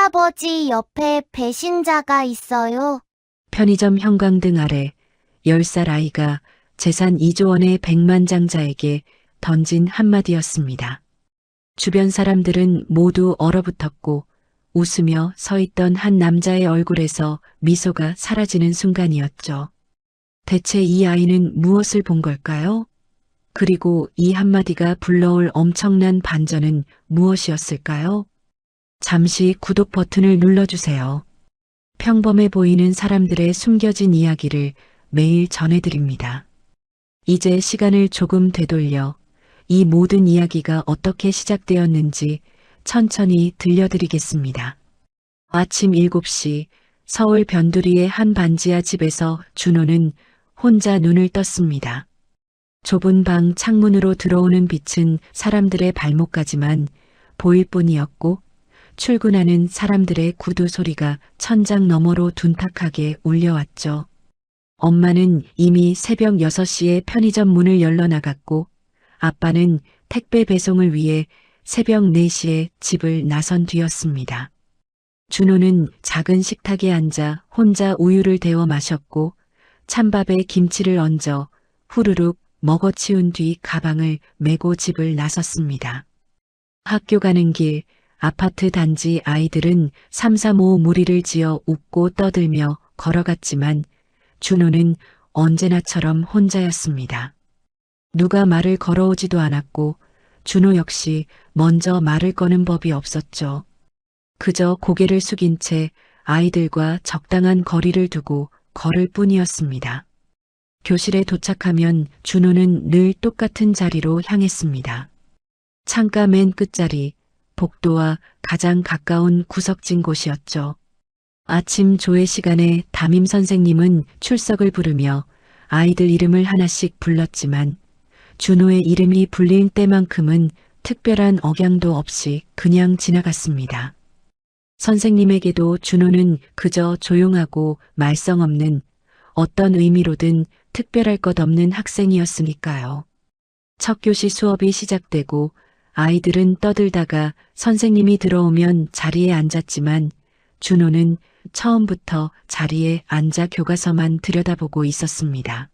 할아버지 옆에 배신자가 있어요. 편의점 형광등 아래 10살 아이가 재산 2조 원의 백만장자에게 던진 한마디였습니다. 주변 사람들은 모두 얼어붙었고 웃으며 서 있던 한 남자의 얼굴에서 미소가 사라지는 순간이었죠. 대체 이 아이는 무엇을 본 걸까요? 그리고 이 한마디가 불러올 엄청난 반전은 무엇이었을까요? 잠시 구독 버튼을 눌러주세요. 평범해 보이는 사람들의 숨겨진 이야기를 매일 전해드립니다. 이제 시간을 조금 되돌려 이 모든 이야기가 어떻게 시작되었는지 천천히 들려드리겠습니다. 아침 7시 서울 변두리의 한 반지하 집에서 준호는 혼자 눈을 떴습니다. 좁은 방 창문으로 들어오는 빛은 사람들의 발목까지만 보일 뿐이었고 출근하는 사람들의 구두 소리가 천장 너머로 둔탁하게 울려왔죠. 엄마는 이미 새벽 6시에 편의점 문을 열러 나갔고 아빠는 택배 배송을 위해 새벽 4시에 집을 나선 뒤였습니다. 준호는 작은 식탁에 앉아 혼자 우유를 데워 마셨고 찬밥에 김치를 얹어 후루룩 먹어치운 뒤 가방을 메고 집을 나섰습니다. 학교 가는 길 아파트 단지 아이들은 삼삼오오 무리를 지어 웃고 떠들며 걸어갔지만 준호는 언제나처럼 혼자였습니다. 누가 말을 걸어오지도 않았고 준호 역시 먼저 말을 거는 법이 없었죠. 그저 고개를 숙인 채 아이들과 적당한 거리를 두고 걸을 뿐이었습니다. 교실에 도착하면 준호는 늘 똑같은 자리로 향했습니다. 창가 맨 끝자리, 복도와 가장 가까운 구석진 곳이었죠. 아침 조회 시간에 담임 선생님은 출석을 부르며 아이들 이름을 하나씩 불렀지만 준호의 이름이 불릴 때만큼은 특별한 억양도 없이 그냥 지나갔습니다. 선생님에게도 준호는 그저 조용하고 말썽 없는 어떤 의미로든 특별할 것 없는 학생이었으니까요. 첫 교시 수업이 시작되고 아이들은 떠들다가 선생님이 들어오면 자리에 앉았지만 준호는 처음부터 자리에 앉아 교과서만 들여다보고 있었습니다.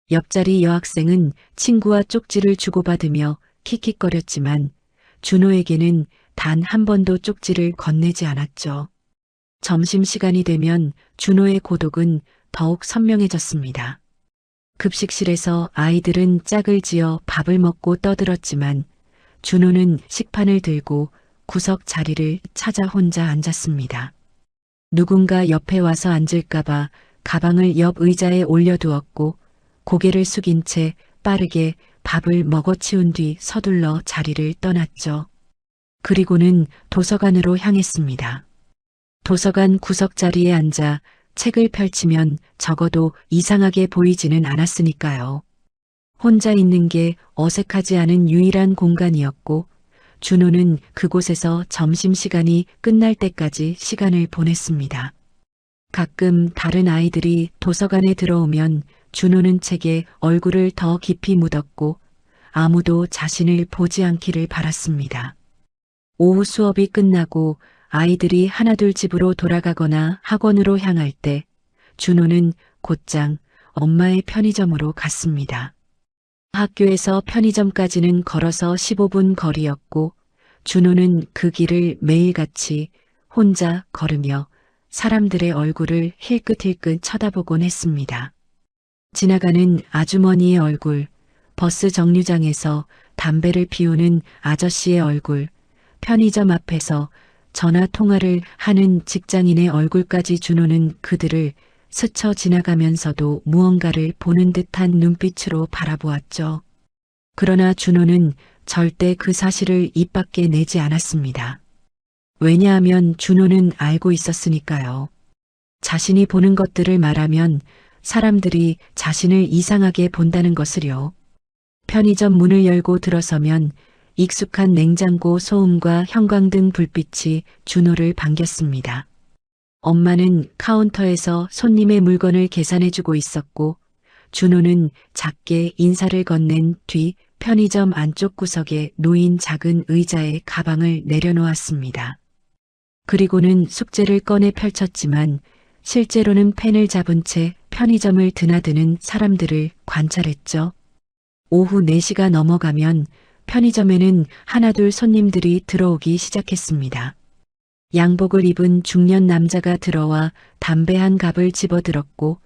옆자리 여학생은 친구와 쪽지를 주고받으며 킥킥거렸지만 준호에게는 단 한 번도 쪽지를 건네지 않았죠. 점심시간이 되면 준호의 고독은 더욱 선명해졌습니다. 급식실에서 아이들은 짝을 지어 밥을 먹고 떠들었지만 준호는 식판을 들고 구석 자리를 찾아 혼자 앉았습니다. 누군가 옆에 와서 앉을까봐 가방을 옆 의자에 올려두었고 고개를 숙인 채 빠르게 밥을 먹어치운 뒤 서둘러 자리를 떠났죠. 그리고는 도서관으로 향했습니다. 도서관 구석 자리에 앉아 책을 펼치면 적어도 이상하게 보이지는 않았으니까요. 혼자 있는 게 어색하지 않은 유일한 공간이었고 준호는 그곳에서 점심시간이 끝날 때까지 시간을 보냈습니다. 가끔 다른 아이들이 도서관에 들어오면 준호는 책에 얼굴을 더 깊이 묻었고 아무도 자신을 보지 않기를 바랐습니다. 오후 수업이 끝나고 아이들이 하나둘 집으로 돌아가거나 학원으로 향할 때 준호는 곧장 엄마의 편의점으로 갔습니다. 학교에서 편의점까지는 걸어서 15분 거리였고 준호는 그 길을 매일같이 혼자 걸으며 사람들의 얼굴을 힐끗힐끗 쳐다보곤 했습니다. 지나가는 아주머니의 얼굴, 버스 정류장에서 담배를 피우는 아저씨의 얼굴, 편의점 앞에서 전화 통화를 하는 직장인의 얼굴까지 준호는 그들을 스쳐 지나가면서도 무언가를 보는 듯한 눈빛으로 바라보았죠. 그러나 준호는 절대 그 사실을 입 밖에 내지 않았습니다. 왜냐하면 준호는 알고 있었으니까요. 자신이 보는 것들을 말하면 사람들이 자신을 이상하게 본다는 것을요. 편의점 문을 열고 들어서면 익숙한 냉장고 소음과 형광등 불빛이 준호를 반겼습니다. 엄마는 카운터에서 손님의 물건을 계산해주고 있었고 준호는 작게 인사를 건넨 뒤 편의점 안쪽 구석에 놓인 작은 의자에 가방을 내려놓았습니다. 그리고는 숙제를 꺼내 펼쳤지만 실제로는 펜을 잡은 채 편의점을 드나드는 사람들을 관찰했죠. 오후 4시가 넘어가면 편의점에는 하나둘 손님들이 들어오기 시작했습니다. 양복을 입은 중년 남자가 들어와 담배 한 갑을 집어들었고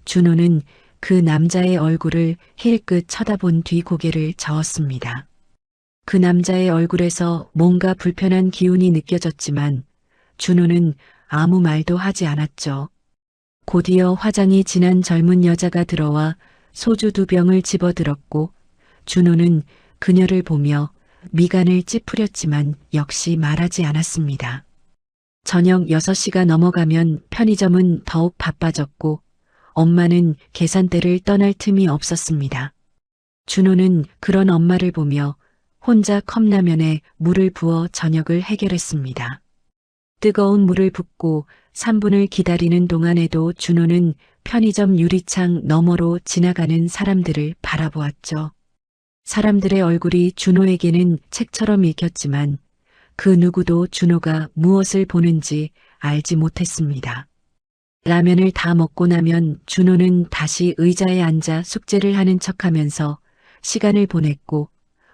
준호는 그 남자의 얼굴을 힐끗 쳐다본 뒤 고개를 저었습니다. 그 남자의 얼굴에서 뭔가 불편한 기운이 느껴졌지만 준호는 아무 말도 하지 않았죠. 곧이어 화장이 진한 젊은 여자가 들어와 소주 2병을 집어들었고 준호는 그녀를 보며 미간을 찌푸렸지만 역시 말하지 않았습니다. 저녁 6시가 넘어가면 편의점은 더욱 바빠졌고 엄마는 계산대를 떠날 틈이 없었습니다. 준호는 그런 엄마를 보며 혼자 컵라면에 물을 부어 저녁을 해결했습니다. 뜨거운 물을 붓고 3분을 기다리는 동안에도 준호는 편의점 유리창 너머로 지나가는 사람들을 바라보았죠. 사람들의 얼굴이 준호에게는 책처럼 읽혔지만 그 누구도 준호가 무엇을 보는지 알지 못했습니다. 라면을 다 먹고 나면 준호는 다시 의자에 앉아 숙제를 하는 척하면서 시간을 보냈고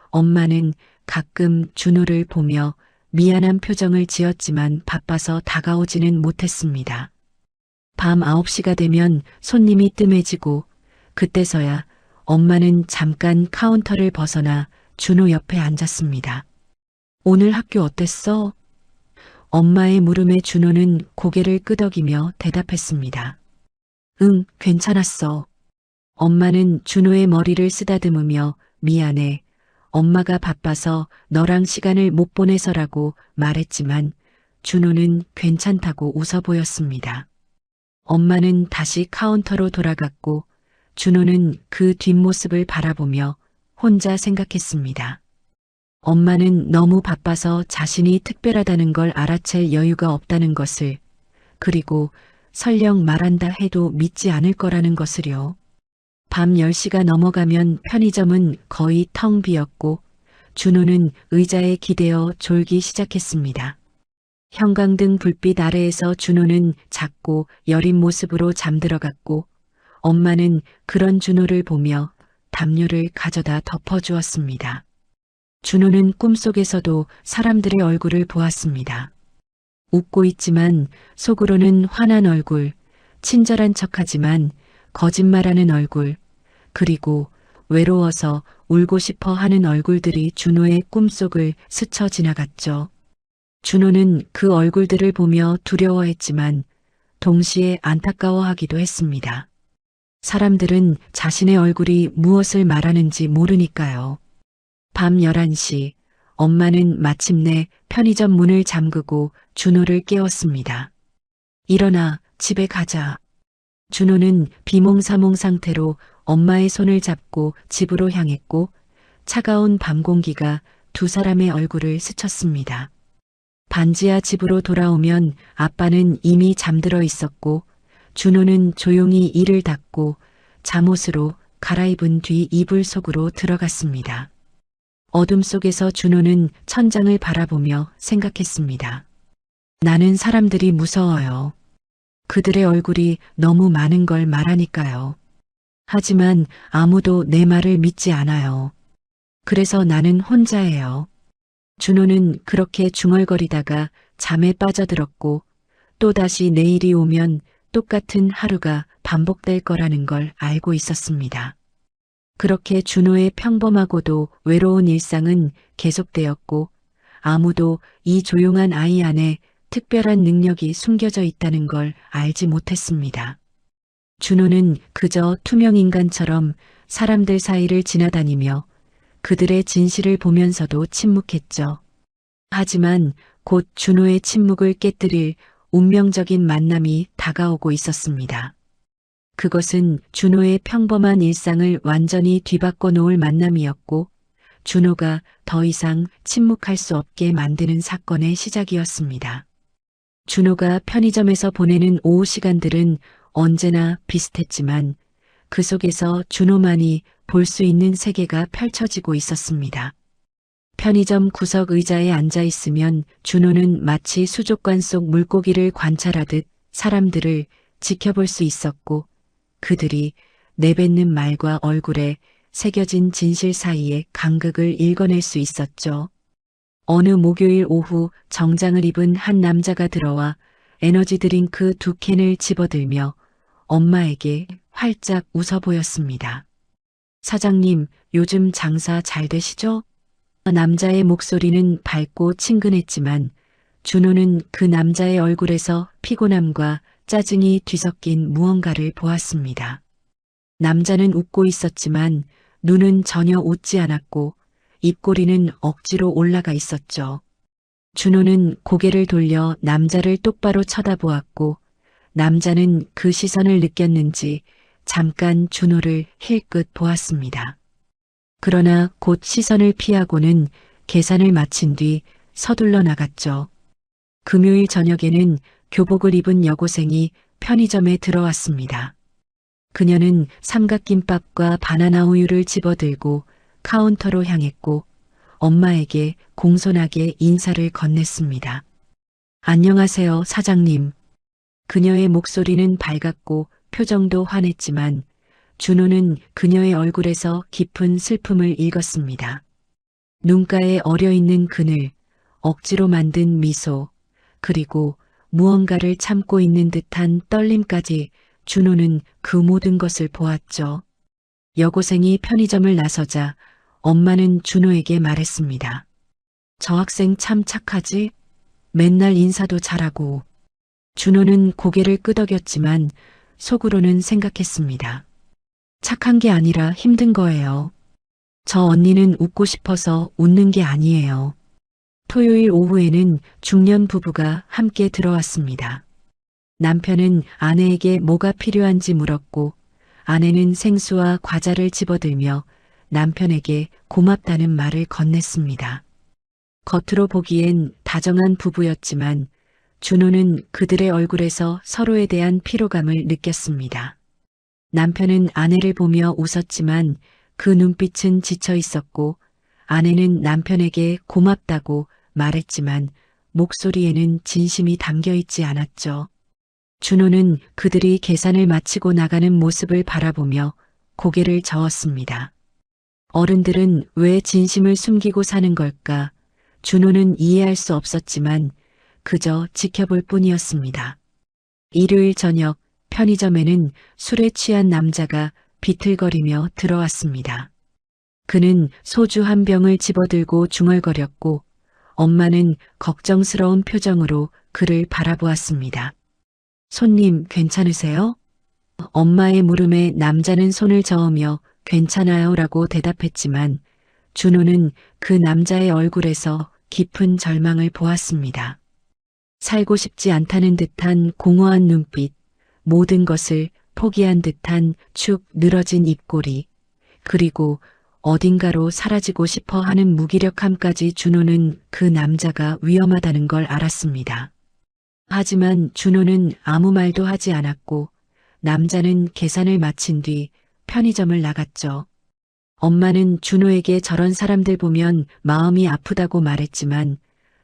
엄마는 가끔 준호를 보며 미안한 표정을 지었지만 바빠서 다가오지는 못했습니다. 밤 9시가 되면 손님이 뜸해지고 그때서야 엄마는 잠깐 카운터를 벗어나 준호 옆에 앉았습니다. 오늘 학교 어땠어? 엄마의 물음에 준호는 고개를 끄덕이며 대답했습니다. 응, 괜찮았어. 엄마는 준호의 머리를 쓰다듬으며 미안해. 엄마가 바빠서 너랑 시간을 못 보내서라고 말했지만 준호는 괜찮다고 웃어 보였습니다. 엄마는 다시 카운터로 돌아갔고 준호는 그 뒷모습을 바라보며 혼자 생각했습니다. 엄마는 너무 바빠서 자신이 특별하다는 걸 알아챌 여유가 없다는 것을, 그리고 설령 말한다 해도 믿지 않을 거라는 것을요. 밤 10시가 넘어가면 편의점은 거의 텅 비었고 준호는 의자에 기대어 졸기 시작했습니다. 형광등 불빛 아래에서 준호는 작고 여린 모습으로 잠들어갔고 엄마는 그런 준호를 보며 담요를 가져다 덮어주었습니다. 준호는 꿈속에서도 사람들의 얼굴을 보았습니다. 웃고 있지만 속으로는 화난 얼굴, 친절한 척하지만 거짓말하는 얼굴, 그리고 외로워서 울고 싶어 하는 얼굴들이 준호의 꿈속을 스쳐 지나갔죠. 준호는 그 얼굴들을 보며 두려워했지만 동시에 안타까워하기도 했습니다. 사람들은 자신의 얼굴이 무엇을 말하는지 모르니까요. 밤 11시, 엄마는 마침내 편의점 문을 잠그고 준호를 깨웠습니다. 일어나, 집에 가자. 준호는 비몽사몽 상태로 엄마의 손을 잡고 집으로 향했고 차가운 밤 공기가 두 사람의 얼굴을 스쳤습니다. 반지하 집으로 돌아오면 아빠는 이미 잠들어 있었고 준호는 조용히 이를 닫고 잠옷으로 갈아입은 뒤 이불 속으로 들어갔습니다. 어둠 속에서 준호는 천장을 바라보며 생각했습니다. 나는 사람들이 무서워요. 그들의 얼굴이 너무 많은 걸 말하니까요. 하지만 아무도 내 말을 믿지 않아요. 그래서 나는 혼자예요. 준호는 그렇게 중얼거리다가 잠에 빠져들었고 또다시 내일이 오면 똑같은 하루가 반복될 거라는 걸 알고 있었습니다. 그렇게 준호의 평범하고도 외로운 일상은 계속되었고 아무도 이 조용한 아이 안에 특별한 능력이 숨겨져 있다는 걸 알지 못했습니다. 준호는 그저 투명 인간처럼 사람들 사이를 지나다니며 그들의 진실을 보면서도 침묵했죠. 하지만 곧 준호의 침묵을 깨뜨릴 운명적인 만남이 다가오고 있었습니다. 그것은 준호의 평범한 일상을 완전히 뒤바꿔 놓을 만남이었고 준호가 더 이상 침묵할 수 없게 만드는 사건의 시작이었습니다. 준호가 편의점에서 보내는 오후 시간들은 언제나 비슷했지만 그 속에서 준호만이 볼 수 있는 세계가 펼쳐지고 있었습니다. 편의점 구석 의자에 앉아 있으면 준호는 마치 수족관 속 물고기를 관찰하듯 사람들을 지켜볼 수 있었고 그들이 내뱉는 말과 얼굴에 새겨진 진실 사이의 간극을 읽어낼 수 있었죠. 어느 목요일 오후 정장을 입은 한 남자가 들어와 에너지 드링크 2캔을 집어들며 엄마에게 활짝 웃어 보였습니다. 사장님, 요즘 장사 잘 되시죠? 남자의 목소리는 밝고 친근했지만 준호는 그 남자의 얼굴에서 피곤함과 짜증이 뒤섞인 무언가를 보았습니다. 남자는 웃고 있었지만 눈은 전혀 웃지 않았고 입꼬리는 억지로 올라가 있었죠. 준호는 고개를 돌려 남자를 똑바로 쳐다보았고 남자는 그 시선을 느꼈는지 잠깐 준호를 힐끗 보았습니다. 그러나 곧 시선을 피하고는 계산을 마친 뒤 서둘러 나갔죠. 금요일 저녁에는 교복을 입은 여고생이 편의점에 들어왔습니다. 그녀는 삼각김밥과 바나나 우유를 집어들고 카운터로 향했고 엄마에게 공손하게 인사를 건넸습니다. 안녕하세요, 사장님. 그녀의 목소리는 밝았고 표정도 환했지만 준호는 그녀의 얼굴에서 깊은 슬픔을 읽었습니다. 눈가에 어려있는 그늘, 억지로 만든 미소, 그리고 무언가를 참고 있는 듯한 떨림까지 준호는 그 모든 것을 보았죠. 여고생이 편의점을 나서자 엄마는 준호에게 말했습니다. 저 학생 참 착하지? 맨날 인사도 잘하고. 준호는 고개를 끄덕였지만 속으로는 생각했습니다. 착한 게 아니라 힘든 거예요. 저 언니는 웃고 싶어서 웃는 게 아니에요. 토요일 오후에는 중년 부부가 함께 들어왔습니다. 남편은 아내에게 뭐가 필요한지 물었고 아내는 생수와 과자를 집어들며 남편에게 고맙다는 말을 건넸습니다. 겉으로 보기엔 다정한 부부였지만 준호는 그들의 얼굴에서 서로에 대한 피로감을 느꼈습니다. 남편은 아내를 보며 웃었지만 그 눈빛은 지쳐 있었고 아내는 남편에게 고맙다고 말했지만 목소리에는 진심이 담겨 있지 않았죠. 준호는 그들이 계산을 마치고 나가는 모습을 바라보며 고개를 저었습니다. 어른들은 왜 진심을 숨기고 사는 걸까? 준호는 이해할 수 없었지만 그저 지켜볼 뿐이었습니다. 일요일 저녁 편의점에는 술에 취한 남자가 비틀거리며 들어왔습니다. 그는 소주 한 병을 집어들고 중얼거렸고 엄마는 걱정스러운 표정으로 그를 바라보았습니다. 손님 괜찮으세요? 엄마의 물음에 남자는 손을 저으며 괜찮아요 라고 대답했지만 준호는 그 남자의 얼굴에서 깊은 절망을 보았습니다. 살고 싶지 않다는 듯한 공허한 눈빛, 모든 것을 포기한 듯한 축 늘어진 입꼬리, 그리고 어딘가로 사라지고 싶어 하는 무기력함까지 준호는 그 남자가 위험하다는 걸 알았습니다. 하지만 준호는 아무 말도 하지 않았고 남자는 계산을 마친 뒤 편의점을 나갔죠. 엄마는 준호에게 저런 사람들 보면 마음이 아프다고 말했지만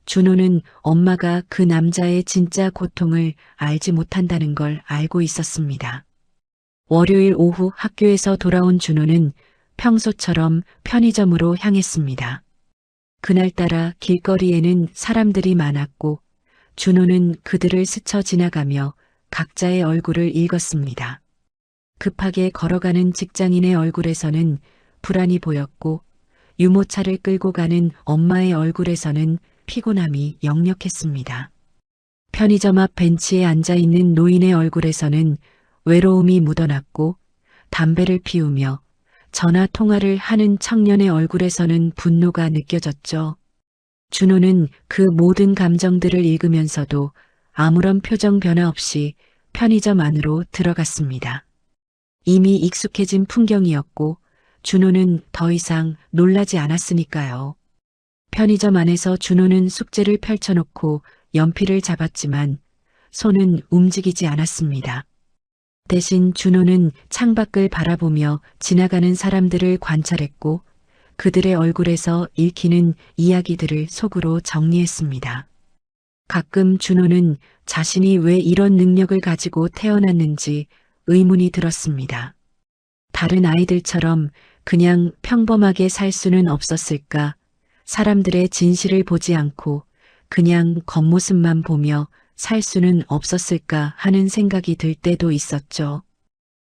준호는 엄마가 그 남자의 진짜 고통을 알지 못한다는 걸 알고 있었습니다. 월요일 오후 학교에서 돌아온 준호는 평소처럼 편의점으로 향했습니다. 그날따라 길거리에는 사람들이 많았고 준호는 그들을 스쳐 지나가며 각자의 얼굴을 읽었습니다. 급하게 걸어가는 직장인의 얼굴에서는 불안이 보였고 유모차를 끌고 가는 엄마의 얼굴에서는 피곤함이 역력했습니다. 편의점 앞 벤치에 앉아있는 노인의 얼굴에서는 외로움이 묻어났고 담배를 피우며 전화 통화를 하는 청년의 얼굴에서는 분노가 느껴졌죠. 준호는 그 모든 감정들을 읽으면서도 아무런 표정 변화 없이 편의점 안으로 들어갔습니다. 이미 익숙해진 풍경이었고 준호는 더 이상 놀라지 않았으니까요. 편의점 안에서 준호는 숙제를 펼쳐놓고 연필을 잡았지만 손은 움직이지 않았습니다. 대신 준호는 창밖을 바라보며 지나가는 사람들을 관찰했고 그들의 얼굴에서 읽히는 이야기들을 속으로 정리했습니다. 가끔 준호는 자신이 왜 이런 능력을 가지고 태어났는지 의문이 들었습니다. 다른 아이들처럼 그냥 평범하게 살 수는 없었을까? 사람들의 진실을 보지 않고 그냥 겉모습만 보며 살 수는 없었을까 하는 생각이 들 때도 있었죠.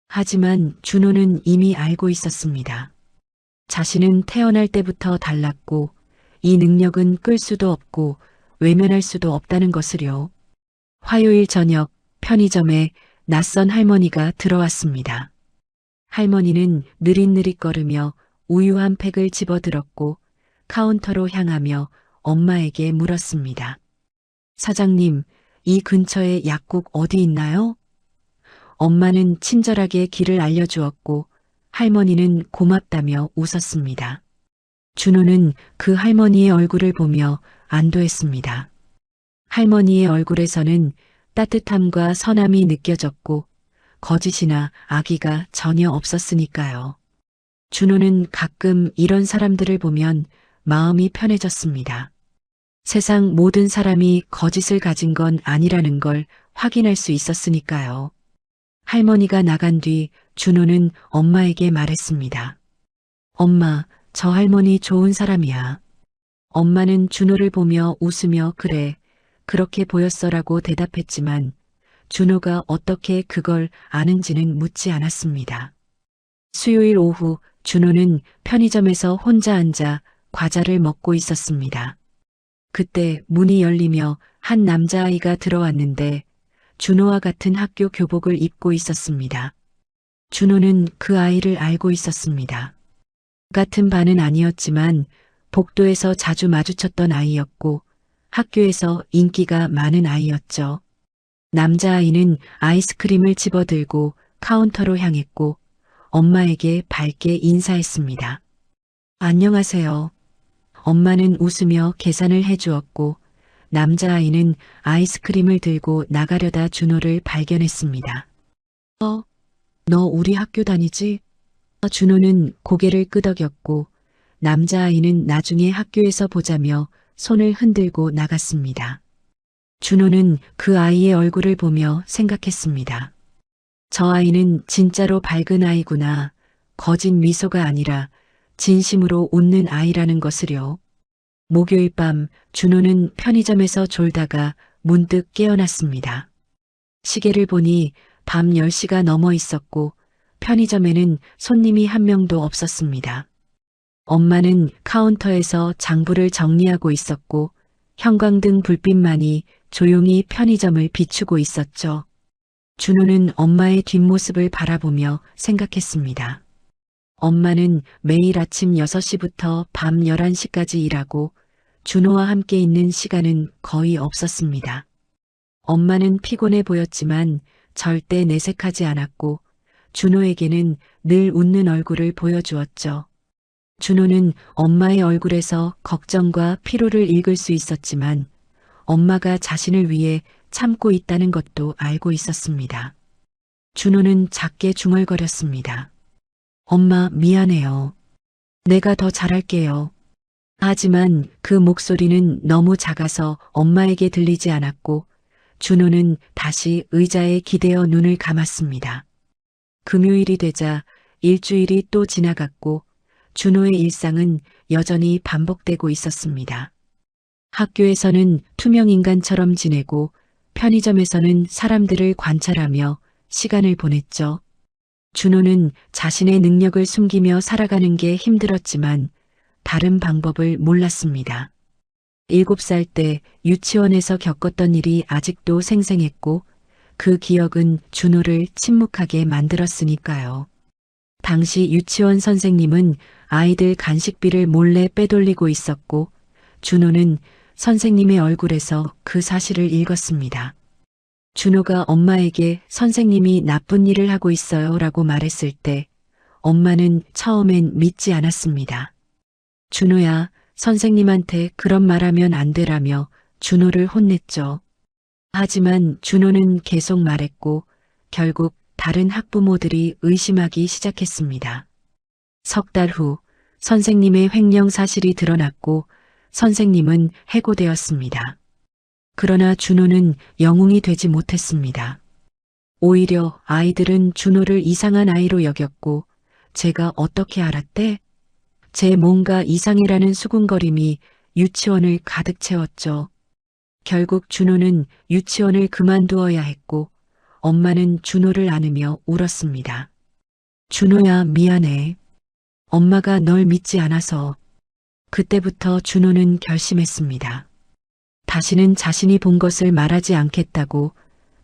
하지만 준호는 이미 알고 있었습니다. 자신은 태어날 때부터 달랐고 이 능력은 끌 수도 없고 외면할 수도 없다는 것을요. 화요일 저녁 편의점에 낯선 할머니가 들어왔습니다. 할머니는 느릿느릿거리며 우유 한 팩을 집어들었고 카운터로 향하며 엄마에게 물었습니다. 사장님, 이 근처에 약국 어디 있나요? 엄마는 친절하게 길을 알려주었고 할머니는 고맙다며 웃었습니다. 준호는 그 할머니의 얼굴을 보며 안도했습니다. 할머니의 얼굴에서는 따뜻함과 선함이 느껴졌고 거짓이나 악의가 전혀 없었으니까요. 준호는 가끔 이런 사람들을 보면 마음이 편해졌습니다. 세상 모든 사람이 거짓을 가진 건 아니라는 걸 확인할 수 있었으니까요. 할머니가 나간 뒤 준호는 엄마에게 말했습니다. 엄마, 저 할머니 좋은 사람이야. 엄마는 준호를 보며 웃으며 그래, 그렇게 보였어라고 대답했지만 준호가 어떻게 그걸 아는지는 묻지 않았습니다. 수요일 오후 준호는 편의점에서 혼자 앉아 과자를 먹고 있었습니다. 그때 문이 열리며 한 남자아이가 들어왔는데 준호와 같은 학교 교복을 입고 있었습니다. 준호는 그 아이를 알고 있었습니다. 같은 반은 아니었지만 복도에서 자주 마주쳤던 아이였고 학교에서 인기가 많은 아이였죠. 남자아이는 아이스크림을 집어들고 카운터로 향했고 엄마에게 밝게 인사했습니다. 안녕하세요. 엄마는 웃으며 계산을 해주었고 남자아이는 아이스크림을 들고 나가려다 준호를 발견했습니다. 너 우리 학교 다니지? 준호는 고개를 끄덕였고 남자아이는 나중에 학교에서 보자며 손을 흔들고 나갔습니다. 준호는 그 아이의 얼굴을 보며 생각했습니다. 저 아이는 진짜로 밝은 아이구나. 거짓 미소가 아니라 진심으로 웃는 아이라는 것을요. 목요일 밤 준호는 편의점에서 졸다가 문득 깨어났습니다. 시계를 보니 밤 10시가 넘어 있었고 편의점에는 손님이 한 명도 없었습니다. 엄마는 카운터에서 장부를 정리하고 있었고 형광등 불빛만이 조용히 편의점을 비추고 있었죠. 준호는 엄마의 뒷모습을 바라보며 생각했습니다. 엄마는 매일 아침 6시부터 밤 11시까지 일하고 준호와 함께 있는 시간은 거의 없었습니다. 엄마는 피곤해 보였지만 절대 내색하지 않았고 준호에게는 늘 웃는 얼굴을 보여주었죠. 준호는 엄마의 얼굴에서 걱정과 피로를 읽을 수 있었지만 엄마가 자신을 위해 참고 있다는 것도 알고 있었습니다. 준호는 작게 중얼거렸습니다. 엄마 미안해요. 내가 더 잘할게요. 하지만 그 목소리는 너무 작아서 엄마에게 들리지 않았고 준호는 다시 의자에 기대어 눈을 감았습니다. 금요일이 되자 일주일이 또 지나갔고 준호의 일상은 여전히 반복되고 있었습니다. 학교에서는 투명인간처럼 지내고 편의점에서는 사람들을 관찰하며 시간을 보냈죠. 준호는 자신의 능력을 숨기며 살아가는 게 힘들었지만 다른 방법을 몰랐습니다. 7살 때 유치원에서 겪었던 일이 아직도 생생했고 그 기억은 준호를 침묵하게 만들었으니까요. 당시 유치원 선생님은 아이들 간식비를 몰래 빼돌리고 있었고 준호는 선생님의 얼굴에서 그 사실을 읽었습니다. 준호가 엄마에게 선생님이 나쁜 일을 하고 있어요 라고 말했을 때 엄마는 처음엔 믿지 않았습니다. 준호야, 선생님한테 그런 말하면 안 되라며 준호를 혼냈죠. 하지만 준호는 계속 말했고 결국 다른 학부모들이 의심하기 시작했습니다. 석 달 후 선생님의 횡령 사실이 드러났고 선생님은 해고되었습니다. 그러나 준호는 영웅이 되지 못했습니다. 오히려 아이들은 준호를 이상한 아이로 여겼고 제가 어떻게 알았대? 제 뭔가 이상해라는 수군거림이 유치원을 가득 채웠죠. 결국 준호는 유치원을 그만두어야 했고 엄마는 준호를 안으며 울었습니다. 준호야, 미안해. 엄마가 널 믿지 않아서. 그때부터 준호는 결심했습니다. 다시는 자신이 본 것을 말하지 않겠다고,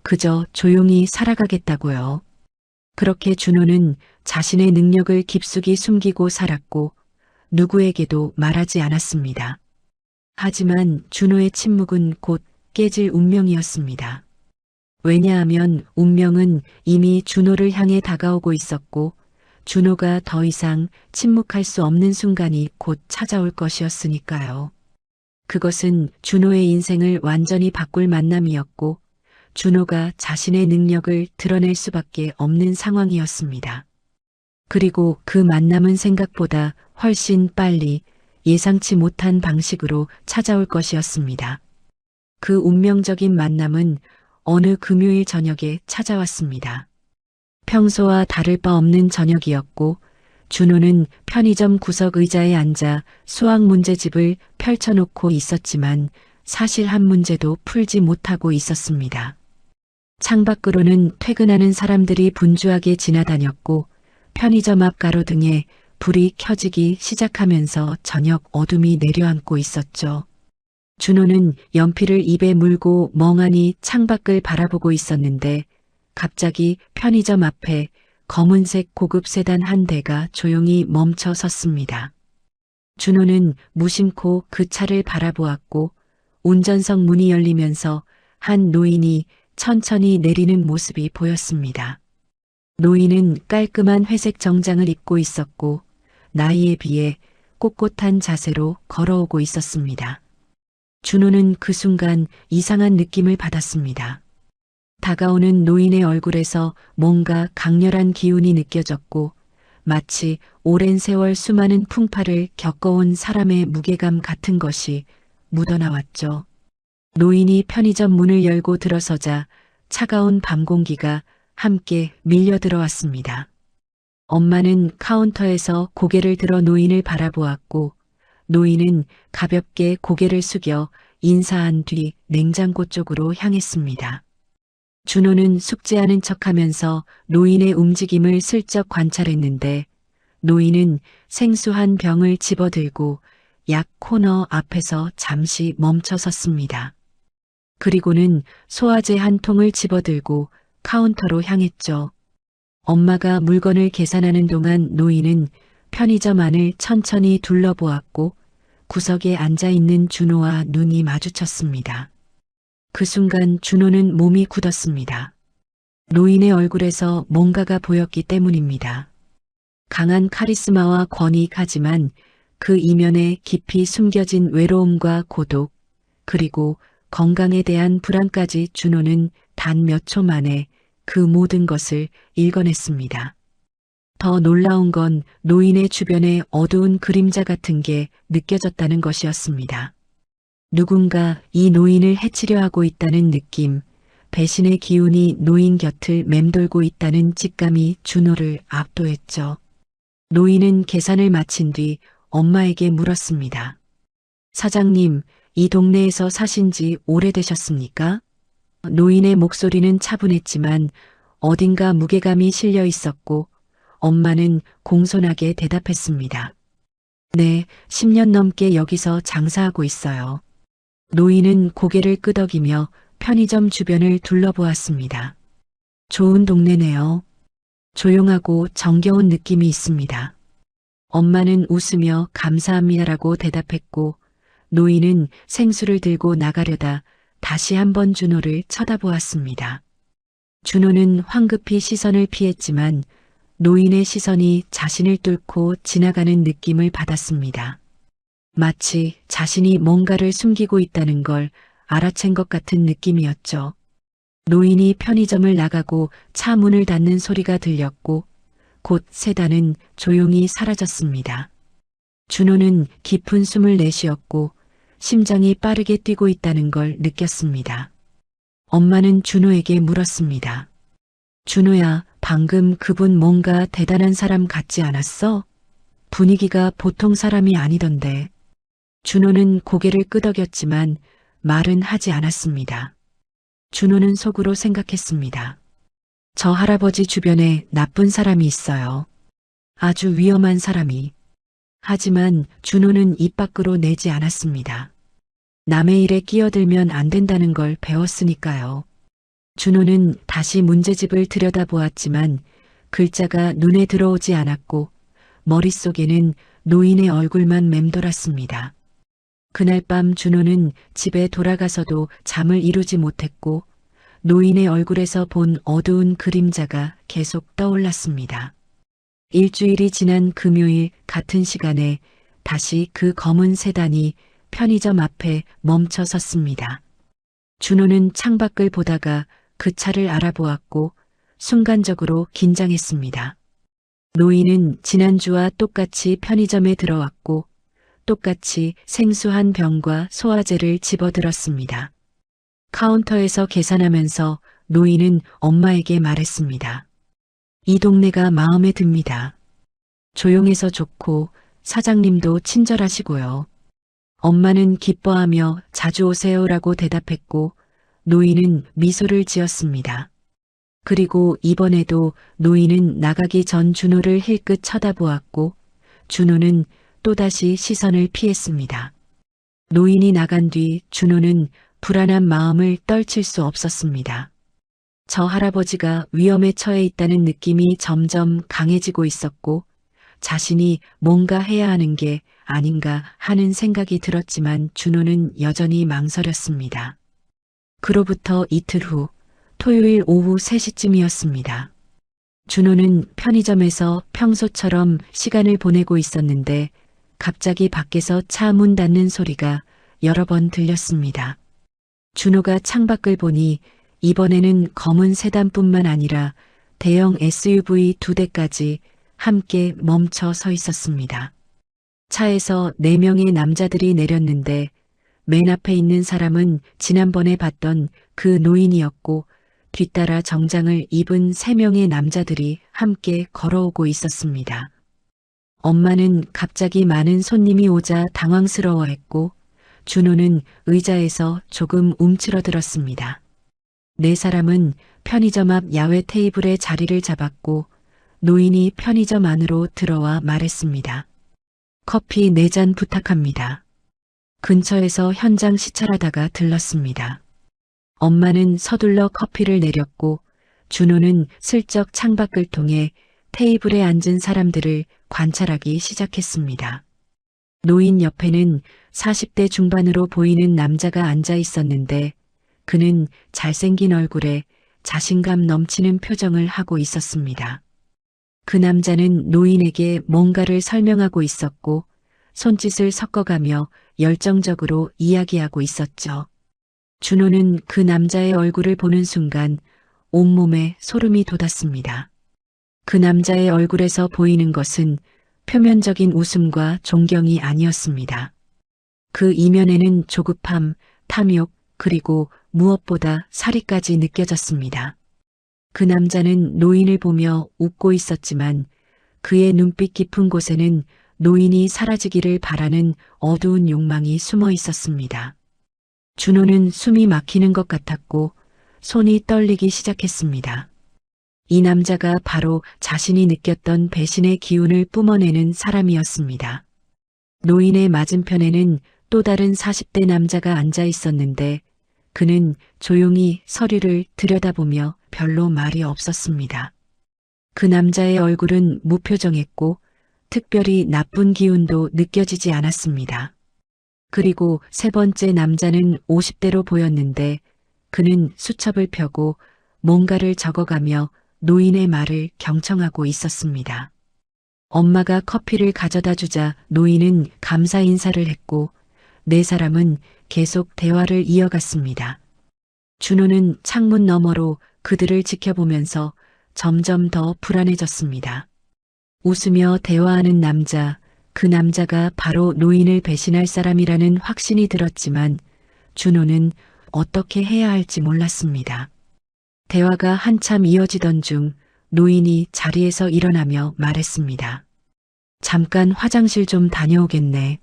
그저 조용히 살아가겠다고요. 그렇게 준호는 자신의 능력을 깊숙이 숨기고 살았고 누구에게도 말하지 않았습니다. 하지만 준호의 침묵은 곧 깨질 운명이었습니다. 왜냐하면 운명은 이미 준호를 향해 다가오고 있었고 준호가 더 이상 침묵할 수 없는 순간이 곧 찾아올 것이었으니까요. 그것은 준호의 인생을 완전히 바꿀 만남이었고 준호가 자신의 능력을 드러낼 수밖에 없는 상황이었습니다. 그리고 그 만남은 생각보다 훨씬 빨리 예상치 못한 방식으로 찾아올 것이었습니다. 그 운명적인 만남은 어느 금요일 저녁에 찾아왔습니다. 평소와 다를 바 없는 저녁이었고 준호는 편의점 구석 의자에 앉아 수학 문제집을 펼쳐놓고 있었지만 사실 한 문제도 풀지 못하고 있었습니다. 창밖으로는 퇴근하는 사람들이 분주하게 지나다녔고 편의점 앞 가로등에 불이 켜지기 시작하면서 저녁 어둠이 내려앉고 있었죠. 준호는 연필을 입에 물고 멍하니 창밖을 바라보고 있었는데 갑자기 편의점 앞에 검은색 고급 세단 한 대가 조용히 멈춰 섰습니다. 준호는 무심코 그 차를 바라보았고 운전석 문이 열리면서 한 노인이 천천히 내리는 모습이 보였습니다. 노인은 깔끔한 회색 정장을 입고 있었고 나이에 비해 꼿꼿한 자세로 걸어오고 있었습니다. 준호는 그 순간 이상한 느낌을 받았습니다. 다가오는 노인의 얼굴에서 뭔가 강렬한 기운이 느껴졌고 마치 오랜 세월 수많은 풍파를 겪어온 사람의 무게감 같은 것이 묻어나왔죠. 노인이 편의점 문을 열고 들어서자 차가운 밤 공기가 함께 밀려 들어왔습니다. 엄마는 카운터에서 고개를 들어 노인을 바라보았고 노인은 가볍게 고개를 숙여 인사한 뒤 냉장고 쪽으로 향했습니다. 준호는 숙제하는 척하면서 노인의 움직임을 슬쩍 관찰했는데 노인은 생수한 병을 집어들고 약 코너 앞에서 잠시 멈춰 섰습니다. 그리고는 소화제 한 통을 집어들고 카운터로 향했죠. 엄마가 물건을 계산하는 동안 노인은 편의점 안을 천천히 둘러보았고 구석에 앉아있는 준호와 눈이 마주쳤습니다. 그 순간 준호는 몸이 굳었습니다. 노인의 얼굴에서 뭔가가 보였기 때문입니다. 강한 카리스마와 권위하지만 그 이면에 깊이 숨겨진 외로움과 고독, 그리고 건강에 대한 불안까지 준호는 단 몇 초 만에 그 모든 것을 읽어냈습니다. 더 놀라운 건 노인의 주변에 어두운 그림자 같은 게 느껴졌다는 것이었습니다. 누군가 이 노인을 해치려 하고 있다는 느낌, 배신의 기운이 노인 곁을 맴돌고 있다는 직감이 준호를 압도했죠. 노인은 계산을 마친 뒤 엄마에게 물었습니다. 사장님, 이 동네에서 사신 지 오래되셨습니까? 노인의 목소리는 차분했지만 어딘가 무게감이 실려 있었고 엄마는 공손하게 대답했습니다. 네, 10년 넘게 여기서 장사하고 있어요. 노인은 고개를 끄덕이며 편의점 주변을 둘러보았습니다. 좋은 동네네요. 조용하고 정겨운 느낌이 있습니다. 엄마는 웃으며 감사합니다라고 대답했고 노인은 생수를 들고 나가려다 다시 한번 준호를 쳐다보았습니다. 준호는 황급히 시선을 피했지만 노인의 시선이 자신을 뚫고 지나가는 느낌을 받았습니다. 마치 자신이 뭔가를 숨기고 있다는 걸 알아챈 것 같은 느낌이었죠. 노인이 편의점을 나가고 차 문을 닫는 소리가 들렸고 곧 세단은 조용히 사라졌습니다. 준호는 깊은 숨을 내쉬었고 심장이 빠르게 뛰고 있다는 걸 느꼈습니다. 엄마는 준호에게 물었습니다. 준호야, 방금 그분 뭔가 대단한 사람 같지 않았어? 분위기가 보통 사람이 아니던데. 준호는 고개를 끄덕였지만 말은 하지 않았습니다. 준호는 속으로 생각했습니다. 저 할아버지 주변에 나쁜 사람이 있어요. 아주 위험한 사람이. 하지만 준호는 입 밖으로 내지 않았습니다. 남의 일에 끼어들면 안 된다는 걸 배웠으니까요. 준호는 다시 문제집을 들여다보았지만 글자가 눈에 들어오지 않았고 머릿속에는 노인의 얼굴만 맴돌았습니다. 그날 밤 준호는 집에 돌아가서도 잠을 이루지 못했고 노인의 얼굴에서 본 어두운 그림자가 계속 떠올랐습니다. 일주일이 지난 금요일 같은 시간에 다시 그 검은 세단이 편의점 앞에 멈춰 섰습니다. 준호는 창밖을 보다가 그 차를 알아보았고 순간적으로 긴장했습니다. 노인은 지난주와 똑같이 편의점에 들어왔고 똑같이 생수 한 병과 소화제를 집어들었습니다. 카운터에서 계산하면서 노인은 엄마에게 말했습니다. 이 동네가 마음에 듭니다. 조용해서 좋고 사장님도 친절하시고요. 엄마는 기뻐하며 자주 오세요라고 대답했고 노인은 미소를 지었습니다. 그리고 이번에도 노인은 나가기 전 준호를 힐끗 쳐다보았고 준호는 또다시 시선을 피했습니다. 노인이 나간 뒤 준호는 불안한 마음을 떨칠 수 없었습니다. 저 할아버지가 위험에 처해 있다는 느낌이 점점 강해지고 있었고 자신이 뭔가 해야 하는 게 아닌가 하는 생각이 들었지만 준호는 여전히 망설였습니다. 그로부터 이틀 후 토요일 오후 3시쯤이었습니다. 준호는 편의점에서 평소처럼 시간을 보내고 있었는데 갑자기 밖에서 차 문 닫는 소리가 여러 번 들렸습니다. 준호가 창밖을 보니 이번에는 검은 세단뿐만 아니라 대형 SUV 2대까지 함께 멈춰 서 있었습니다. 차에서 4명의 남자들이 내렸는데 맨 앞에 있는 사람은 지난번에 봤던 그 노인이었고 뒤따라 정장을 입은 3명의 남자들이 함께 걸어오고 있었습니다. 엄마는 갑자기 많은 손님이 오자 당황스러워했고 준호는 의자에서 조금 움츠러들었습니다. 4사람은 편의점 앞 야외 테이블에 자리를 잡았고 노인이 편의점 안으로 들어와 말했습니다. 커피 4잔 부탁합니다. 근처에서 현장 시찰하다가 들렀습니다. 엄마는 서둘러 커피를 내렸고 준호는 슬쩍 창밖을 통해 테이블에 앉은 사람들을 관찰하기 시작했습니다. 노인 옆에는 40대 중반으로 보이는 남자가 앉아 있었는데 그는 잘생긴 얼굴에 자신감 넘치는 표정을 하고 있었습니다. 그 남자는 노인에게 뭔가를 설명하고 있었고 손짓을 섞어가며 열정적으로 이야기하고 있었죠. 준호는 그 남자의 얼굴을 보는 순간 온몸에 소름이 돋았습니다. 그 남자의 얼굴에서 보이는 것은 표면적인 웃음과 존경이 아니었습니다. 그 이면에는 조급함, 탐욕, 그리고 무엇보다 사리까지 느껴졌습니다. 그 남자는 노인을 보며 웃고 있었지만 그의 눈빛 깊은 곳에는 노인이 사라지기를 바라는 어두운 욕망이 숨어 있었습니다. 준호는 숨이 막히는 것 같았고 손이 떨리기 시작했습니다. 이 남자가 바로 자신이 느꼈던 배신의 기운을 뿜어내는 사람이었습니다. 노인의 맞은편에는 또 다른 40대 남자가 앉아 있었는데 그는 조용히 서류를 들여다보며 별로 말이 없었습니다. 그 남자의 얼굴은 무표정했고 특별히 나쁜 기운도 느껴지지 않았습니다. 그리고 3번째 남자는 50대로 보였는데 그는 수첩을 펴고 뭔가를 적어가며 노인의 말을 경청하고 있었습니다. 엄마가 커피를 가져다 주자 노인은 감사 인사를 했고 4사람은 계속 대화를 이어갔습니다. 준호는 창문 너머로 그들을 지켜보면서 점점 더 불안해졌습니다. 웃으며 대화하는 남자, 그 남자가 바로 노인을 배신할 사람이라는 확신이 들었지만 준호는 어떻게 해야 할지 몰랐습니다. 대화가 한참 이어지던 중 노인이 자리에서 일어나며 말했습니다. 잠깐 화장실 좀 다녀오겠네.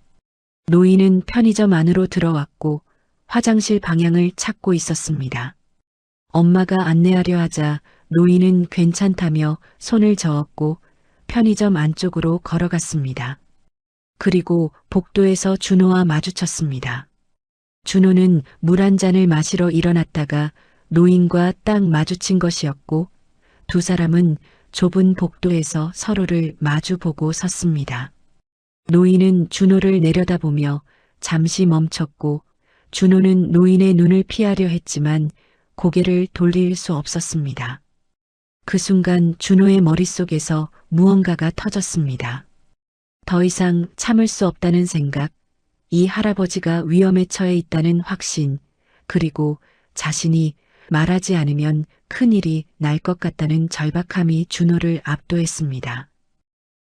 노인은 편의점 안으로 들어왔고 화장실 방향을 찾고 있었습니다. 엄마가 안내하려 하자 노인은 괜찮다며 손을 저었고 편의점 안쪽으로 걸어갔습니다. 그리고 복도에서 준호와 마주쳤습니다. 준호는 물 한 잔을 마시러 일어났다가 노인과 딱 마주친 것이었고 두 사람은 좁은 복도에서 서로를 마주보고 섰습니다. 노인은 준호를 내려다보며 잠시 멈췄고 준호는 노인의 눈을 피하려 했지만 고개를 돌릴 수 없었습니다. 그 순간 준호의 머릿속에서 무언가가 터졌습니다. 더 이상 참을 수 없다는 생각, 이 할아버지가 위험에 처해 있다는 확신, 그리고 자신이 말하지 않으면 큰일이 날 것 같다는 절박함이 준호를 압도했습니다.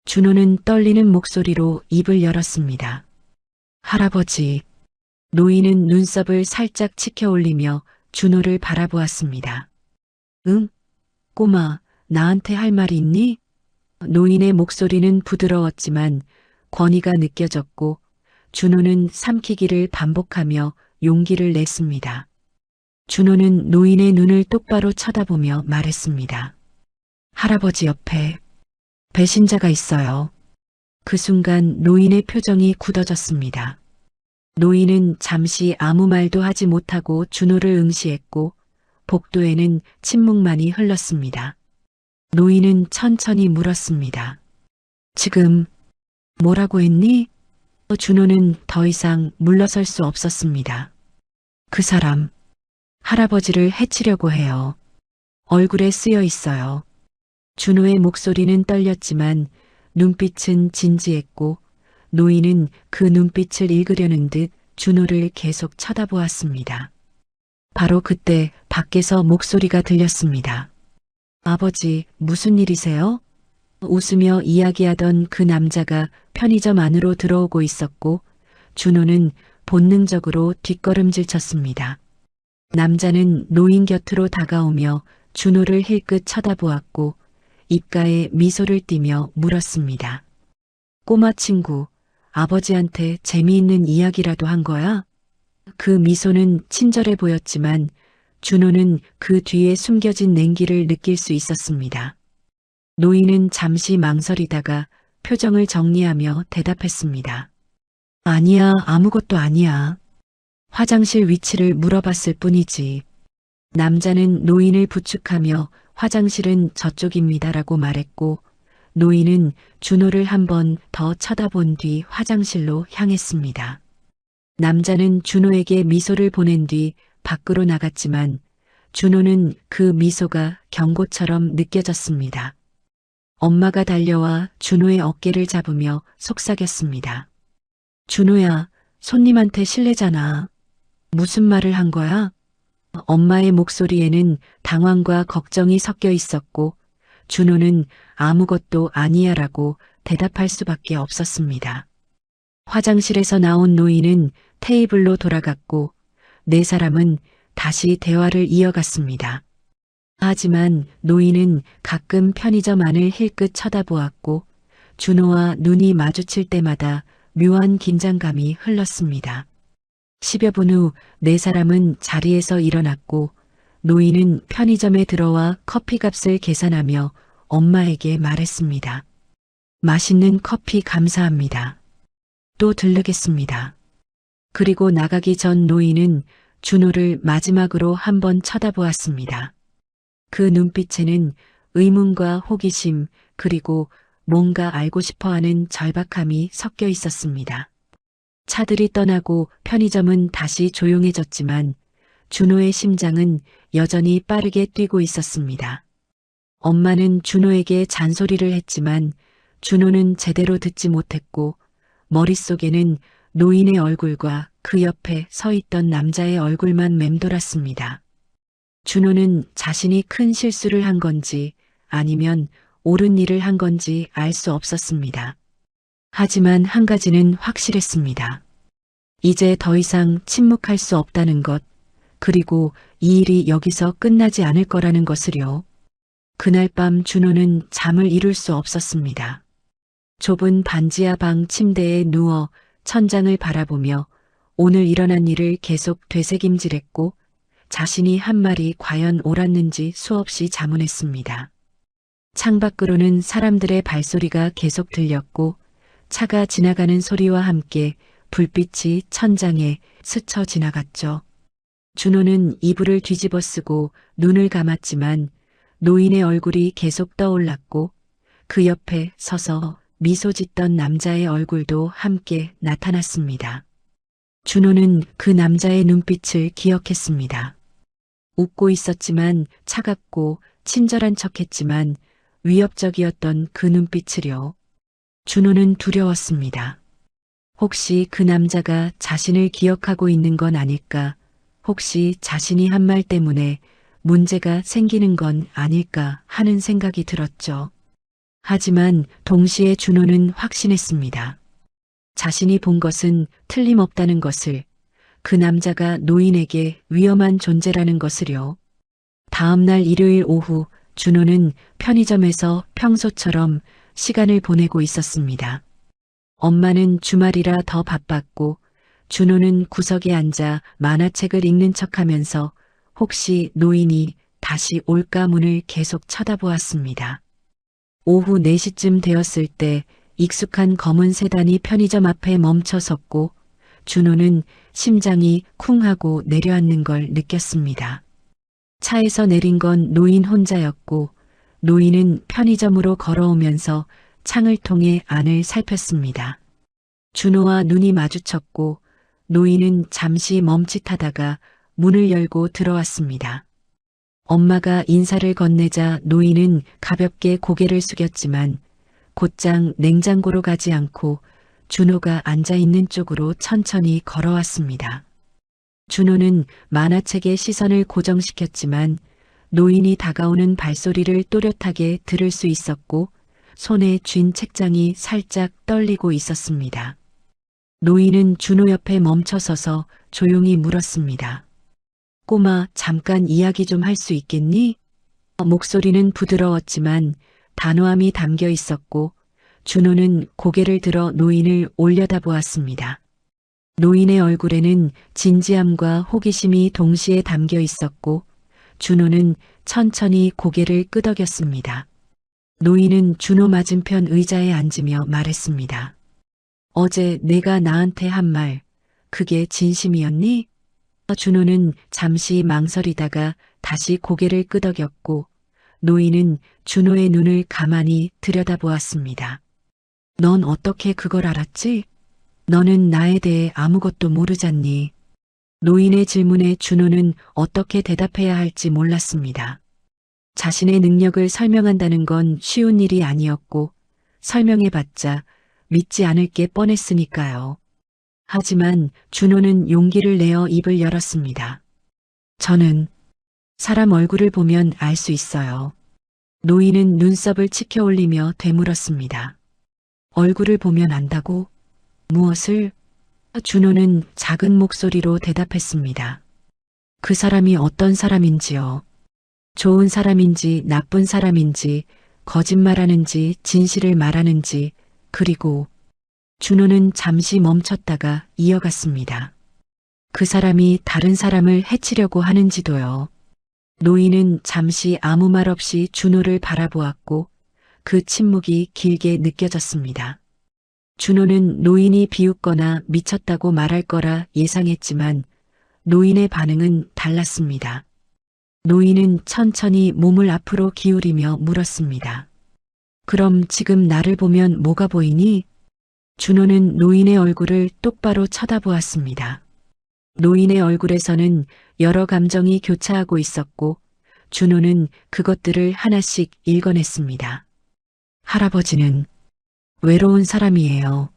준호는 떨리는 목소리로 입을 열었습니다. 할아버지. 노인은 눈썹을 살짝 치켜 올리며 준호를 바라보았습니다. 응? 꼬마, 나한테 할 말이 있니? 노인의 목소리는 부드러웠지만 권위가 느껴졌고 준호는 삼키기를 반복하며 용기를 냈습니다. 준호는 노인의 눈을 똑바로 쳐다보며 말했습니다. 할아버지 옆에 배신자가 있어요. 그 순간 노인의 표정이 굳어졌습니다. 노인은 잠시 아무 말도 하지 못하고 준호를 응시했고 복도에는 침묵만이 흘렀습니다. 노인은 천천히 물었습니다. 지금 뭐라고 했니? 준호는 더 이상 물러설 수 없었습니다. 그 사람, 할아버지를 해치려고 해요. 얼굴에 쓰여 있어요. 준호의 목소리는 떨렸지만 눈빛은 진지했고 노인은 그 눈빛을 읽으려는 듯 준호를 계속 쳐다보았습니다. 바로 그때 밖에서 목소리가 들렸습니다. 아버지, 무슨 일이세요? 웃으며 이야기하던 그 남자가 편의점 안으로 들어오고 있었고 준호는 본능적으로 뒷걸음질 쳤습니다. 남자는 노인 곁으로 다가오며 준호를 힐끗 쳐다보았고 입가에 미소를 띠며 물었습니다. 꼬마 친구, 아버지한테 재미있는 이야기라도 한 거야? 그 미소는 친절해 보였지만 준호는 그 뒤에 숨겨진 냉기를 느낄 수 있었습니다. 노인은 잠시 망설이다가 표정을 정리하며 대답했습니다. 아니야, 아무것도 아니야. 화장실 위치를 물어봤을 뿐이지. 남자는 노인을 부축하며 화장실은 저쪽입니다라고 말했고 노인은 준호를 한 번 더 쳐다본 뒤 화장실로 향했습니다. 남자는 준호에게 미소를 보낸 뒤 밖으로 나갔지만 준호는 그 미소가 경고처럼 느껴졌습니다. 엄마가 달려와 준호의 어깨를 잡으며 속삭였습니다. 준호야, 손님한테 실례잖아. 무슨 말을 한 거야? 엄마의 목소리에는 당황과 걱정이 섞여 있었고 준호는 아무것도 아니야라고 대답할 수밖에 없었습니다. 화장실에서 나온 노인은 테이블로 돌아갔고 네 사람은 다시 대화를 이어갔습니다. 하지만 노인은 가끔 편의점 안을 힐끗 쳐다보았고 준호와 눈이 마주칠 때마다 묘한 긴장감이 흘렀습니다. 10여 분 후 네 사람은 자리에서 일어났고 노인은 편의점에 들어와 커피값을 계산하며 엄마에게 말했습니다. 맛있는 커피 감사합니다. 또 들르겠습니다. 그리고 나가기 전 노인은 준호를 마지막으로 한번 쳐다보았습니다. 그 눈빛에는 의문과 호기심 그리고 뭔가 알고 싶어하는 절박함이 섞여 있었습니다. 차들이 떠나고 편의점은 다시 조용해졌지만 준호의 심장은 여전히 빠르게 뛰고 있었습니다. 엄마는 준호에게 잔소리를 했지만 준호는 제대로 듣지 못했고 머릿속에는 노인의 얼굴과 그 옆에 서 있던 남자의 얼굴만 맴돌았습니다. 준호는 자신이 큰 실수를 한 건지 아니면 옳은 일을 한 건지 알 수 없었습니다. 하지만 한 가지는 확실했습니다. 이제 더 이상 침묵할 수 없다는 것, 그리고 이 일이 여기서 끝나지 않을 거라는 것을요. 그날 밤 준호는 잠을 이룰 수 없었습니다. 좁은 반지하 방 침대에 누워 천장을 바라보며 오늘 일어난 일을 계속 되새김질했고 자신이 한 말이 과연 옳았는지 수없이 자문했습니다. 창밖으로는 사람들의 발소리가 계속 들렸고 차가 지나가는 소리와 함께 불빛이 천장에 스쳐 지나갔죠. 준호는 이불을 뒤집어 쓰고 눈을 감았지만 노인의 얼굴이 계속 떠올랐고 그 옆에 서서 미소 짓던 남자의 얼굴도 함께 나타났습니다. 준호는 그 남자의 눈빛을 기억했습니다. 웃고 있었지만 차갑고 친절한 척했지만 위협적이었던 그 눈빛을요. 준호는 두려웠습니다. 혹시 그 남자가 자신을 기억하고 있는 건 아닐까? 혹시 자신이 한 말 때문에 문제가 생기는 건 아닐까 하는 생각이 들었죠. 하지만 동시에 준호는 확신했습니다. 자신이 본 것은 틀림없다는 것을, 그 남자가 노인에게 위험한 존재라는 것을요. 다음 날 일요일 오후 준호는 편의점에서 평소처럼 시간을 보내고 있었습니다. 엄마는 주말이라 더 바빴고 준호는 구석에 앉아 만화책을 읽는 척하면서 혹시 노인이 다시 올까 문을 계속 쳐다보았습니다. 오후 4시쯤 되었을 때 익숙한 검은 세단이 편의점 앞에 멈춰 섰고 준호는 심장이 쿵 하고 내려앉는 걸 느꼈습니다. 차에서 내린 건 노인 혼자였고 노인은 편의점으로 걸어오면서 창을 통해 안을 살폈습니다. 준호와 눈이 마주쳤고 노인은 잠시 멈칫하다가 문을 열고 들어왔습니다. 엄마가 인사를 건네자 노인은 가볍게 고개를 숙였지만 곧장 냉장고로 가지 않고 준호가 앉아있는 쪽으로 천천히 걸어왔습니다. 준호는 만화책에 시선을 고정시켰지만 노인이 다가오는 발소리를 또렷하게 들을 수 있었고 손에 쥔 책장이 살짝 떨리고 있었습니다. 노인은 준호 옆에 멈춰서서 조용히 물었습니다. 꼬마, 잠깐 이야기 좀 할 수 있겠니? 목소리는 부드러웠지만 단호함이 담겨 있었고 준호는 고개를 들어 노인을 올려다보았습니다. 노인의 얼굴에는 진지함과 호기심이 동시에 담겨 있었고 준호는 천천히 고개를 끄덕였습니다. 노인은 준호 맞은편 의자에 앉으며 말했습니다. 어제 내가 나한테 한 말, 그게 진심이었니? 준호는 잠시 망설이다가 다시 고개를 끄덕였고 노인은 준호의 눈을 가만히 들여다보았습니다. 넌 어떻게 그걸 알았지? 너는 나에 대해 아무것도 모르잖니. 노인의 질문에 준호는 어떻게 대답해야 할지 몰랐습니다. 자신의 능력을 설명한다는 건 쉬운 일이 아니었고 설명해봤자 믿지 않을 게 뻔했으니까요. 하지만 준호는 용기를 내어 입을 열었습니다. 저는 사람 얼굴을 보면 알 수 있어요. 노인은 눈썹을 치켜 올리며 되물었습니다. 얼굴을 보면 안다고? 무엇을? 준호는 작은 목소리로 대답했습니다. 그 사람이 어떤 사람인지요. 좋은 사람인지 나쁜 사람인지 거짓말하는지 진실을 말하는지 그리고 준호는 잠시 멈췄다가 이어갔습니다. 그 사람이 다른 사람을 해치려고 하는지도요. 노인은 잠시 아무 말 없이 준호를 바라보았고 그 침묵이 길게 느껴졌습니다. 준호는 노인이 비웃거나 미쳤다고 말할 거라 예상했지만 노인의 반응은 달랐습니다. 노인은 천천히 몸을 앞으로 기울이며 물었습니다. 그럼 지금 나를 보면 뭐가 보이니? 준호는 노인의 얼굴을 똑바로 쳐다보았습니다. 노인의 얼굴에서는 여러 감정이 교차하고 있었고 준호는 그것들을 하나씩 읽어냈습니다. 할아버지는 외로운 사람이에요.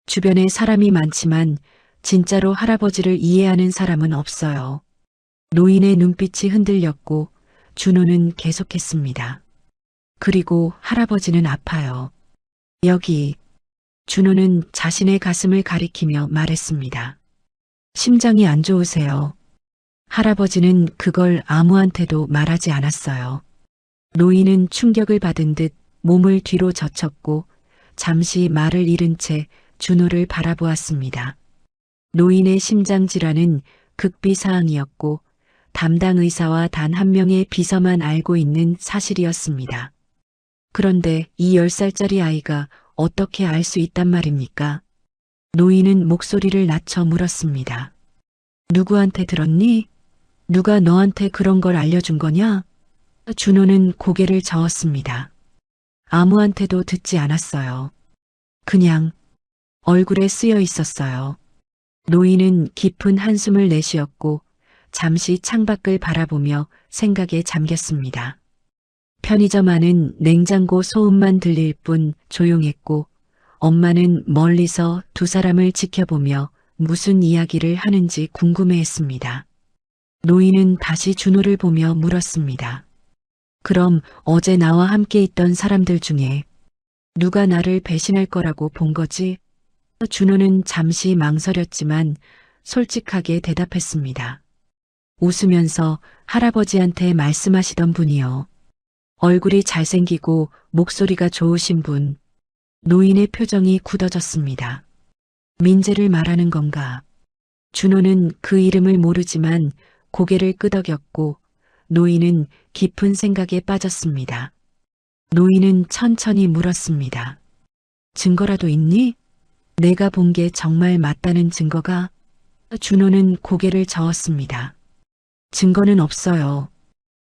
주변에 사람이 많지만 진짜로 할아버지를 이해하는 사람은 없어요. 노인의 눈빛이 흔들렸고 준호는 계속했습니다. 그리고 할아버지는 아파요. 여기 준호는 자신의 가슴을 가리키며 말했습니다. 심장이 안 좋으세요. 할아버지는 그걸 아무한테도 말하지 않았어요. 노인은 충격을 받은 듯 몸을 뒤로 젖혔고 잠시 말을 잃은 채 준호를 바라보았습니다. 노인의 심장 질환은 극비사항이었고 담당 의사와 단 한 명의 비서만 알고 있는 사실이었습니다. 그런데 이 10살짜리 아이가 어떻게 알 수 있단 말입니까? 노인은 목소리를 낮춰 물었습니다. 누구한테 들었니? 누가 너한테 그런 걸 알려준 거냐? 준호는 고개를 저었습니다. 아무한테도 듣지 않았어요. 그냥 얼굴에 쓰여 있었어요. 노인은 깊은 한숨을 내쉬었고 잠시 창밖을 바라보며 생각에 잠겼습니다. 편의점 안은 냉장고 소음만 들릴 뿐 조용했고 엄마는 멀리서 두 사람을 지켜보며 무슨 이야기를 하는지 궁금해했습니다. 노인은 다시 준호를 보며 물었습니다. 그럼 어제 나와 함께 있던 사람들 중에 누가 나를 배신할 거라고 본 거지? 준호는 잠시 망설였지만 솔직하게 대답했습니다. 웃으면서 할아버지한테 말씀하시던 분이요. 얼굴이 잘생기고 목소리가 좋으신 분. 노인의 표정이 굳어졌습니다. 민재를 말하는 건가? 준호는 그 이름을 모르지만 고개를 끄덕였고 노인은 깊은 생각에 빠졌습니다. 노인은 천천히 물었습니다. 증거라도 있니? 내가 본 게 정말 맞다는 증거가? 준호는 고개를 저었습니다. 증거는 없어요.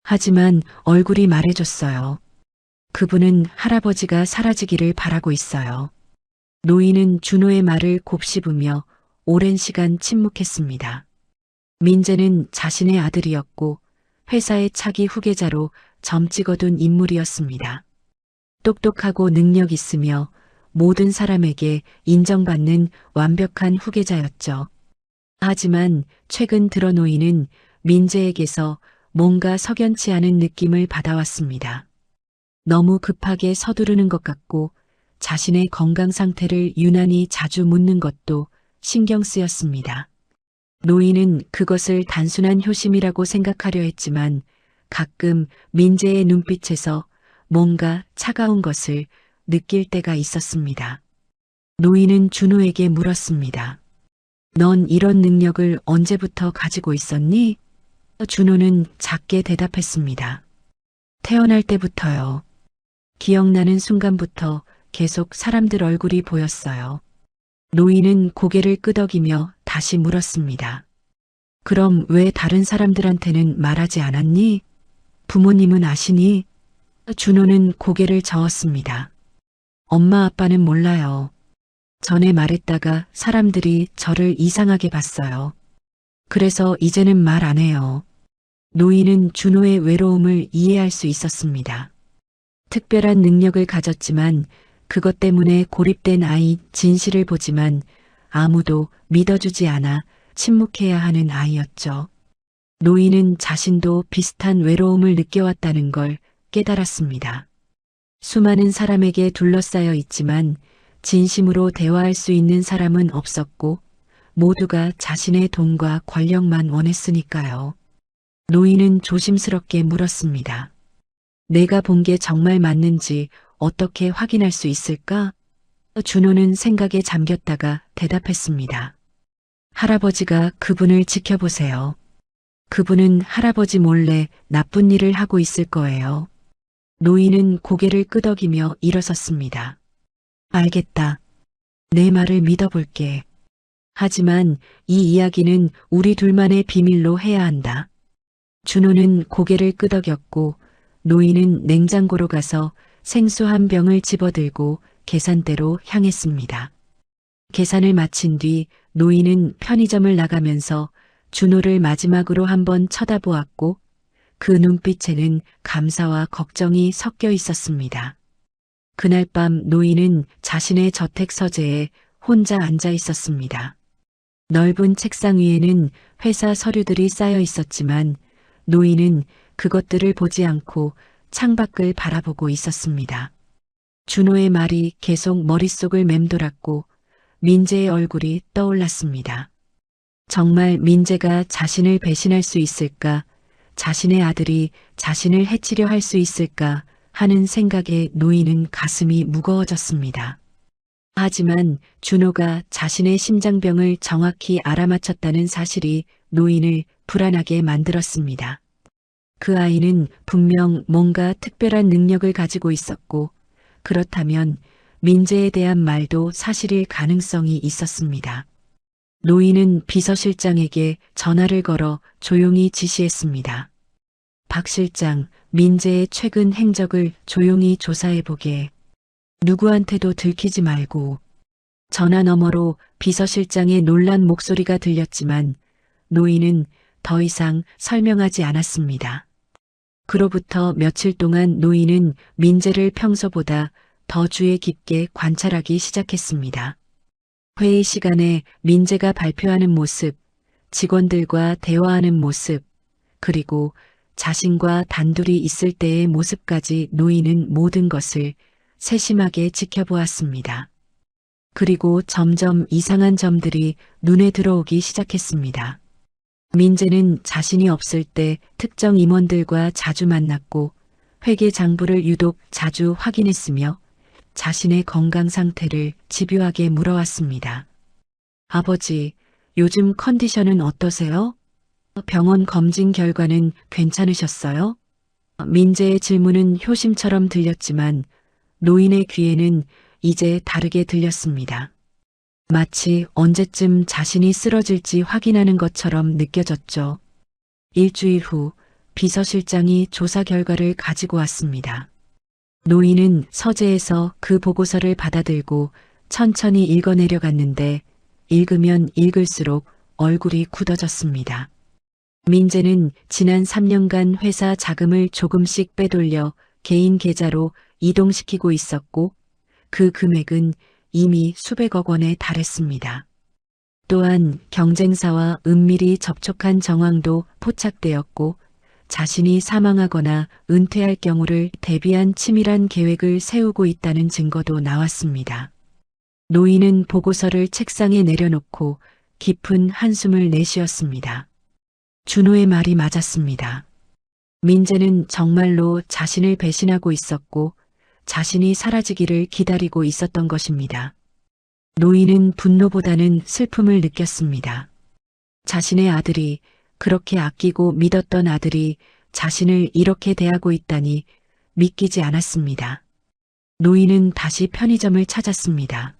하지만 얼굴이 말해줬어요. 그분은 할아버지가 사라지기를 바라고 있어요. 노인은 준호의 말을 곱씹으며 오랜 시간 침묵했습니다. 민재는 자신의 아들이었고 회사의 차기 후계자로 점 찍어둔 인물이었습니다. 똑똑하고 능력 있으며 모든 사람에게 인정받는 완벽한 후계자였죠. 하지만 최근 들어 노인은 민재에게서 뭔가 석연치 않은 느낌을 받아왔습니다. 너무 급하게 서두르는 것 같고 자신의 건강 상태를 유난히 자주 묻는 것도 신경 쓰였습니다. 노인은 그것을 단순한 효심이라고 생각하려 했지만 가끔 민재의 눈빛에서 뭔가 차가운 것을 느낄 때가 있었습니다. 노인은 준호에게 물었습니다. 넌 이런 능력을 언제부터 가지고 있었니? 준호는 작게 대답했습니다. 태어날 때부터요. 기억나는 순간부터 계속 사람들 얼굴이 보였어요. 노인은 고개를 끄덕이며 다시 물었습니다. 그럼 왜 다른 사람들한테는 말하지 않았니? 부모님은 아시니? 준호는 고개를 저었습니다. 엄마 아빠는 몰라요. 전에 말했다가 사람들이 저를 이상하게 봤어요. 그래서 이제는 말 안 해요. 노인은 준호의 외로움을 이해할 수 있었습니다. 특별한 능력을 가졌지만 그것 때문에 고립된 아이 진실을 보지만 아무도 믿어주지 않아 침묵해야 하는 아이였죠. 노인은 자신도 비슷한 외로움을 느껴왔다는 걸 깨달았습니다. 수많은 사람에게 둘러싸여 있지만 진심으로 대화할 수 있는 사람은 없었고 모두가 자신의 돈과 권력만 원했으니까요. 노인은 조심스럽게 물었습니다. 내가 본 게 정말 맞는지 어떻게 확인할 수 있을까? 준호는 생각에 잠겼다가 대답했습니다. 할아버지가 그분을 지켜보세요. 그분은 할아버지 몰래 나쁜 일을 하고 있을 거예요. 노인은 고개를 끄덕이며 일어섰습니다. 알겠다. 내 말을 믿어볼게. 하지만 이 이야기는 우리 둘만의 비밀로 해야 한다. 준호는 고개를 끄덕였고 노인은 냉장고로 가서 생수 한 병을 집어들고 계산대로 향했습니다. 계산을 마친 뒤 노인은 편의점을 나가면서 준호를 마지막으로 한번 쳐다보았고 그 눈빛에는 감사와 걱정이 섞여 있었습니다. 그날 밤 노인은 자신의 저택 서재에 혼자 앉아 있었습니다. 넓은 책상 위에는 회사 서류들이 쌓여 있었지만 노인은 그것들을 보지 않고 창밖을 바라보고 있었습니다. 준호의 말이 계속 머릿속을 맴돌았고 민재의 얼굴이 떠올랐습니다. 정말 민재가 자신을 배신할 수 있을까? 자신의 아들이 자신을 해치려 할 수 있을까? 하는 생각에 노인은 가슴이 무거워졌습니다. 하지만 준호가 자신의 심장병을 정확히 알아맞혔다는 사실이 노인을 불안하게 만들었습니다. 그 아이는 분명 뭔가 특별한 능력을 가지고 있었고 그렇다면 민재에 대한 말도 사실일 가능성이 있었습니다. 노인은 비서실장에게 전화를 걸어 조용히 지시했습니다. 박 실장, 민재의 최근 행적을 조용히 조사해보게. 누구한테도 들키지 말고. 전화 너머로 비서실장의 놀란 목소리가 들렸지만 노인은 더 이상 설명하지 않았습니다. 그로부터 며칠 동안 노인은 민재를 평소보다 더 주의 깊게 관찰하기 시작했습니다. 회의 시간에 민재가 발표하는 모습, 직원들과 대화하는 모습, 그리고 자신과 단둘이 있을 때의 모습까지 노인은 모든 것을 세심하게 지켜보았습니다. 그리고 점점 이상한 점들이 눈에 들어오기 시작했습니다. 민재는 자신이 없을 때 특정 임원들과 자주 만났고 회계 장부를 유독 자주 확인했으며 자신의 건강 상태를 집요하게 물어왔습니다. 아버지, 요즘 컨디션은 어떠세요? 병원 검진 결과는 괜찮으셨어요? 민재의 질문은 효심처럼 들렸지만 노인의 귀에는 이제 다르게 들렸습니다. 마치 언제쯤 자신이 쓰러질지 확인하는 것처럼 느껴졌죠. 일주일 후 비서실장이 조사 결과를 가지고 왔습니다. 노인은 서재에서 그 보고서를 받아들고 천천히 읽어내려갔는데 읽으면 읽을수록 얼굴이 굳어졌습니다. 민재는 지난 3년간 회사 자금을 조금씩 빼돌려 개인 계좌로 이동시키고 있었고 그 금액은 이미 수백억 원에 달했습니다. 또한 경쟁사와 은밀히 접촉한 정황도 포착되었고 자신이 사망하거나 은퇴할 경우를 대비한 치밀한 계획을 세우고 있다는 증거도 나왔습니다. 노인은 보고서를 책상에 내려놓고 깊은 한숨을 내쉬었습니다. 준호의 말이 맞았습니다. 민재는 정말로 자신을 배신하고 있었고 자신이 사라지기를 기다리고 있었던 것입니다. 노인은 분노보다는 슬픔을 느꼈습니다. 자신의 아들이, 그렇게 아끼고 믿었던 아들이 자신을 이렇게 대하고 있다니 믿기지 않았습니다. 노인은 다시 편의점을 찾았습니다.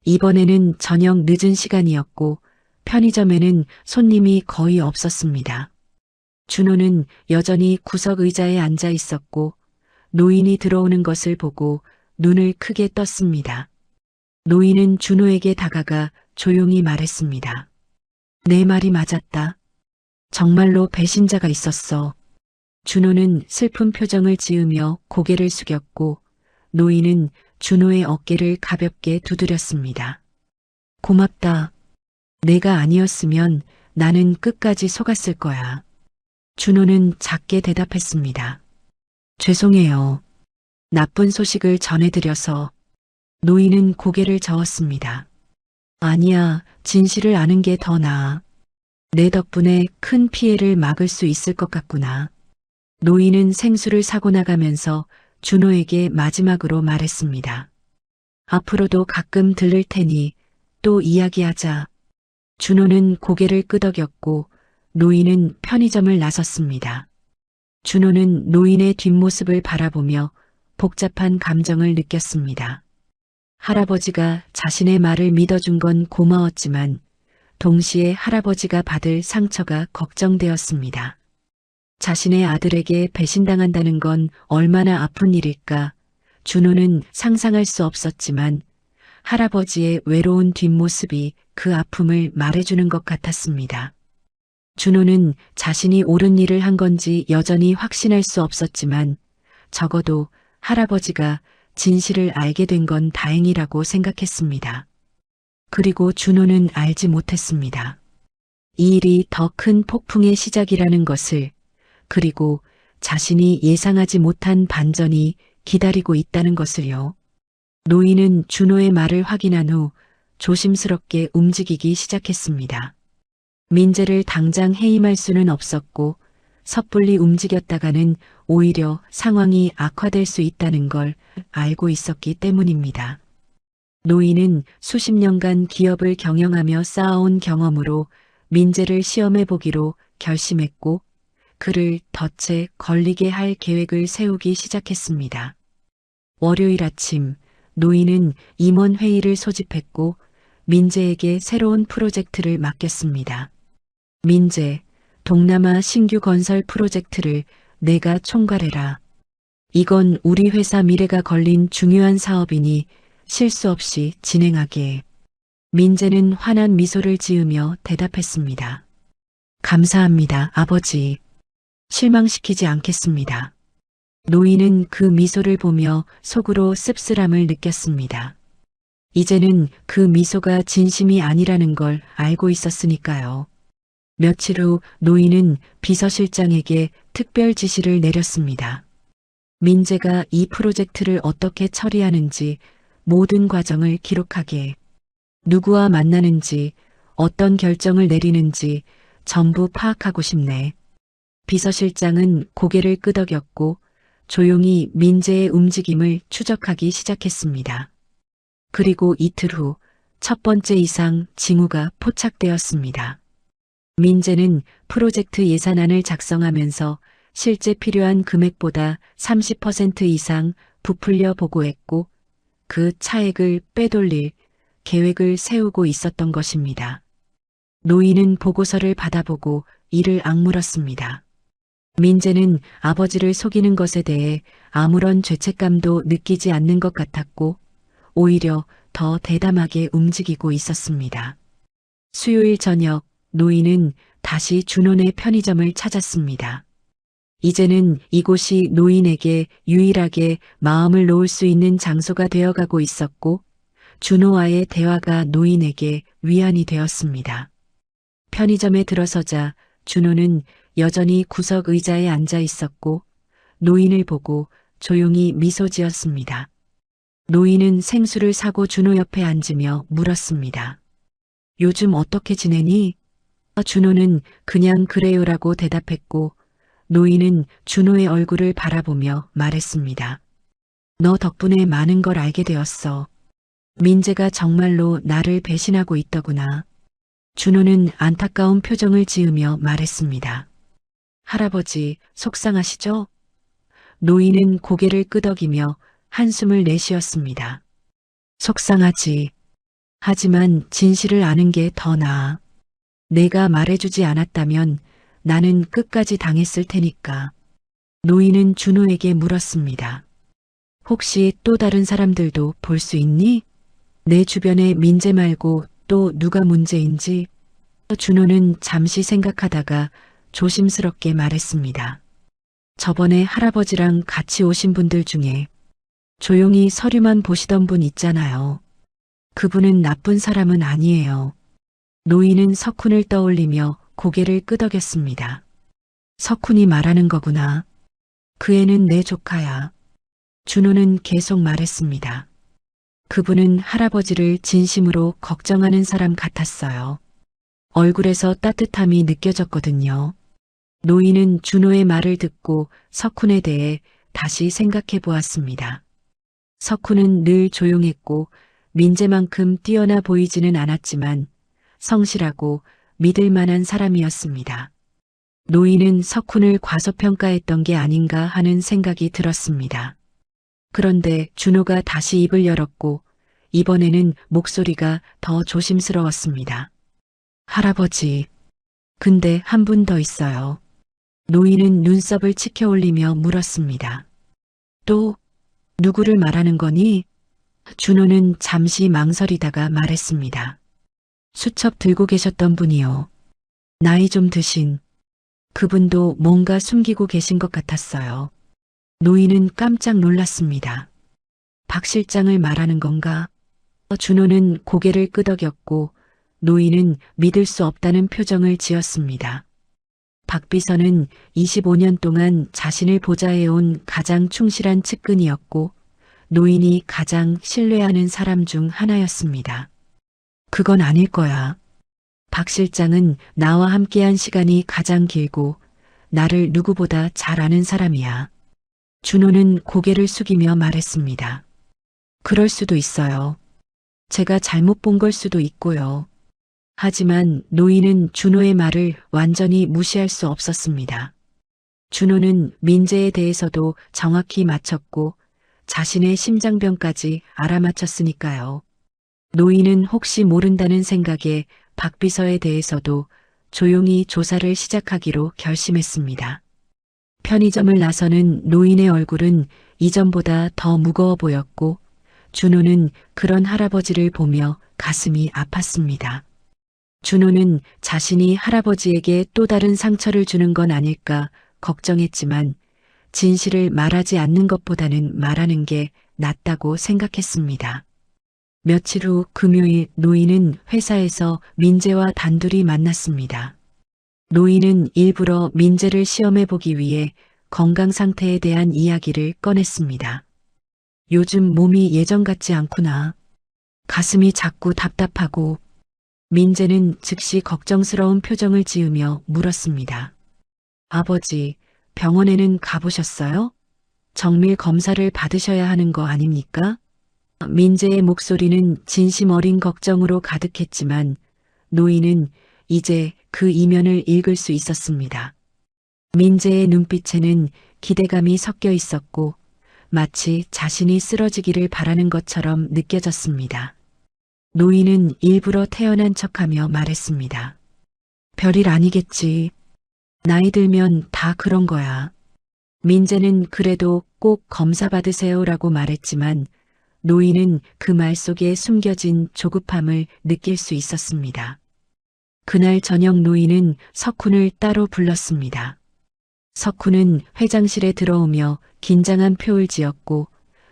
이번에는 저녁 늦은 시간이었고 편의점에는 손님이 거의 없었습니다. 준호는 여전히 구석 의자에 앉아 있었고 노인이 들어오는 것을 보고 눈을 크게 떴습니다. 노인은 준호에게 다가가 조용히 말했습니다. 내 말이 맞았다. 정말로 배신자가 있었어. 준호는 슬픈 표정을 지으며 고개를 숙였고 노인은 준호의 어깨를 가볍게 두드렸습니다. 고맙다. 내가 아니었으면 나는 끝까지 속았을 거야. 준호는 작게 대답했습니다. 죄송해요. 나쁜 소식을 전해드려서. 노인은 고개를 저었습니다. 아니야, 진실을 아는 게 더 나아. 내 덕분에 큰 피해를 막을 수 있을 것 같구나. 노인은 생수를 사고 나가면서 준호에게 마지막으로 말했습니다. 앞으로도 가끔 들를 테니 또 이야기하자. 준호는 고개를 끄덕였고 노인은 편의점을 나섰습니다. 준호는 노인의 뒷모습을 바라보며 복잡한 감정을 느꼈습니다. 할아버지가 자신의 말을 믿어준 건 고마웠지만 동시에 할아버지가 받을 상처가 걱정되었습니다. 자신의 아들에게 배신당한다는 건 얼마나 아픈 일일까. 준호는 상상할 수 없었지만 할아버지의 외로운 뒷모습이 그 아픔을 말해주는 것 같았습니다. 준호는 자신이 옳은 일을 한 건지 여전히 확신할 수 없었지만 적어도 할아버지가 진실을 알게 된 건 다행이라고 생각했습니다. 그리고 준호는 알지 못했습니다. 이 일이 더 큰 폭풍의 시작이라는 것을, 그리고 자신이 예상하지 못한 반전이 기다리고 있다는 것을요. 노인은 준호의 말을 확인한 후 조심스럽게 움직이기 시작했습니다. 민재를 당장 해임할 수는 없었고 섣불리 움직였다가는 오히려 상황이 악화될 수 있다는 걸 알고 있었기 때문입니다. 노인은 수십 년간 기업을 경영하며 쌓아온 경험으로 민재를 시험해 보기로 결심했고 그를 덫에 걸리게 할 계획을 세우기 시작했습니다. 월요일 아침 노인은 임원회의를 소집했고 민재에게 새로운 프로젝트를 맡겼습니다. 민재, 동남아 신규 건설 프로젝트를 내가 총괄해라. 이건 우리 회사 미래가 걸린 중요한 사업이니 실수 없이 진행하게. 민재는 환한 미소를 지으며 대답했습니다. 감사합니다, 아버지. 실망시키지 않겠습니다. 노인은 그 미소를 보며 속으로 씁쓸함을 느꼈습니다. 이제는 그 미소가 진심이 아니라는 걸 알고 있었으니까요. 며칠 후 노인은 비서실장에게 특별 지시를 내렸습니다. 민재가 이 프로젝트를 어떻게 처리하는지 모든 과정을 기록하게. 누구와 만나는지, 어떤 결정을 내리는지 전부 파악하고 싶네. 비서실장은 고개를 끄덕였고 조용히 민재의 움직임을 추적하기 시작했습니다. 그리고 이틀 후 첫 번째 이상 징후가 포착되었습니다. 민재는 프로젝트 예산안을 작성하면서 실제 필요한 금액보다 30% 이상 부풀려 보고했고 그 차액을 빼돌릴 계획을 세우고 있었던 것입니다. 노인은 보고서를 받아보고 이를 악물었습니다. 민재는 아버지를 속이는 것에 대해 아무런 죄책감도 느끼지 않는 것 같았고 오히려 더 대담하게 움직이고 있었습니다. 수요일 저녁 노인은 다시 준호네 편의점을 찾았습니다. 이제는 이곳이 노인에게 유일하게 마음을 놓을 수 있는 장소가 되어가고 있었고 준호와의 대화가 노인에게 위안이 되었습니다. 편의점에 들어서자 준호는 여전히 구석 의자에 앉아 있었고 노인을 보고 조용히 미소 지었습니다. 노인은 생수를 사고 준호 옆에 앉으며 물었습니다. 요즘 어떻게 지내니? 준호는 그냥 그래요라고 대답했고 노인은 준호의 얼굴을 바라보며 말했습니다. 너 덕분에 많은 걸 알게 되었어. 민재가 정말로 나를 배신하고 있더구나. 준호는 안타까운 표정을 지으며 말했습니다. 할아버지, 속상하시죠? 노인은 고개를 끄덕이며 한숨을 내쉬었습니다. 속상하지. 하지만 진실을 아는 게 더 나아. 내가 말해주지 않았다면 나는 끝까지 당했을 테니까. 노인은 준호에게 물었습니다. 혹시 또 다른 사람들도 볼 수 있니? 내 주변에 민재 말고 또 누가 문제인지. 준호는 잠시 생각하다가 조심스럽게 말했습니다. 저번에 할아버지랑 같이 오신 분들 중에 조용히 서류만 보시던 분 있잖아요. 그분은 나쁜 사람은 아니에요. 노인은 석훈을 떠올리며 고개를 끄덕였습니다. 석훈이 말하는 거구나. 그 애는 내 조카야. 준호는 계속 말했습니다. 그분은 할아버지를 진심으로 걱정하는 사람 같았어요. 얼굴에서 따뜻함이 느껴졌거든요. 노인은 준호의 말을 듣고 석훈에 대해 다시 생각해 보았습니다. 석훈은 늘 조용했고 민재만큼 뛰어나 보이지는 않았지만 성실하고 믿을 만한 사람이었습니다. 노인은 석훈을 과소평가했던 게 아닌가 하는 생각이 들었습니다. 그런데 준호가 다시 입을 열었고 이번에는 목소리가 더 조심스러웠습니다. 할아버지, 근데 한 분 더 있어요. 노인은 눈썹을 치켜 올리며 물었습니다. 또 누구를 말하는 거니? 준호는 잠시 망설이다가 말했습니다. 수첩 들고 계셨던 분이요. 나이 좀 드신. 그분도 뭔가 숨기고 계신 것 같았어요. 노인은 깜짝 놀랐습니다. 박 실장을 말하는 건가? 준호는 고개를 끄덕였고 노인은 믿을 수 없다는 표정을 지었습니다. 박 비서는 25년 동안 자신을 보좌해온 가장 충실한 측근이었고 노인이 가장 신뢰하는 사람 중 하나였습니다. 그건 아닐 거야. 박 실장은 나와 함께한 시간이 가장 길고 나를 누구보다 잘 아는 사람이야. 준호는 고개를 숙이며 말했습니다. 그럴 수도 있어요. 제가 잘못 본 걸 수도 있고요. 하지만 노인은 준호의 말을 완전히 무시할 수 없었습니다. 준호는 민재에 대해서도 정확히 맞췄고 자신의 심장병까지 알아맞혔으니까요. 노인은 혹시 모른다는 생각에 박 비서에 대해서도 조용히 조사를 시작하기로 결심했습니다. 편의점을 나서는 노인의 얼굴은 이전보다 더 무거워 보였고 준호는 그런 할아버지를 보며 가슴이 아팠습니다. 준호는 자신이 할아버지에게 또 다른 상처를 주는 건 아닐까 걱정했지만 진실을 말하지 않는 것보다는 말하는 게 낫다고 생각했습니다. 며칠 후 금요일 노인은 회사에서 민재와 단둘이 만났습니다. 노인은 일부러 민재를 시험해 보기 위해 건강 상태에 대한 이야기를 꺼냈습니다. 요즘 몸이 예전 같지 않구나. 가슴이 자꾸 답답하고. 민재는 즉시 걱정스러운 표정을 지으며 물었습니다. 아버지, 병원에는 가보셨어요? 정밀 검사를 받으셔야 하는 거 아닙니까? 민재의 목소리는 진심 어린 걱정으로 가득했지만 노인은 이제 그 이면을 읽을 수 있었습니다. 민재의 눈빛에는 기대감이 섞여 있었고 마치 자신이 쓰러지기를 바라는 것처럼 느껴졌습니다. 노인은 일부러 태연한 척하며 말했습니다. 별일 아니겠지. 나이 들면 다 그런 거야. 민재는 그래도 꼭 검사 받으세요라고 말했지만 노인은 그 말 속에 숨겨진 조급함을 느낄 수 있었습니다. 그날 저녁 노인은 석훈을 따로 불렀습니다. 석훈은 회장실에 들어오며 긴장한 표를 지었고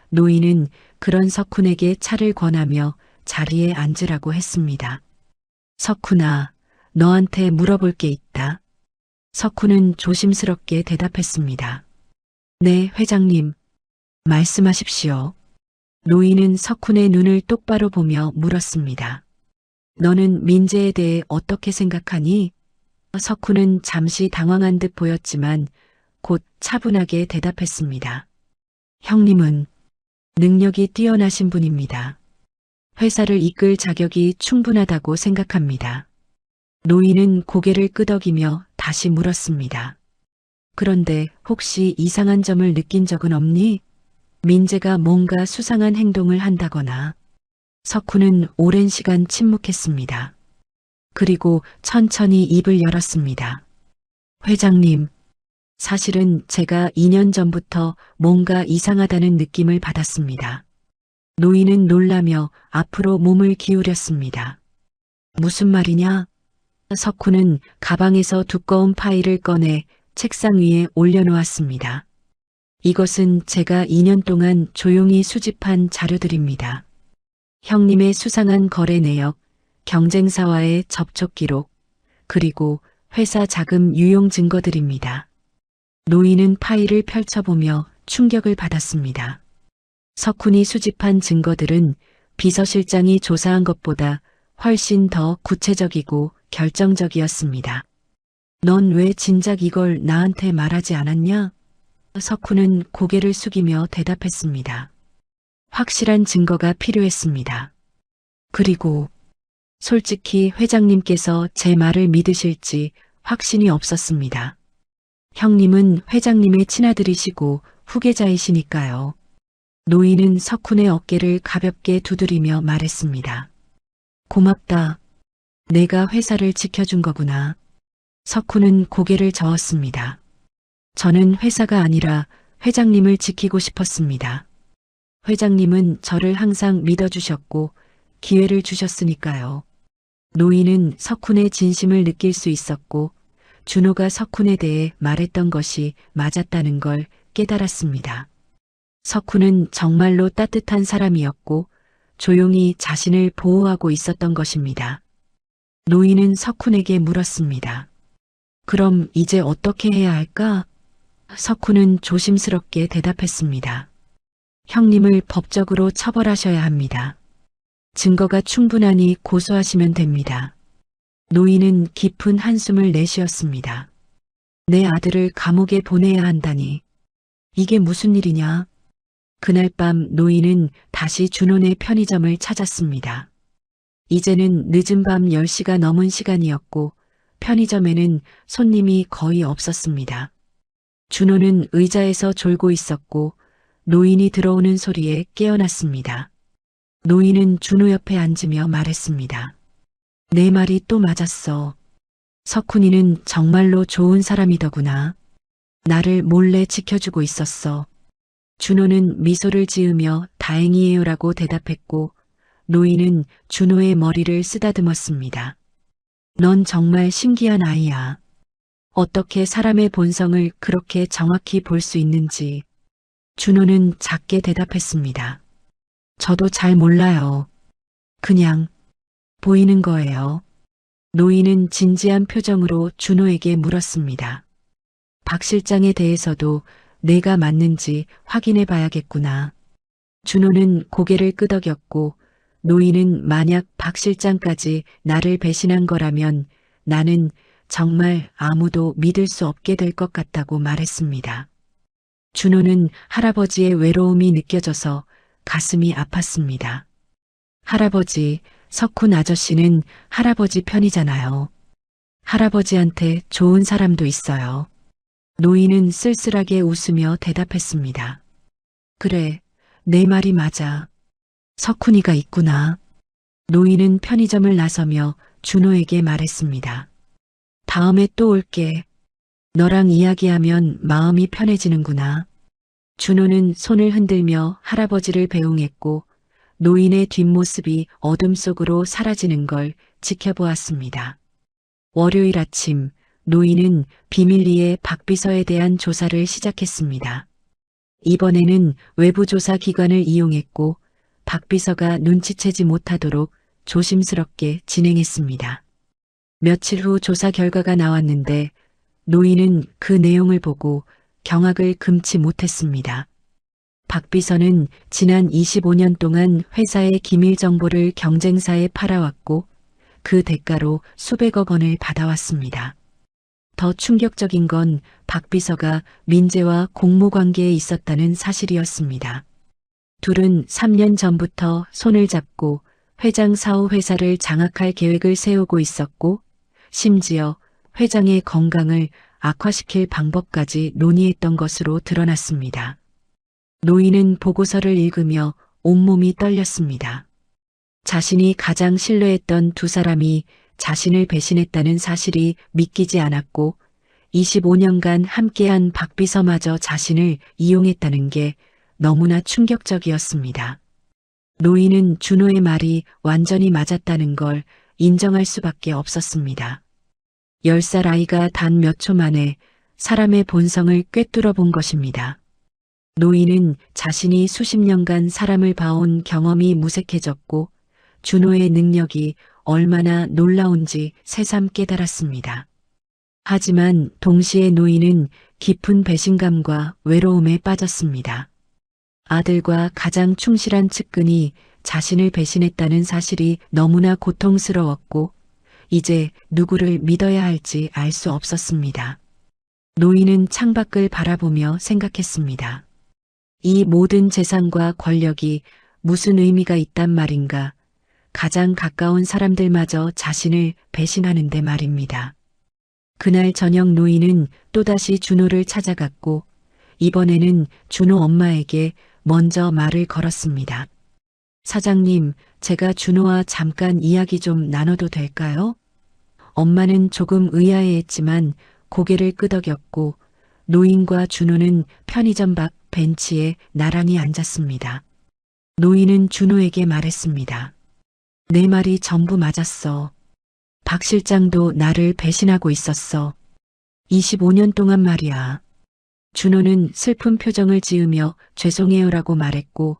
노인은 그런 석훈에게 차를 권하며 자리에 앉으라고 했습니다. 석훈아, 너한테 물어볼 게 있다. 석훈은 조심스럽게 대답했습니다. 네, 회장님. 말씀하십시오. 노인은 석훈의 눈을 똑바로 보며 물었습니다. 너는 민재에 대해 어떻게 생각하니? 석훈은 잠시 당황한 듯 보였지만 곧 차분하게 대답했습니다. 형님은 능력이 뛰어나신 분입니다. 회사를 이끌 자격이 충분하다고 생각합니다. 노인은 고개를 끄덕이며 다시 물었습니다. 그런데 혹시 이상한 점을 느낀 적은 없니? 민재가 뭔가 수상한 행동을 한다거나. 석훈은 오랜 시간 침묵했습니다. 그리고 천천히 입을 열었습니다. 회장님, 사실은 제가 2년 전부터 뭔가 이상하다는 느낌을 받았습니다. 노인은 놀라며 앞으로 몸을 기울였습니다. 무슨 말이냐? 석훈은 가방에서 두꺼운 파일을 꺼내 책상 위에 올려놓았습니다. 이것은 제가 2년 동안 조용히 수집한 자료들입니다. 형님의 수상한 거래 내역, 경쟁사와의 접촉 기록, 그리고 회사 자금 유용 증거들입니다. 노인은 파일을 펼쳐보며 충격을 받았습니다. 석훈이 수집한 증거들은 비서실장이 조사한 것보다 훨씬 더 구체적이고 결정적이었습니다. 넌 왜 진작 이걸 나한테 말하지 않았냐? 석훈은 고개를 숙이며 대답했습니다. 확실한 증거가 필요했습니다. 그리고 솔직히 회장님께서 제 말을 믿으실지 확신이 없었습니다. 형님은 회장님의 친아들이시고 후계자이시니까요. 노인은 석훈의 어깨를 가볍게 두드리며 말했습니다. 고맙다. 내가 회사를 지켜준 거구나. 석훈은 고개를 저었습니다. 저는 회사가 아니라 회장님을 지키고 싶었습니다. 회장님은 저를 항상 믿어주셨고 기회를 주셨으니까요. 노인은 석훈의 진심을 느낄 수 있었고 준호가 석훈에 대해 말했던 것이 맞았다는 걸 깨달았습니다. 석훈은 정말로 따뜻한 사람이었고 조용히 자신을 보호하고 있었던 것입니다. 노인은 석훈에게 물었습니다. 그럼 이제 어떻게 해야 할까? 석훈은 조심스럽게 대답했습니다. 형님을 법적으로 처벌하셔야 합니다. 증거가 충분하니 고소하시면 됩니다. 노인은 깊은 한숨을 내쉬었습니다. 내 아들을 감옥에 보내야 한다니. 이게 무슨 일이냐? 그날 밤 노인은 다시 준호네 편의점을 찾았습니다. 이제는 늦은 밤 10시가 넘은 시간이었고 편의점에는 손님이 거의 없었습니다. 준호는 의자에서 졸고 있었고 노인이 들어오는 소리에 깨어났습니다. 노인은 준호 옆에 앉으며 말했습니다. 내 말이 또 맞았어. 석훈이는 정말로 좋은 사람이더구나. 나를 몰래 지켜주고 있었어. 준호는 미소를 지으며 다행이에요라고 대답했고 노인은 준호의 머리를 쓰다듬었습니다. 넌 정말 신기한 아이야. 어떻게 사람의 본성을 그렇게 정확히 볼 수 있는지. 준호는 작게 대답했습니다. 저도 잘 몰라요. 그냥 보이는 거예요. 노인은 진지한 표정으로 준호에게 물었습니다. 박 실장에 대해서도 내가 맞는지 확인해 봐야겠구나. 준호는 고개를 끄덕였고 노인은 만약 박 실장까지 나를 배신한 거라면 나는 정말 아무도 믿을 수 없게 될 것 같다고 말했습니다. 준호는 할아버지의 외로움이 느껴져서 가슴이 아팠습니다. 할아버지, 석훈 아저씨는 할아버지 편이잖아요. 할아버지한테 좋은 사람도 있어요. 노인은 쓸쓸하게 웃으며 대답했습니다. 그래, 내 말이 맞아. 석훈이가 있구나. 노인은 편의점을 나서며 준호에게 말했습니다. 다음에 또 올게. 너랑 이야기하면 마음이 편해지는구나. 준호는 손을 흔들며 할아버지를 배웅했고 노인의 뒷모습이 어둠 속으로 사라지는 걸 지켜보았습니다. 월요일 아침 노인은 비밀리에 박 비서에 대한 조사를 시작했습니다. 이번에는 외부 조사 기관을 이용했고 박 비서가 눈치채지 못하도록 조심스럽게 진행했습니다. 며칠 후 조사 결과가 나왔는데 노인은 그 내용을 보고 경악을 금치 못했습니다. 박 비서는 지난 25년 동안 회사의 기밀 정보를 경쟁사에 팔아왔고 그 대가로 수백억 원을 받아왔습니다. 더 충격적인 건 박 비서가 민재와 공모 관계에 있었다는 사실이었습니다. 둘은 3년 전부터 손을 잡고 회장 사후 회사를 장악할 계획을 세우고 있었고 심지어 회장의 건강을 악화시킬 방법까지 논의했던 것으로 드러났습니다. 노인은 보고서를 읽으며 온몸이 떨렸습니다. 자신이 가장 신뢰했던 두 사람이 자신을 배신했다는 사실이 믿기지 않았고 25년간 함께한 박 비서마저 자신을 이용했다는 게 너무나 충격적이었습니다. 노인은 준호의 말이 완전히 맞았다는 걸 인정할 수밖에 없었습니다. 10살 아이가 단 몇 초 만에 사람의 본성을 꿰뚫어 본 것입니다. 노인은 자신이 수십 년간 사람을 봐온 경험이 무색해졌고 준호의 능력이 얼마나 놀라운지 새삼 깨달았습니다. 하지만 동시에 노인은 깊은 배신감과 외로움에 빠졌습니다. 아들과 가장 충실한 측근이 자신을 배신했다는 사실이 너무나 고통스러웠고 이제 누구를 믿어야 할지 알 수 없었습니다. 노인은 창밖을 바라보며 생각했습니다. 이 모든 재산과 권력이 무슨 의미가 있단 말인가? 가장 가까운 사람들마저 자신을 배신하는데 말입니다. 그날 저녁 노인은 또다시 준호를 찾아갔고 이번에는 준호 엄마에게 먼저 말을 걸었습니다. 사장님, 제가 준호와 잠깐 이야기 좀 나눠도 될까요? 엄마는 조금 의아해했지만 고개를 끄덕였고 노인과 준호는 편의점 밖 벤치에 나란히 앉았습니다. 노인은 준호에게 말했습니다. 내 말이 전부 맞았어. 박 실장도 나를 배신하고 있었어. 25년 동안 말이야. 준호는 슬픈 표정을 지으며 죄송해요라고 말했고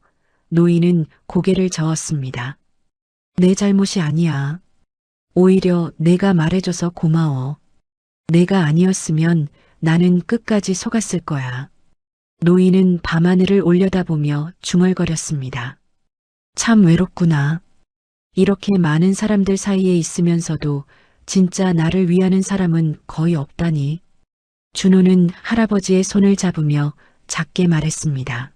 노인은 고개를 저었습니다. 내 잘못이 아니야. 오히려 내가 말해줘서 고마워. 내가 아니었으면 나는 끝까지 속았을 거야. 노인은 밤하늘을 올려다보며 중얼거렸습니다. 참 외롭구나. 이렇게 많은 사람들 사이에 있으면서도 진짜 나를 위하는 사람은 거의 없다니. 준호는 할아버지의 손을 잡으며 작게 말했습니다.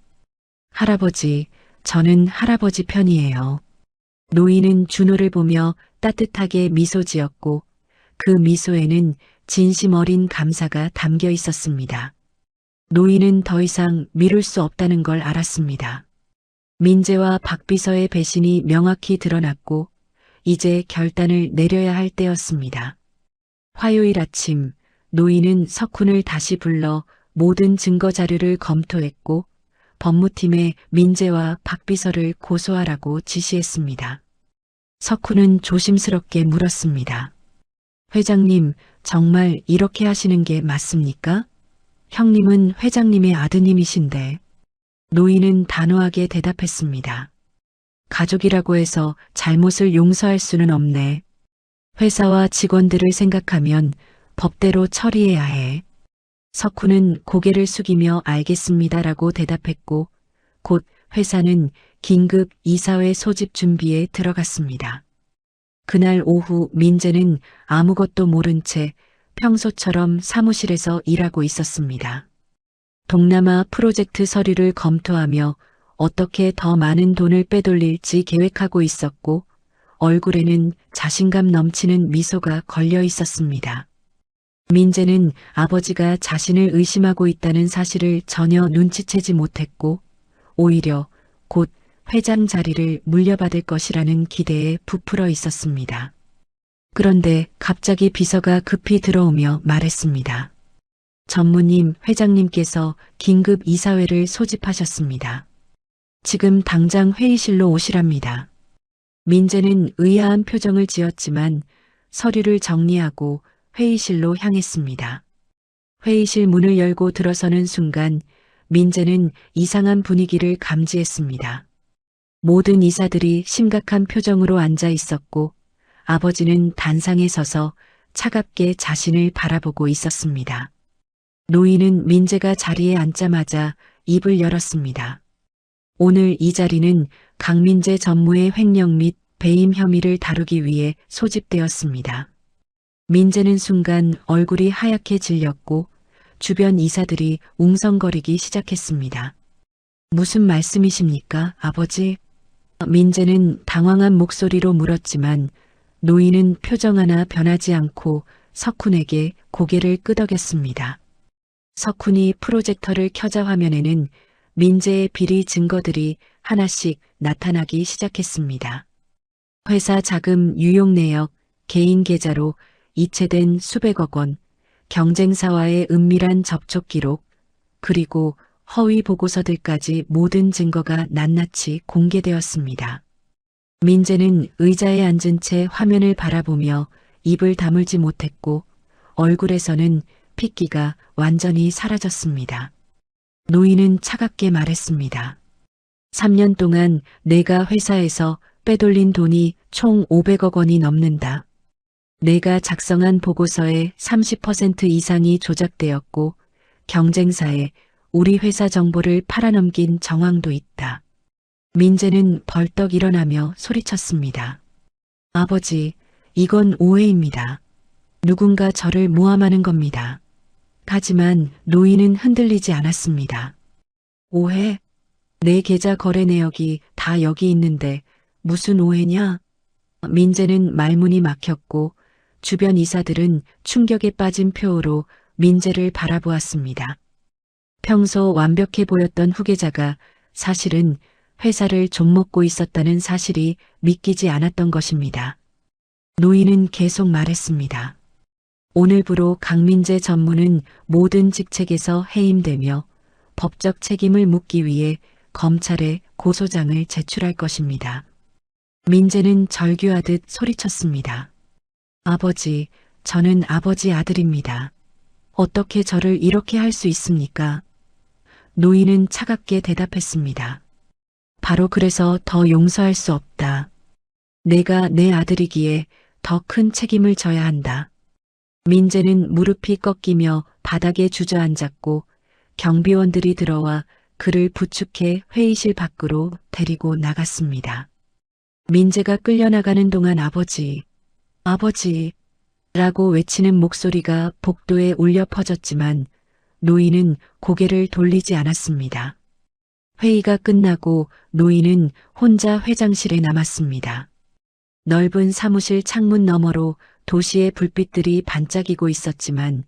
할아버지, 저는 할아버지 편이에요. 노인은 준호를 보며 따뜻하게 미소 지었고 그 미소에는 진심 어린 감사가 담겨 있었습니다. 노인은 더 이상 미룰 수 없다는 걸 알았습니다. 민재와 박비서의 배신이 명확히 드러났고 이제 결단을 내려야 할 때였습니다. 화요일 아침 노인은 석훈을 다시 불러 모든 증거 자료를 검토했고 법무팀에 민재와 박비서를 고소하라고 지시했습니다. 석훈은 조심스럽게 물었습니다. 회장님, 정말 이렇게 하시는 게 맞습니까? 형님은 회장님의 아드님이신데. 노인은 단호하게 대답했습니다. 가족이라고 해서 잘못을 용서할 수는 없네. 회사와 직원들을 생각하면 법대로 처리해야 해. 석훈은 고개를 숙이며 알겠습니다라고 대답했고 곧 회사는 긴급 이사회 소집 준비에 들어갔습니다. 그날 오후 민재는 아무것도 모른 채 평소처럼 사무실에서 일하고 있었습니다. 동남아 프로젝트 서류를 검토하며 어떻게 더 많은 돈을 빼돌릴지 계획하고 있었고 얼굴에는 자신감 넘치는 미소가 걸려 있었습니다. 민재는 아버지가 자신을 의심하고 있다는 사실을 전혀 눈치채지 못했고 오히려 곧 회장 자리를 물려받을 것이라는 기대에 부풀어 있었습니다. 그런데 갑자기 비서가 급히 들어오며 말했습니다. 전무님, 회장님께서 긴급 이사회를 소집하셨습니다. 지금 당장 회의실로 오시랍니다. 민재는 의아한 표정을 지었지만 서류를 정리하고 회의실로 향했습니다. 회의실 문을 열고 들어서는 순간 민재는 이상한 분위기를 감지했습니다. 모든 이사들이 심각한 표정으로 앉아 있었고 아버지는 단상에 서서 차갑게 자신을 바라보고 있었습니다. 노인은 민재가 자리에 앉자마자 입을 열었습니다. 오늘 이 자리는 강민재 전무의 횡령 및 배임 혐의를 다루기 위해 소집되었습니다. 민재는 순간 얼굴이 하얗게 질렸고 주변 이사들이 웅성거리기 시작했습니다. 무슨 말씀이십니까, 아버지? 민재는 당황한 목소리로 물었지만 노인은 표정 하나 변하지 않고 석훈에게 고개를 끄덕였습니다. 석훈이 프로젝터를 켜자 화면에는 민재의 비리 증거들이 하나씩 나타나기 시작했습니다. 회사 자금 유용 내역, 개인 계좌로 이체된 수백억 원, 경쟁사와의 은밀한 접촉 기록, 그리고 허위 보고서들까지 모든 증거가 낱낱이 공개되었습니다. 민재는 의자에 앉은 채 화면을 바라보며 입을 다물지 못했고 얼굴에서는 핏기가 완전히 사라졌습니다. 노인은 차갑게 말했습니다. 3년 동안 내가 회사에서 빼돌린 돈이 총 500억 원이 넘는다. 내가 작성한 보고서의 30% 이상이 조작되었고 경쟁사에 우리 회사 정보를 팔아넘긴 정황도 있다. 민재는 벌떡 일어나며 소리쳤습니다. 아버지, 이건 오해입니다. 누군가 저를 모함하는 겁니다. 하지만 노인은 흔들리지 않았습니다. 오해? 내 계좌 거래 내역이 다 여기 있는데 무슨 오해냐? 민재는 말문이 막혔고 주변 이사들은 충격에 빠진 표호로 민재를 바라보았습니다. 평소 완벽해 보였던 후계자가 사실은 회사를 좀먹고 있었다는 사실이 믿기지 않았던 것입니다. 노인은 계속 말했습니다. 오늘부로 강민재 전무는 모든 직책에서 해임되며 법적 책임을 묻기 위해 검찰에 고소장을 제출할 것입니다. 민재는 절규하듯 소리쳤습니다. 아버지, 저는 아버지 아들입니다. 어떻게 저를 이렇게 할 수 있습니까? 노인은 차갑게 대답했습니다. 바로 그래서 더 용서할 수 없다. 내가 내 아들이기에 더 큰 책임을 져야 한다. 민재는 무릎이 꺾이며 바닥에 주저앉았고 경비원들이 들어와 그를 부축해 회의실 밖으로 데리고 나갔습니다. 민재가 끌려나가는 동안 아버지, 아버지, 라고 외치는 목소리가 복도에 울려 퍼졌지만 노인은 고개를 돌리지 않았습니다. 회의가 끝나고 노인은 혼자 회장실에 남았습니다. 넓은 사무실 창문 너머로 도시의 불빛들이 반짝이고 있었지만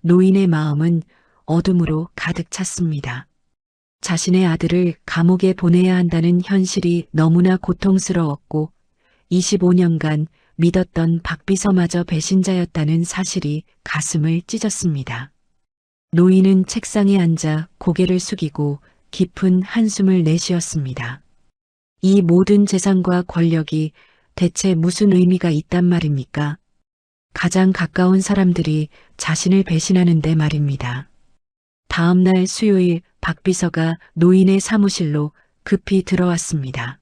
노인의 마음은 어둠으로 가득 찼습니다. 자신의 아들을 감옥에 보내야 한다는 현실이 너무나 고통스러웠고 25년간 믿었던 박비서마저 배신자였다는 사실이 가슴을 찢었습니다. 노인은 책상에 앉아 고개를 숙이고 깊은 한숨을 내쉬었습니다. 이 모든 재산과 권력이 대체 무슨 의미가 있단 말입니까? 가장 가까운 사람들이 자신을 배신하는데 말입니다. 다음 날 수요일 박 비서가 노인의 사무실로 급히 들어왔습니다.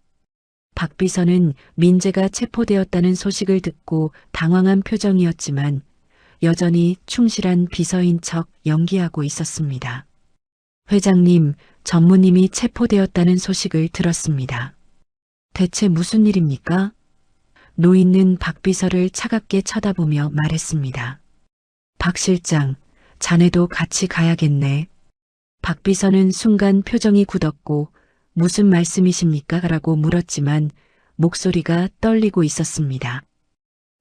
박 비서는 민재가 체포되었다는 소식을 듣고 당황한 표정이었지만 여전히 충실한 비서인 척 연기하고 있었습니다. 회장님, 전무님이 체포되었다는 소식을 들었습니다. 대체 무슨 일입니까? 노인은 박 비서를 차갑게 쳐다보며 말했습니다. 박 실장, 자네도 같이 가야겠네. 박 비서는 순간 표정이 굳었고 무슨 말씀이십니까? 라고 물었지만 목소리가 떨리고 있었습니다.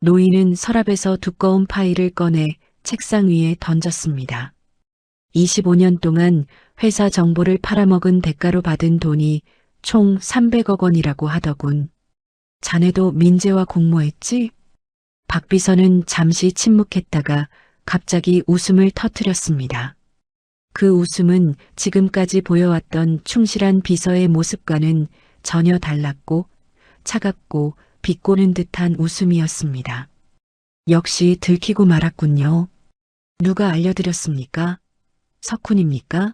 노인은 서랍에서 두꺼운 파일을 꺼내 책상 위에 던졌습니다. 25년 동안 회사 정보를 팔아먹은 대가로 받은 돈이 총 300억 원이라고 하더군. 자네도 민재와 공모했지? 박 비서는 잠시 침묵했다가 갑자기 웃음을 터뜨렸습니다. 그 웃음은 지금까지 보여왔던 충실한 비서의 모습과는 전혀 달랐고 차갑고 비꼬는 듯한 웃음이었습니다. 역시 들키고 말았군요. 누가 알려드렸습니까? 석훈입니까?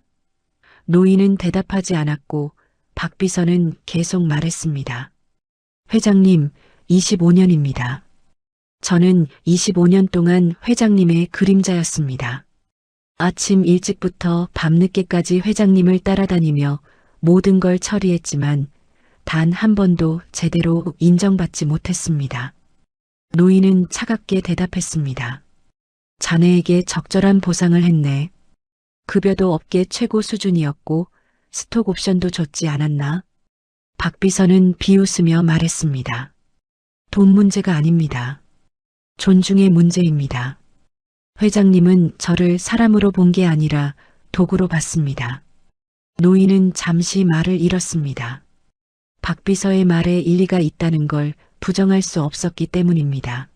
노인은 대답하지 않았고 박 비서는 계속 말했습니다. 회장님, 25년입니다. 저는 25년 동안 회장님의 그림자였습니다. 아침 일찍부터 밤늦게까지 회장님을 따라다니며 모든 걸 처리했지만 단 한 번도 제대로 인정받지 못했습니다. 노인은 차갑게 대답했습니다. 자네에게 적절한 보상을 했네. 급여도 업계 최고 수준이었고 스톡 옵션도 줬지 않았나? 박 비서는 비웃으며 말했습니다. 돈 문제가 아닙니다. 존중의 문제입니다. 회장님은 저를 사람으로 본 게 아니라 도구로 봤습니다. 노인은 잠시 말을 잃었습니다. 박 비서의 말에 일리가 있다는 걸 부정할 수 없었기 때문입니다.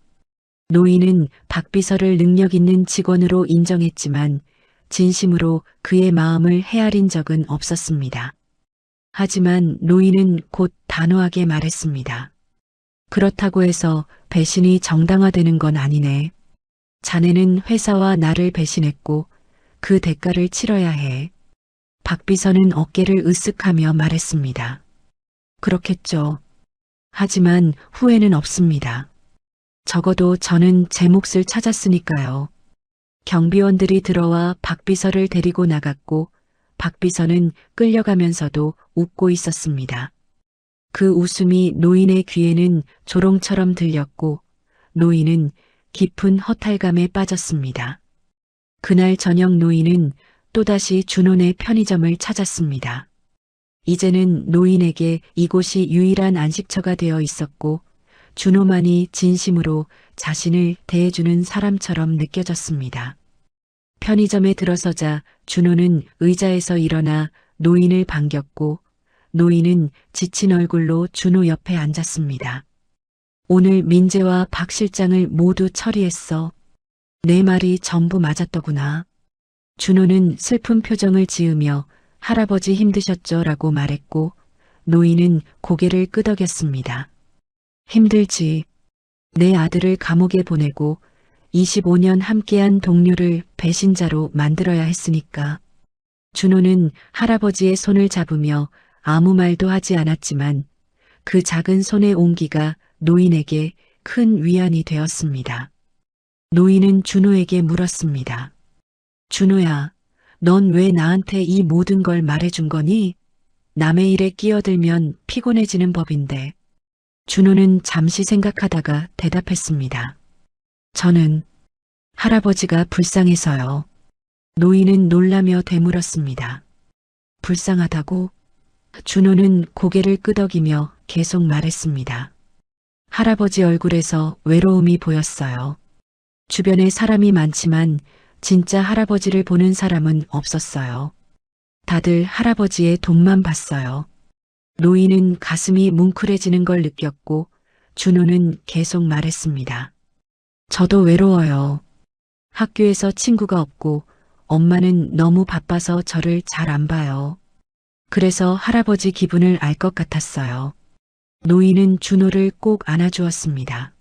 노인은 박 비서를 능력 있는 직원으로 인정했지만 진심으로 그의 마음을 헤아린 적은 없었습니다. 하지만 노인은 곧 단호하게 말했습니다. 그렇다고 해서 배신이 정당화되는 건 아니네. 자네는 회사와 나를 배신했고 그 대가를 치러야 해. 박 비서는 어깨를 으쓱하며 말했습니다. 그렇겠죠. 하지만 후회는 없습니다. 적어도 저는 제 몫을 찾았으니까요. 경비원들이 들어와 박 비서를 데리고 나갔고 박 비서는 끌려가면서도 웃고 있었습니다. 그 웃음이 노인의 귀에는 조롱처럼 들렸고 노인은 깊은 허탈감에 빠졌습니다. 그날 저녁 노인은 또다시 준혼의 편의점을 찾았습니다. 이제는 노인에게 이곳이 유일한 안식처가 되어 있었고 준호만이 진심으로 자신을 대해주는 사람처럼 느껴졌습니다. 편의점에 들어서자 준호는 의자에서 일어나 노인을 반겼고 노인은 지친 얼굴로 준호 옆에 앉았습니다. 오늘 민재와 박 실장을 모두 처리했어. 내 말이 전부 맞았더구나. 준호는 슬픈 표정을 지으며 할아버지 힘드셨죠? 라고 말했고 노인은 고개를 끄덕였습니다. 힘들지. 내 아들을 감옥에 보내고 25년 함께한 동료를 배신자로 만들어야 했으니까. 준호는 할아버지의 손을 잡으며 아무 말도 하지 않았지만 그 작은 손의 온기가 노인에게 큰 위안이 되었습니다. 노인은 준호에게 물었습니다. 준호야, 넌 왜 나한테 이 모든 걸 말해준 거니? 남의 일에 끼어들면 피곤해지는 법인데. 준호는 잠시 생각하다가 대답했습니다. 저는 할아버지가 불쌍해서요. 노인은 놀라며 되물었습니다. 불쌍하다고? 준호는 고개를 끄덕이며 계속 말했습니다. 할아버지 얼굴에서 외로움이 보였어요. 주변에 사람이 많지만 진짜 할아버지를 보는 사람은 없었어요. 다들 할아버지의 돈만 봤어요. 노인은 가슴이 뭉클해지는 걸 느꼈고 준호는 계속 말했습니다. 저도 외로워요. 학교에서 친구가 없고 엄마는 너무 바빠서 저를 잘 안 봐요. 그래서 할아버지 기분을 알 것 같았어요. 노인은 준호를 꼭 안아주었습니다.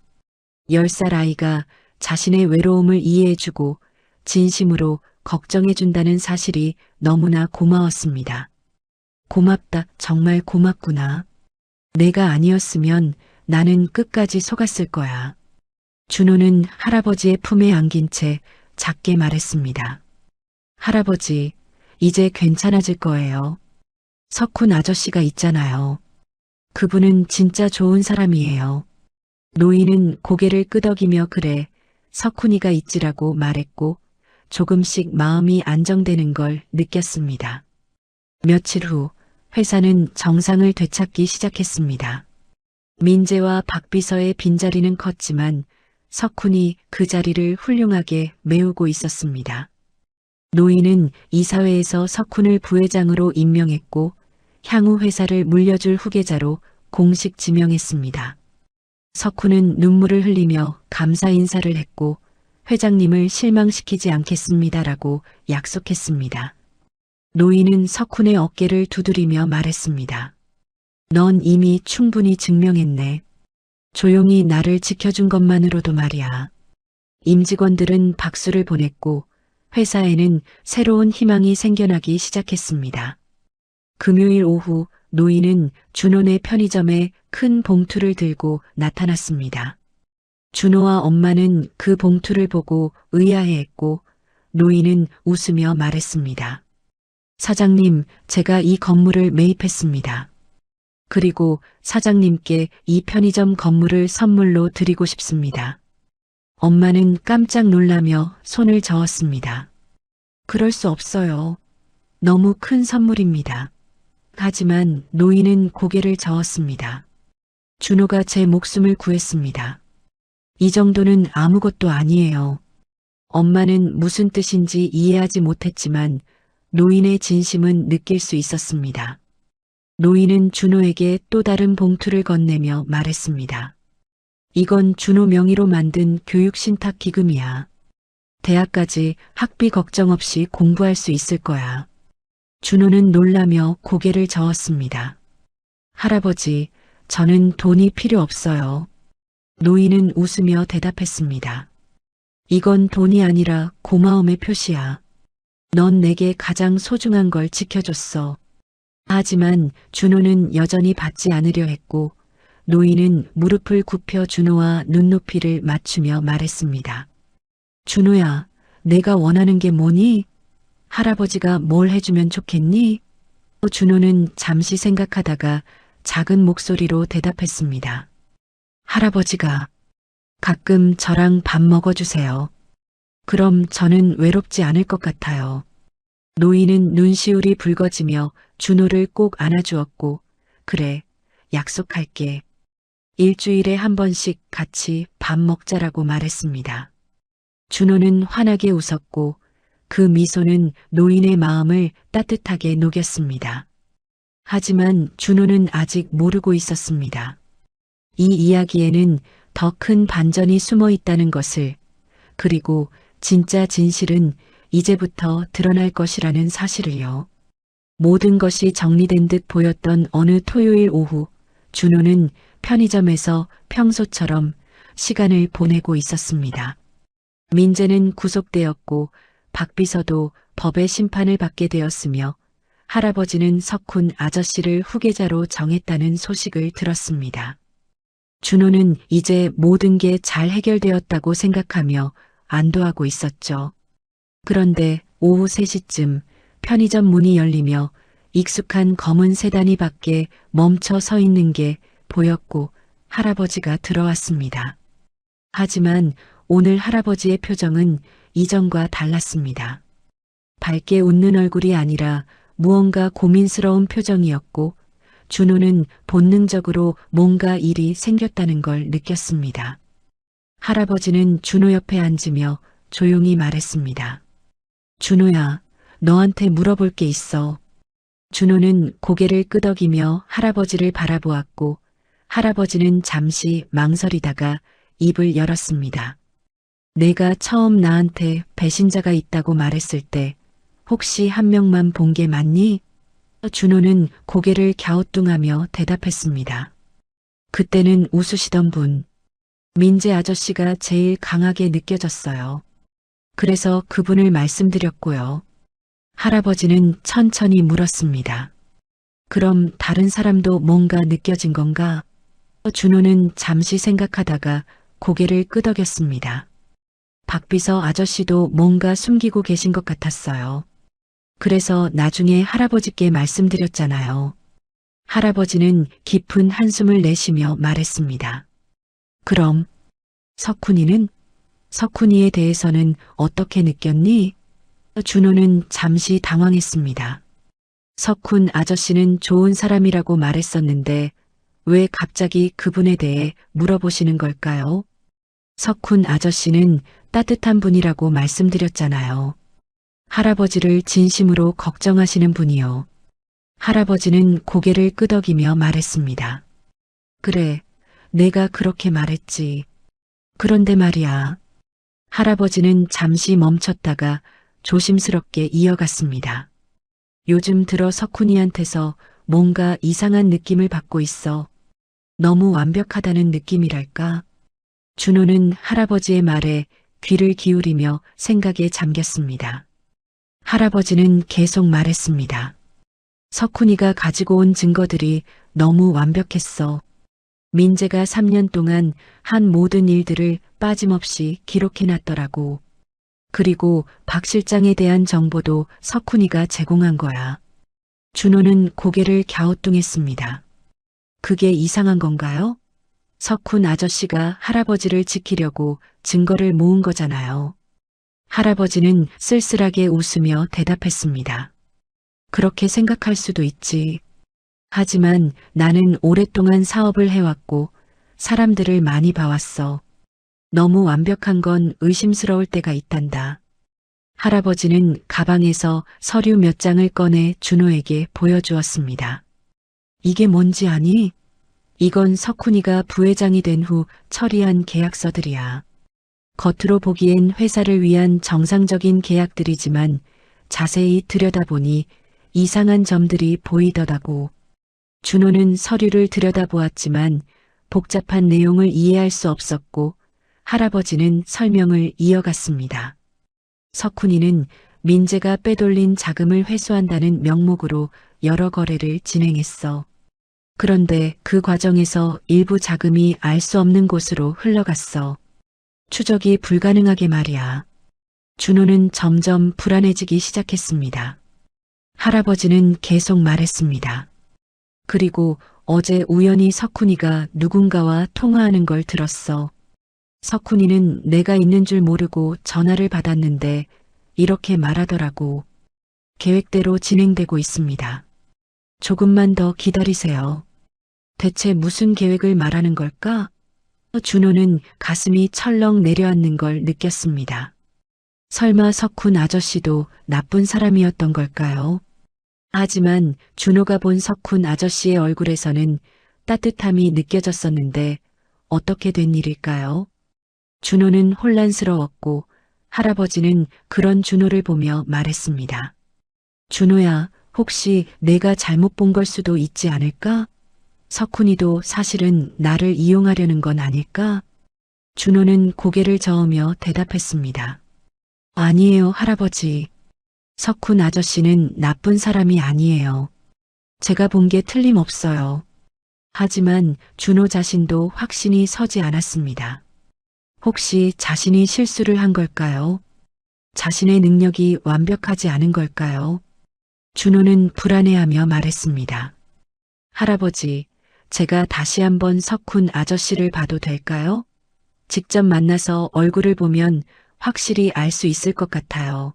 10살 아이가 자신의 외로움을 이해해주고 진심으로 걱정해준다는 사실이 너무나 고마웠습니다. 고맙다, 정말 고맙구나. 내가 아니었으면 나는 끝까지 속았을 거야. 준호는 할아버지의 품에 안긴 채 작게 말했습니다. 할아버지, 이제 괜찮아질 거예요. 석훈 아저씨가 있잖아요. 그분은 진짜 좋은 사람이에요. 노인은 고개를 끄덕이며 그래, 석훈이가 있지라고 말했고 조금씩 마음이 안정되는 걸 느꼈습니다. 며칠 후 회사는 정상을 되찾기 시작했습니다. 민재와 박비서의 빈자리는 컸지만 석훈이 그 자리를 훌륭하게 메우고 있었습니다. 노인은 이사회에서 석훈을 부회장으로 임명했고 향후 회사를 물려줄 후계자로 공식 지명했습니다. 석훈은 눈물을 흘리며 감사 인사를 했고 회장님을 실망시키지 않겠습니다라고 약속했습니다. 노인은 석훈의 어깨를 두드리며 말했습니다. 넌 이미 충분히 증명했네. 조용히 나를 지켜준 것만으로도 말이야. 임직원들은 박수를 보냈고 회사에는 새로운 희망이 생겨나기 시작했습니다. 금요일 오후 노인은 준호네 편의점에 큰 봉투를 들고 나타났습니다. 준호와 엄마는 그 봉투를 보고 의아해했고 노인은 웃으며 말했습니다. 사장님, 제가 이 건물을 매입했습니다. 그리고 사장님께 이 편의점 건물을 선물로 드리고 싶습니다. 엄마는 깜짝 놀라며 손을 저었습니다. 그럴 수 없어요. 너무 큰 선물입니다. 하지만 노인은 고개를 저었습니다. 준호가 제 목숨을 구했습니다. 이 정도는 아무것도 아니에요. 엄마는 무슨 뜻인지 이해하지 못했지만 노인의 진심은 느낄 수 있었습니다. 노인은 준호에게 또 다른 봉투를 건네며 말했습니다. 이건 준호 명의로 만든 교육신탁 기금이야. 대학까지 학비 걱정 없이 공부할 수 있을 거야. 준호는 놀라며 고개를 저었습니다. 할아버지, 저는 돈이 필요 없어요. 노인은 웃으며 대답했습니다. 이건 돈이 아니라 고마움의 표시야. 넌 내게 가장 소중한 걸 지켜줬어. 하지만 준호는 여전히 받지 않으려 했고 노인은 무릎을 굽혀 준호와 눈높이를 맞추며 말했습니다. 준호야, 내가 원하는 게 뭐니? 할아버지가 뭘 해주면 좋겠니? 준호는 잠시 생각하다가 작은 목소리로 대답했습니다. 할아버지가 가끔 저랑 밥 먹어주세요. 그럼 저는 외롭지 않을 것 같아요. 노인은 눈시울이 붉어지며 준호를 꼭 안아주었고 그래, 약속할게. 일주일에 한 번씩 같이 밥 먹자라고 말했습니다. 준호는 환하게 웃었고 그 미소는 노인의 마음을 따뜻하게 녹였습니다. 하지만 준호는 아직 모르고 있었습니다. 이 이야기에는 더 큰 반전이 숨어 있다는 것을, 그리고 진짜 진실은 이제부터 드러날 것이라는 사실을요. 모든 것이 정리된 듯 보였던 어느 토요일 오후, 준호는 편의점에서 평소처럼 시간을 보내고 있었습니다. 민재는 구속되었고 박비서도 법의 심판을 받게 되었으며 할아버지는 석훈 아저씨를 후계자로 정했다는 소식을 들었습니다. 준호는 이제 모든 게 잘 해결되었다고 생각하며 안도하고 있었죠. 그런데 오후 3시쯤 편의점 문이 열리며 익숙한 검은 세단이 밖에 멈춰 서 있는 게 보였고 할아버지가 들어왔습니다. 하지만 오늘 할아버지의 표정은 이전과 달랐습니다. 밝게 웃는 얼굴이 아니라 무언가 고민스러운 표정이었고 준호는 본능적으로 뭔가 일이 생겼다는 걸 느꼈습니다. 할아버지는 준호 옆에 앉으며 조용히 말했습니다. 준호야, 너한테 물어볼 게 있어. 준호는 고개를 끄덕이며 할아버지를 바라보았고 할아버지는 잠시 망설이다가 입을 열었습니다. 내가 처음 나한테 배신자가 있다고 말했을 때 혹시 한 명만 본 게 맞니? 준호는 고개를 갸우뚱하며 대답했습니다. 그때는 웃으시던 분, 민재 아저씨가 제일 강하게 느껴졌어요. 그래서 그분을 말씀드렸고요. 할아버지는 천천히 물었습니다. 그럼 다른 사람도 뭔가 느껴진 건가? 준호는 잠시 생각하다가 고개를 끄덕였습니다. 박비서 아저씨도 뭔가 숨기고 계신 것 같았어요. 그래서 나중에 할아버지께 말씀드렸잖아요. 할아버지는 깊은 한숨을 내쉬며 말했습니다. 그럼 석훈이는? 석훈이에 대해서는 어떻게 느꼈니? 준호는 잠시 당황했습니다. 석훈 아저씨는 좋은 사람이라고 말했었는데 왜 갑자기 그분에 대해 물어보시는 걸까요? 석훈 아저씨는 따뜻한 분이라고 말씀드렸잖아요. 할아버지를 진심으로 걱정하시는 분이요. 할아버지는 고개를 끄덕이며 말했습니다. 그래, 내가 그렇게 말했지. 그런데 말이야. 할아버지는 잠시 멈췄다가 조심스럽게 이어갔습니다. 요즘 들어 석훈이한테서 뭔가 이상한 느낌을 받고 있어. 너무 완벽하다는 느낌이랄까? 준호는 할아버지의 말에 귀를 기울이며 생각에 잠겼습니다. 할아버지는 계속 말했습니다. 석훈이가 가지고 온 증거들이 너무 완벽했어. 민재가 3년 동안 한 모든 일들을 빠짐없이 기록해놨더라고. 그리고 박 실장에 대한 정보도 석훈이가 제공한 거야. 준호는 고개를 갸우뚱했습니다. 그게 이상한 건가요? 석훈 아저씨가 할아버지를 지키려고 증거를 모은 거잖아요. 할아버지는 쓸쓸하게 웃으며 대답했습니다. 그렇게 생각할 수도 있지. 하지만 나는 오랫동안 사업을 해왔고 사람들을 많이 봐왔어. 너무 완벽한 건 의심스러울 때가 있단다. 할아버지는 가방에서 서류 몇 장을 꺼내 준호에게 보여주었습니다. 이게 뭔지 아니? 이건 석훈이가 부회장이 된 후 처리한 계약서들이야. 겉으로 보기엔 회사를 위한 정상적인 계약들이지만 자세히 들여다보니 이상한 점들이 보이더라고. 준호는 서류를 들여다보았지만 복잡한 내용을 이해할 수 없었고 할아버지는 설명을 이어갔습니다. 석훈이는 민재가 빼돌린 자금을 회수한다는 명목으로 여러 거래를 진행했어. 그런데 그 과정에서 일부 자금이 알 수 없는 곳으로 흘러갔어. 추적이 불가능하게 말이야. 준호는 점점 불안해지기 시작했습니다. 할아버지는 계속 말했습니다. 그리고 어제 우연히 석훈이가 누군가와 통화하는 걸 들었어. 석훈이는 내가 있는 줄 모르고 전화를 받았는데 이렇게 말하더라고. 계획대로 진행되고 있습니다. 조금만 더 기다리세요. 대체 무슨 계획을 말하는 걸까? 준호는 가슴이 철렁 내려앉는 걸 느꼈습니다. 설마 석훈 아저씨도 나쁜 사람이었던 걸까요? 하지만 준호가 본 석훈 아저씨의 얼굴에서는 따뜻함이 느껴졌었는데 어떻게 된 일일까요? 준호는 혼란스러웠고 할아버지는 그런 준호를 보며 말했습니다. 준호야, 혹시 내가 잘못 본 걸 수도 있지 않을까? 석훈이도 사실은 나를 이용하려는 건 아닐까? 준호는 고개를 저으며 대답했습니다. 아니에요, 할아버지. 석훈 아저씨는 나쁜 사람이 아니에요. 제가 본 게 틀림없어요. 하지만 준호 자신도 확신이 서지 않았습니다. 혹시 자신이 실수를 한 걸까요? 자신의 능력이 완벽하지 않은 걸까요? 준호는 불안해하며 말했습니다. 할아버지, 제가 다시 한번 석훈 아저씨를 봐도 될까요? 직접 만나서 얼굴을 보면 확실히 알 수 있을 것 같아요.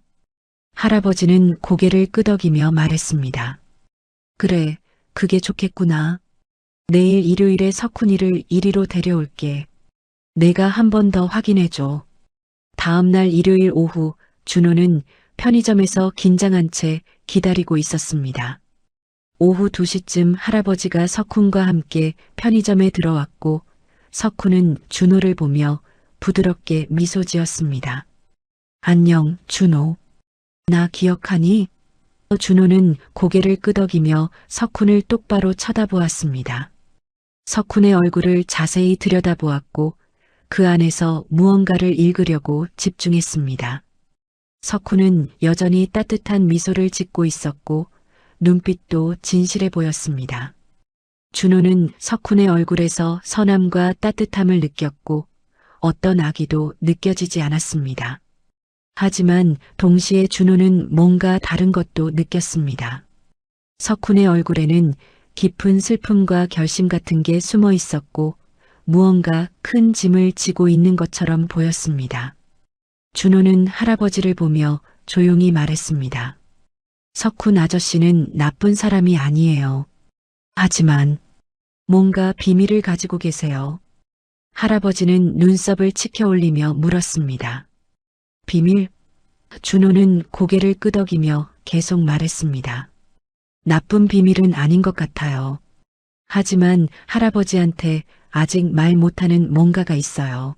할아버지는 고개를 끄덕이며 말했습니다. 그래, 그게 좋겠구나. 내일 일요일에 석훈이를 이리로 데려올게. 내가 한 번 더 확인해줘. 다음 날 일요일 오후 준호는 편의점에서 긴장한 채 기다리고 있었습니다. 오후 2시쯤 할아버지가 석훈과 함께 편의점에 들어왔고 석훈은 준호를 보며 부드럽게 미소 지었습니다. 안녕, 준호. 나 기억하니? 준호는 고개를 끄덕이며 석훈을 똑바로 쳐다보았습니다. 석훈의 얼굴을 자세히 들여다보았고 그 안에서 무언가를 읽으려고 집중했습니다. 석훈은 여전히 따뜻한 미소를 짓고 있었고 눈빛도 진실해 보였습니다. 준호는 석훈의 얼굴에서 선함과 따뜻함을 느꼈고 어떤 악의도 느껴지지 않았습니다. 하지만 동시에 준호는 뭔가 다른 것도 느꼈습니다. 석훈의 얼굴에는 깊은 슬픔과 결심 같은 게 숨어 있었고 무언가 큰 짐을 지고 있는 것처럼 보였습니다. 준호는 할아버지를 보며 조용히 말했습니다. 석훈 아저씨는 나쁜 사람이 아니에요. 하지만 뭔가 비밀을 가지고 계세요. 할아버지는 눈썹을 치켜 올리며 물었습니다. 비밀? 준호는 고개를 끄덕이며 계속 말했습니다. 나쁜 비밀은 아닌 것 같아요. 하지만 할아버지한테 아직 말 못하는 뭔가가 있어요.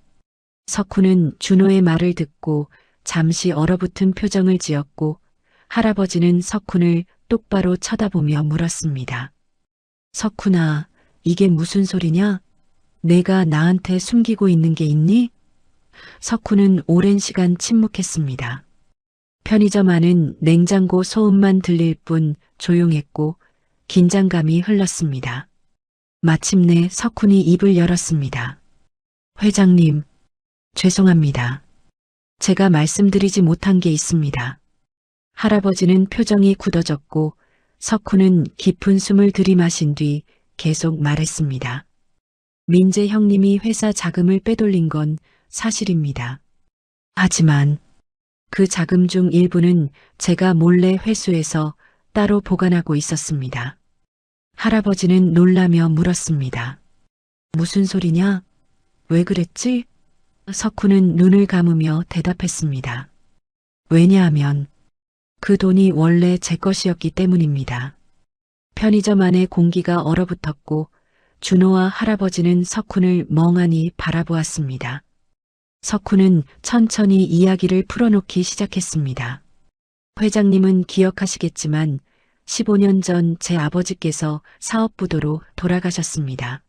석훈은 준호의 말을 듣고 잠시 얼어붙은 표정을 지었고 할아버지는 석훈을 똑바로 쳐다보며 물었습니다. 석훈아, 이게 무슨 소리냐? 내가 나한테 숨기고 있는 게 있니? 석훈은 오랜 시간 침묵했습니다. 편의점 안은 냉장고 소음만 들릴 뿐 조용했고 긴장감이 흘렀습니다. 마침내 석훈이 입을 열었습니다. 회장님, 죄송합니다. 제가 말씀드리지 못한 게 있습니다. 할아버지는 표정이 굳어졌고 석훈은 깊은 숨을 들이마신 뒤 계속 말했습니다. 민재 형님이 회사 자금을 빼돌린 건 사실입니다. 하지만 그 자금 중 일부는 제가 몰래 회수해서 따로 보관하고 있었습니다. 할아버지는 놀라며 물었습니다. 무슨 소리냐? 왜 그랬지? 석훈은 눈을 감으며 대답했습니다. 왜냐하면 그 돈이 원래 제 것이었기 때문입니다. 편의점 안의 공기가 얼어붙었고 준호와 할아버지는 석훈을 멍하니 바라보았습니다. 석훈은 천천히 이야기를 풀어놓기 시작했습니다. 회장님은 기억하시겠지만 15년 전 제 아버지께서 사업부도로 돌아가셨습니다.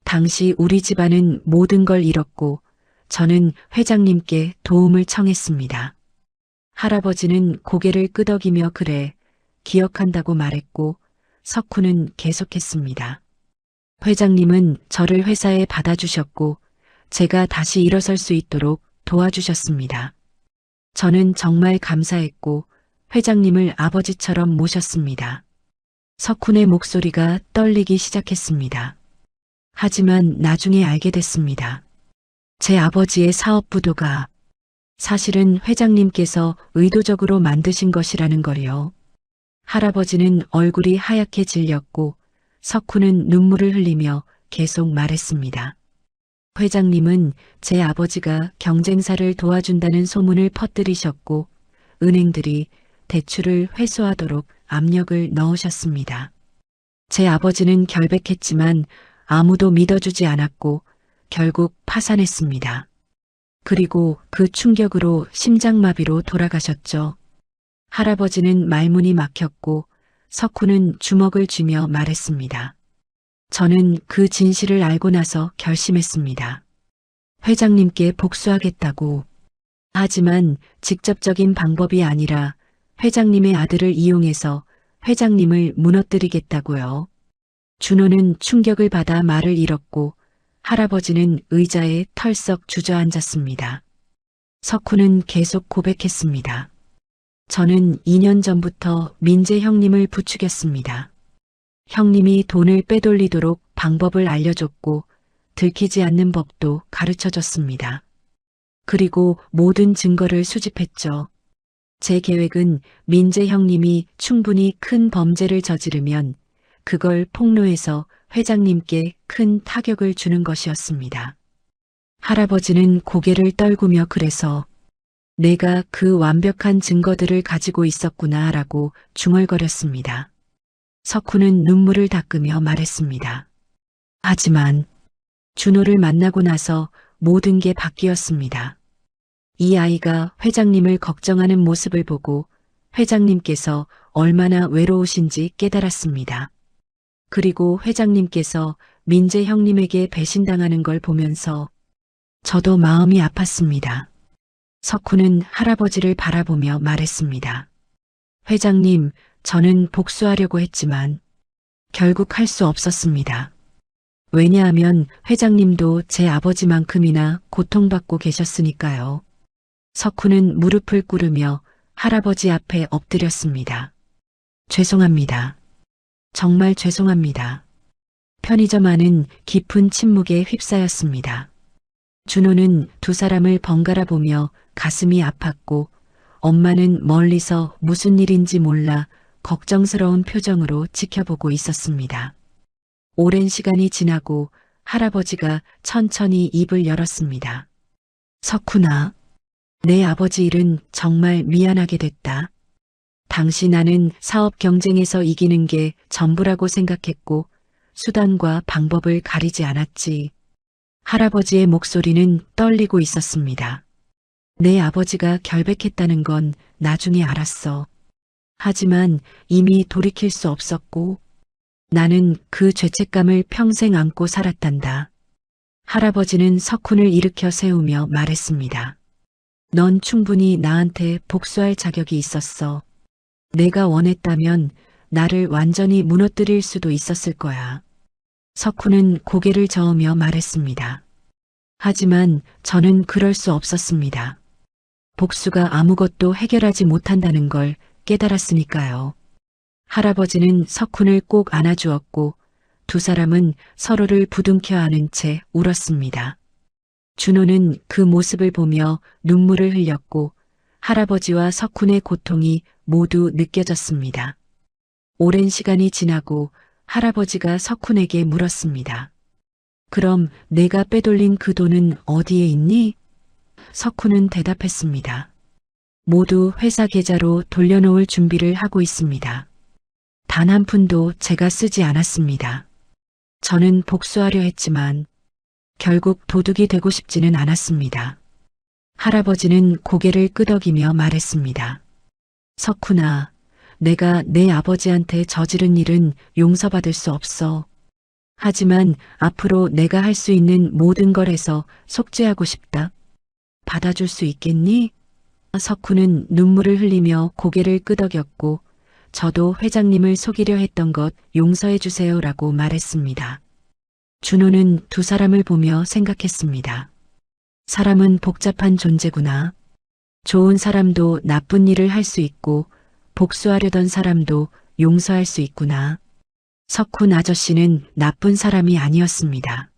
당시 우리 집안은 모든 걸 잃었고 저는 회장님께 도움을 청했습니다. 할아버지는 고개를 끄덕이며 그래, 기억한다고 말했고 석훈은 계속했습니다. 회장님은 저를 회사에 받아주셨고 제가 다시 일어설 수 있도록 도와주셨습니다. 저는 정말 감사했고 회장님을 아버지처럼 모셨습니다. 석훈의 목소리가 떨리기 시작했습니다. 하지만 나중에 알게 됐습니다. 제 아버지의 사업부도가 사실은 회장님께서 의도적으로 만드신 것이라는 걸요. 할아버지는 얼굴이 하얗게 질렸고 석훈은 눈물을 흘리며 계속 말했습니다. 회장님은 제 아버지가 경쟁사를 도와준다는 소문을 퍼뜨리셨고 은행들이 대출을 회수하도록 압력을 넣으셨습니다. 제 아버지는 결백했지만 아무도 믿어주지 않았고 결국 파산했습니다. 그리고 그 충격으로 심장마비로 돌아가셨죠. 할아버지는 말문이 막혔고 석훈은 주먹을 쥐며 말했습니다. 저는 그 진실을 알고 나서 결심했습니다. 회장님께 복수하겠다고. 하지만 직접적인 방법이 아니라 회장님의 아들을 이용해서 회장님을 무너뜨리겠다고요. 준호는 충격을 받아 말을 잃었고 할아버지는 의자에 털썩 주저앉았습니다. 석훈은 계속 고백했습니다. 저는 2년 전부터 민재 형님을 부추겼습니다. 형님이 돈을 빼돌리도록 방법을 알려줬고 들키지 않는 법도 가르쳐줬습니다. 그리고 모든 증거를 수집했죠. 제 계획은 민재 형님이 충분히 큰 범죄를 저지르면 그걸 폭로해서 회장님께 큰 타격을 주는 것이었습니다. 할아버지는 고개를 떨구며 그래서 내가 그 완벽한 증거들을 가지고 있었구나라고 중얼거렸습니다. 석훈은 눈물을 닦으며 말했습니다. 하지만 준호를 만나고 나서 모든 게 바뀌었습니다. 이 아이가 회장님을 걱정하는 모습을 보고 회장님께서 얼마나 외로우신지 깨달았습니다. 그리고 회장님께서 민재 형님에게 배신당하는 걸 보면서 저도 마음이 아팠습니다. 석훈은 할아버지를 바라보며 말했습니다. 회장님, 저는 복수하려고 했지만 결국 할 수 없었습니다. 왜냐하면 회장님도 제 아버지만큼이나 고통받고 계셨으니까요. 석훈은 무릎을 꿇으며 할아버지 앞에 엎드렸습니다. 죄송합니다. 정말 죄송합니다. 편의점 안은 깊은 침묵에 휩싸였습니다. 준호는 두 사람을 번갈아 보며 가슴이 아팠고 엄마는 멀리서 무슨 일인지 몰라 걱정스러운 표정으로 지켜보고 있었습니다. 오랜 시간이 지나고 할아버지가 천천히 입을 열었습니다. 석훈아, 내 아버지 일은 정말 미안하게 됐다. 당시 나는 사업 경쟁에서 이기는 게 전부라고 생각했고 수단과 방법을 가리지 않았지. 할아버지의 목소리는 떨리고 있었습니다. 내 아버지가 결백했다는 건 나중에 알았어. 하지만 이미 돌이킬 수 없었고 나는 그 죄책감을 평생 안고 살았단다. 할아버지는 석훈을 일으켜 세우며 말했습니다. 넌 충분히 나한테 복수할 자격이 있었어. 내가 원했다면 나를 완전히 무너뜨릴 수도 있었을 거야. 석훈은 고개를 저으며 말했습니다. 하지만 저는 그럴 수 없었습니다. 복수가 아무것도 해결하지 못한다는 걸 깨달았으니까요. 할아버지는 석훈을 꼭 안아주었고 두 사람은 서로를 부둥켜 안은 채 울었습니다. 준호는 그 모습을 보며 눈물을 흘렸고 할아버지와 석훈의 고통이 모두 느껴졌습니다. 오랜 시간이 지나고 할아버지가 석훈에게 물었습니다. 그럼 내가 빼돌린 그 돈은 어디에 있니? 석훈은 대답했습니다. 모두 회사 계좌로 돌려놓을 준비를 하고 있습니다. 단 한 푼도 제가 쓰지 않았습니다. 저는 복수하려 했지만 결국 도둑이 되고 싶지는 않았습니다. 할아버지는 고개를 끄덕이며 말했습니다. 석훈아, 내가 내 아버지한테 저지른 일은 용서받을 수 없어. 하지만 앞으로 내가 할 수 있는 모든 걸 해서 속죄하고 싶다. 받아줄 수 있겠니? 석훈은 눈물을 흘리며 고개를 끄덕였고 저도 회장님을 속이려 했던 것 용서해 주세요라고 말했습니다. 준호는 두 사람을 보며 생각했습니다. 사람은 복잡한 존재구나. 좋은 사람도 나쁜 일을 할 수 있고 복수하려던 사람도 용서할 수 있구나. 석훈 아저씨는 나쁜 사람이 아니었습니다.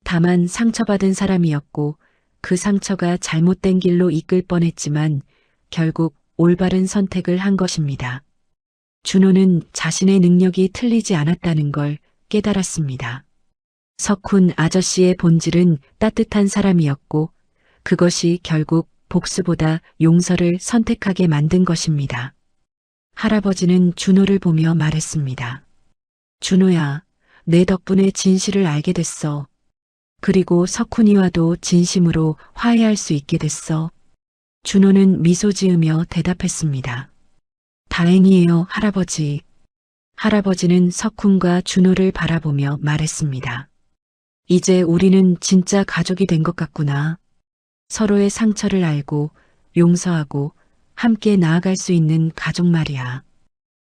다만 상처받은 사람이었고 그 상처가 잘못된 길로 이끌 뻔했지만 결국 올바른 선택을 한 것입니다. 준호는 자신의 능력이 틀리지 않았다는 걸 깨달았습니다. 석훈 아저씨의 본질은 따뜻한 사람이었고 그것이 결국 복수보다 용서를 선택하게 만든 것입니다. 할아버지는 준호를 보며 말했습니다. 준호야, 내 덕분에 진실을 알게 됐어. 그리고 석훈이와도 진심으로 화해할 수 있게 됐어. 준호는 미소 지으며 대답했습니다. 다행이에요, 할아버지. 할아버지는 석훈과 준호를 바라보며 말했습니다. 이제 우리는 진짜 가족이 된 것 같구나. 서로의 상처를 알고 용서하고 함께 나아갈 수 있는 가족 말이야.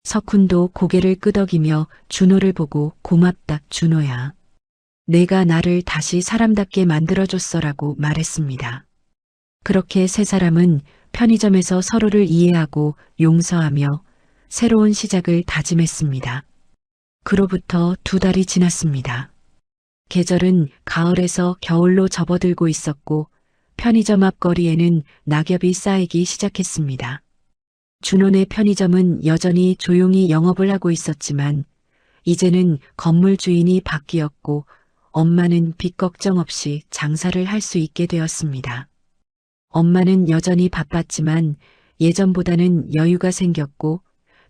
석훈도 고개를 끄덕이며 준호를 보고 고맙다, 준호야. 내가 나를 다시 사람답게 만들어줬어라고 말했습니다. 그렇게 세 사람은 편의점에서 서로를 이해하고 용서하며 새로운 시작을 다짐했습니다. 그로부터 2달이 지났습니다. 계절은 가을에서 겨울로 접어들고 있었고 편의점 앞 거리에는 낙엽이 쌓이기 시작했습니다. 준호네 편의점은 여전히 조용히 영업을 하고 있었지만 이제는 건물 주인이 바뀌었고 엄마는 빚 걱정 없이 장사를 할 수 있게 되었습니다. 엄마는 여전히 바빴지만 예전보다는 여유가 생겼고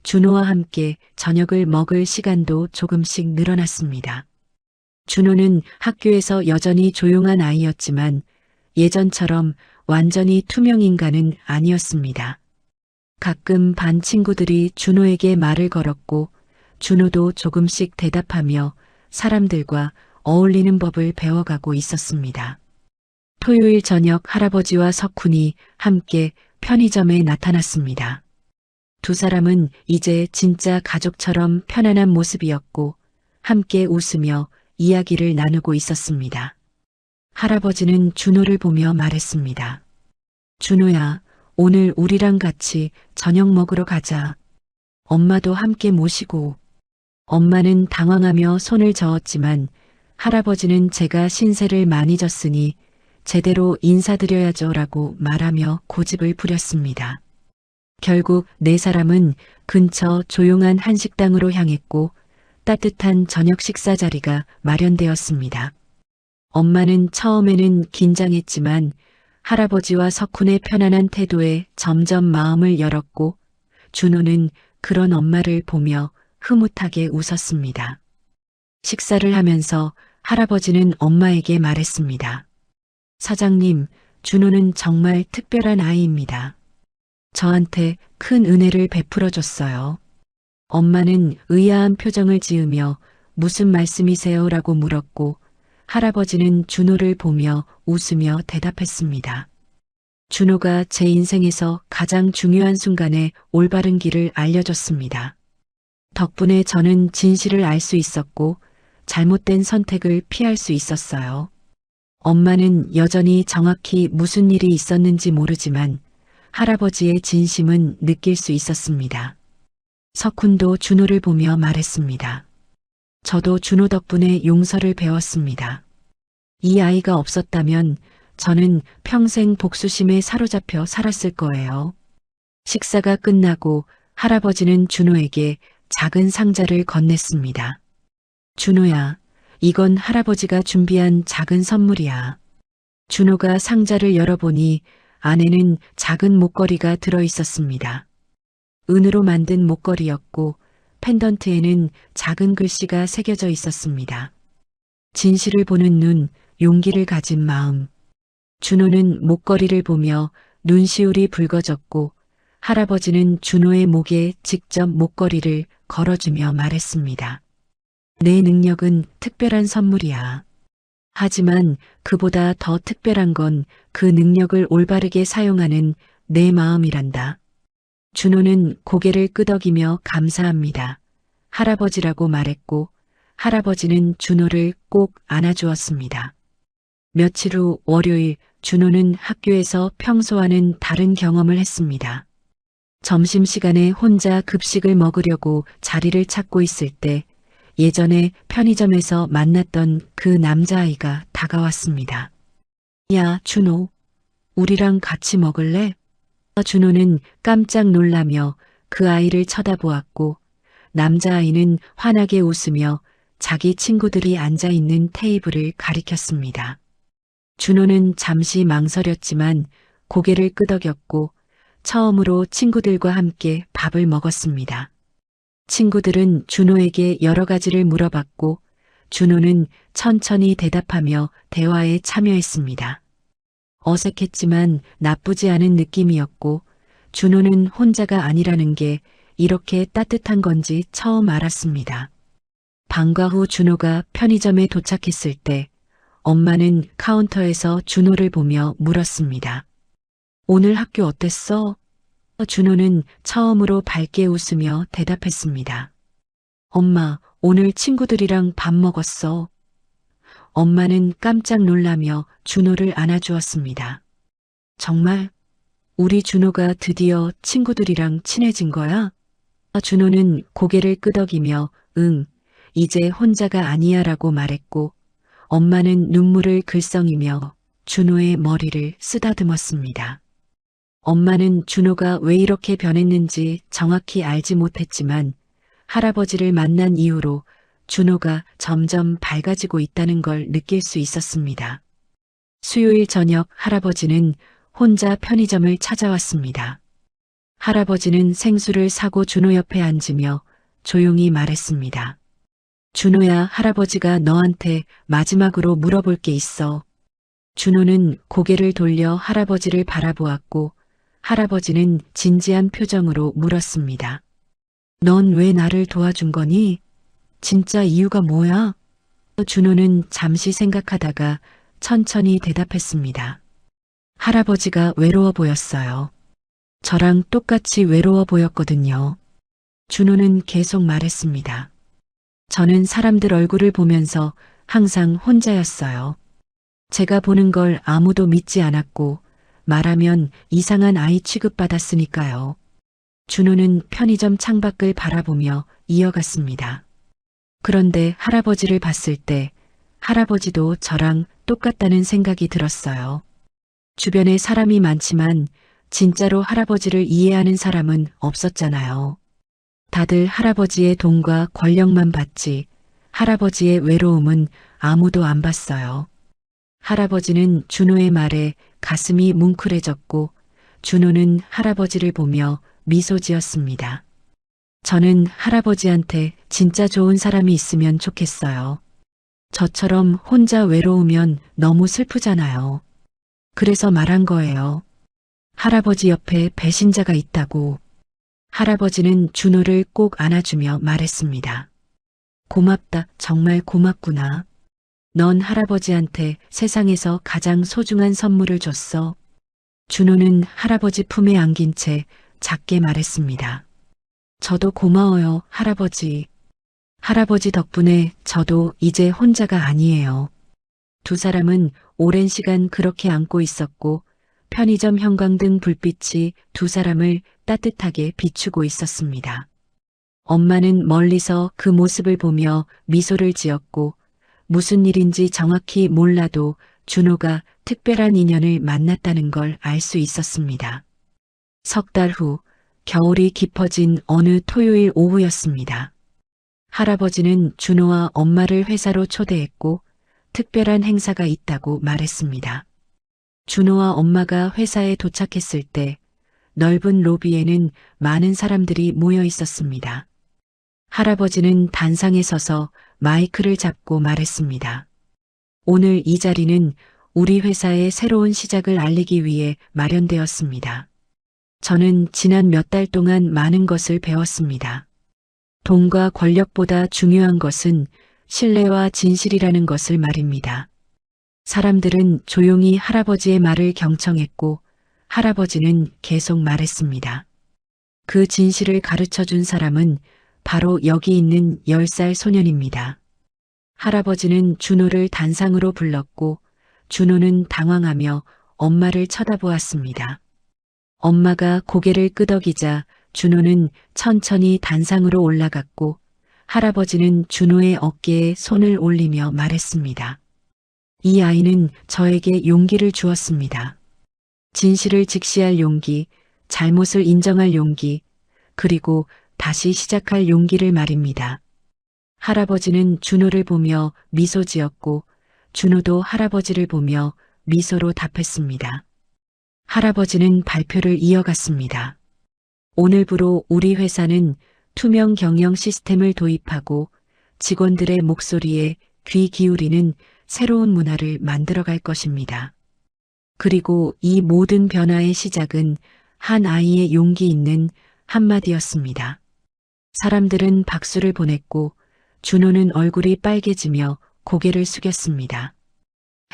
준호와 함께 저녁을 먹을 시간도 조금씩 늘어났습니다. 준호는 학교에서 여전히 조용한 아이였지만 예전처럼 완전히 투명 인간은 아니었습니다. 가끔 반 친구들이 준호에게 말을 걸었고 준호도 조금씩 대답하며 사람들과 어울리는 법을 배워가고 있었습니다. 토요일 저녁 할아버지와 석훈이 함께 편의점에 나타났습니다. 2 사람은 이제 진짜 가족처럼 편안한 모습이었고 함께 웃으며 이야기를 나누고 있었습니다. 할아버지는 준호를 보며 말했습니다. 준호야, 오늘 우리랑 같이 저녁 먹으러 가자. 엄마도 함께 모시고. 엄마는 당황하며 손을 저었지만 할아버지는 제가 신세를 많이 졌으니 제대로 인사드려야죠 라고 말하며 고집을 부렸습니다. 결국 4 사람은 근처 조용한 한식당으로 향했고 따뜻한 저녁 식사 자리가 마련되었습니다. 엄마는 처음에는 긴장했지만 할아버지와 석훈의 편안한 태도에 점점 마음을 열었고 준호는 그런 엄마를 보며 흐뭇하게 웃었습니다. 식사를 하면서 할아버지는 엄마에게 말했습니다. 사장님, 준호는 정말 특별한 아이입니다. 저한테 큰 은혜를 베풀어 줬어요. 엄마는 의아한 표정을 지으며 무슨 말씀이세요? 라고 물었고 할아버지는 준호를 보며 웃으며 대답했습니다. 준호가 제 인생에서 가장 중요한 순간에 올바른 길을 알려줬습니다. 덕분에 저는 진실을 알 수 있었고 잘못된 선택을 피할 수 있었어요. 엄마는 여전히 정확히 무슨 일이 있었는지 모르지만 할아버지의 진심은 느낄 수 있었습니다. 석훈도 준호를 보며 말했습니다. 저도 준호 덕분에 용서를 배웠습니다. 이 아이가 없었다면 저는 평생 복수심에 사로잡혀 살았을 거예요. 식사가 끝나고 할아버지는 준호에게 작은 상자를 건넸습니다. 준호야, 이건 할아버지가 준비한 작은 선물이야. 준호가 상자를 열어보니 안에는 작은 목걸이가 들어 있었습니다. 은으로 만든 목걸이였고 펜던트에는 작은 글씨가 새겨져 있었습니다. 진실을 보는 눈, 용기를 가진 마음. 준호는 목걸이를 보며 눈시울이 붉어졌고 할아버지는 준호의 목에 직접 목걸이를 걸어주며 말했습니다. 내 능력은 특별한 선물이야. 하지만 그보다 더 특별한 건 그 능력을 올바르게 사용하는 내 마음이란다. 준호는 고개를 끄덕이며 감사합니다. 할아버지라고 말했고 할아버지는 준호를 꼭 안아주었습니다. 며칠 후 월요일 준호는 학교에서 평소와는 다른 경험을 했습니다. 점심시간에 혼자 급식을 먹으려고 자리를 찾고 있을 때 예전에 편의점에서 만났던 그 남자아이가 다가왔습니다. 야, 준호, 우리랑 같이 먹을래? 준호는 깜짝 놀라며 그 아이를 쳐다보았고 남자아이는 환하게 웃으며 자기 친구들이 앉아있는 테이블을 가리켰습니다. 준호는 잠시 망설였지만 고개를 끄덕였고 처음으로 친구들과 함께 밥을 먹었습니다. 친구들은 준호에게 여러 가지를 물어봤고 준호는 천천히 대답하며 대화에 참여했습니다. 어색했지만 나쁘지 않은 느낌이었고 준호는 혼자가 아니라는 게 이렇게 따뜻한 건지 처음 알았습니다. 방과 후 준호가 편의점에 도착했을 때 엄마는 카운터에서 준호를 보며 물었습니다. 오늘 학교 어땠어? 준호는 처음으로 밝게 웃으며 대답했습니다. 엄마, 오늘 친구들이랑 밥 먹었어. 엄마는 깜짝 놀라며 준호를 안아주었습니다. 정말? 우리 준호가 드디어 친구들이랑 친해진 거야? 준호는 고개를 끄덕이며 응, 이제 혼자가 아니야 라고 말했고 엄마는 눈물을 글썽이며 준호의 머리를 쓰다듬었습니다. 엄마는 준호가 왜 이렇게 변했는지 정확히 알지 못했지만 할아버지를 만난 이후로 준호가 점점 밝아지고 있다는 걸 느낄 수 있었습니다. 수요일 저녁 할아버지는 혼자 편의점을 찾아왔습니다. 할아버지는 생수를 사고 준호 옆에 앉으며 조용히 말했습니다. 준호야, 할아버지가 너한테 마지막으로 물어볼 게 있어. 준호는 고개를 돌려 할아버지를 바라보았고 할아버지는 진지한 표정으로 물었습니다. 넌 왜 나를 도와준 거니? 진짜 이유가 뭐야? 준호는 잠시 생각하다가 천천히 대답했습니다. 할아버지가 외로워 보였어요. 저랑 똑같이 외로워 보였거든요. 준호는 계속 말했습니다. 저는 사람들 얼굴을 보면서 항상 혼자였어요. 제가 보는 걸 아무도 믿지 않았고 말하면 이상한 아이 취급받았으니까요. 준호는 편의점 창밖을 바라보며 이어갔습니다. 그런데 할아버지를 봤을 때 할아버지도 저랑 똑같다는 생각이 들었어요. 주변에 사람이 많지만 진짜로 할아버지를 이해하는 사람은 없었잖아요. 다들 할아버지의 돈과 권력만 봤지 할아버지의 외로움은 아무도 안 봤어요. 할아버지는 준호의 말에 가슴이 뭉클해졌고 준호는 할아버지를 보며 미소 지었습니다. 저는 할아버지한테 진짜 좋은 사람이 있으면 좋겠어요. 저처럼 혼자 외로우면 너무 슬프잖아요. 그래서 말한 거예요. 할아버지 옆에 배신자가 있다고. 할아버지는 준호를 꼭 안아주며 말했습니다. 고맙다, 정말 고맙구나. 넌 할아버지한테 세상에서 가장 소중한 선물을 줬어. 준호는 할아버지 품에 안긴 채 작게 말했습니다. 저도 고마워요, 할아버지. 할아버지 덕분에 저도 이제 혼자가 아니에요. 두 사람은 오랜 시간 그렇게 안고 있었고 편의점 형광등 불빛이 두 사람을 따뜻하게 비추고 있었습니다. 엄마는 멀리서 그 모습을 보며 미소를 지었고 무슨 일인지 정확히 몰라도 준호가 특별한 인연을 만났다는 걸 알 수 있었습니다. 석 달 후 겨울이 깊어진 어느 토요일 오후였습니다. 할아버지는 준호와 엄마를 회사로 초대했고 특별한 행사가 있다고 말했습니다. 준호와 엄마가 회사에 도착했을 때 넓은 로비에는 많은 사람들이 모여 있었습니다. 할아버지는 단상에 서서 마이크를 잡고 말했습니다. 오늘 이 자리는 우리 회사의 새로운 시작을 알리기 위해 마련되었습니다. 저는 지난 몇 달 동안 많은 것을 배웠습니다. 돈과 권력보다 중요한 것은 신뢰와 진실이라는 것을 말입니다. 사람들은 조용히 할아버지의 말을 경청했고 할아버지는 계속 말했습니다. 그 진실을 가르쳐 준 사람은 바로 여기 있는 10살 소년입니다. 할아버지는 준호를 단상으로 불렀고 준호는 당황하며 엄마를 쳐다보았습니다. 엄마가 고개를 끄덕이자 준호는 천천히 단상으로 올라갔고 할아버지는 준호의 어깨에 손을 올리며 말했습니다. 이 아이는 저에게 용기를 주었습니다. 진실을 직시할 용기, 잘못을 인정할 용기, 그리고 다시 시작할 용기를 말입니다. 할아버지는 준호를 보며 미소 지었고 준호도 할아버지를 보며 미소로 답했습니다. 할아버지는 발표를 이어갔습니다. 오늘부로 우리 회사는 투명 경영 시스템을 도입하고 직원들의 목소리에 귀 기울이는 새로운 문화를 만들어갈 것입니다. 그리고 이 모든 변화의 시작은 한 아이의 용기 있는 한마디였습니다. 사람들은 박수를 보냈고 준호는 얼굴이 빨개지며 고개를 숙였습니다.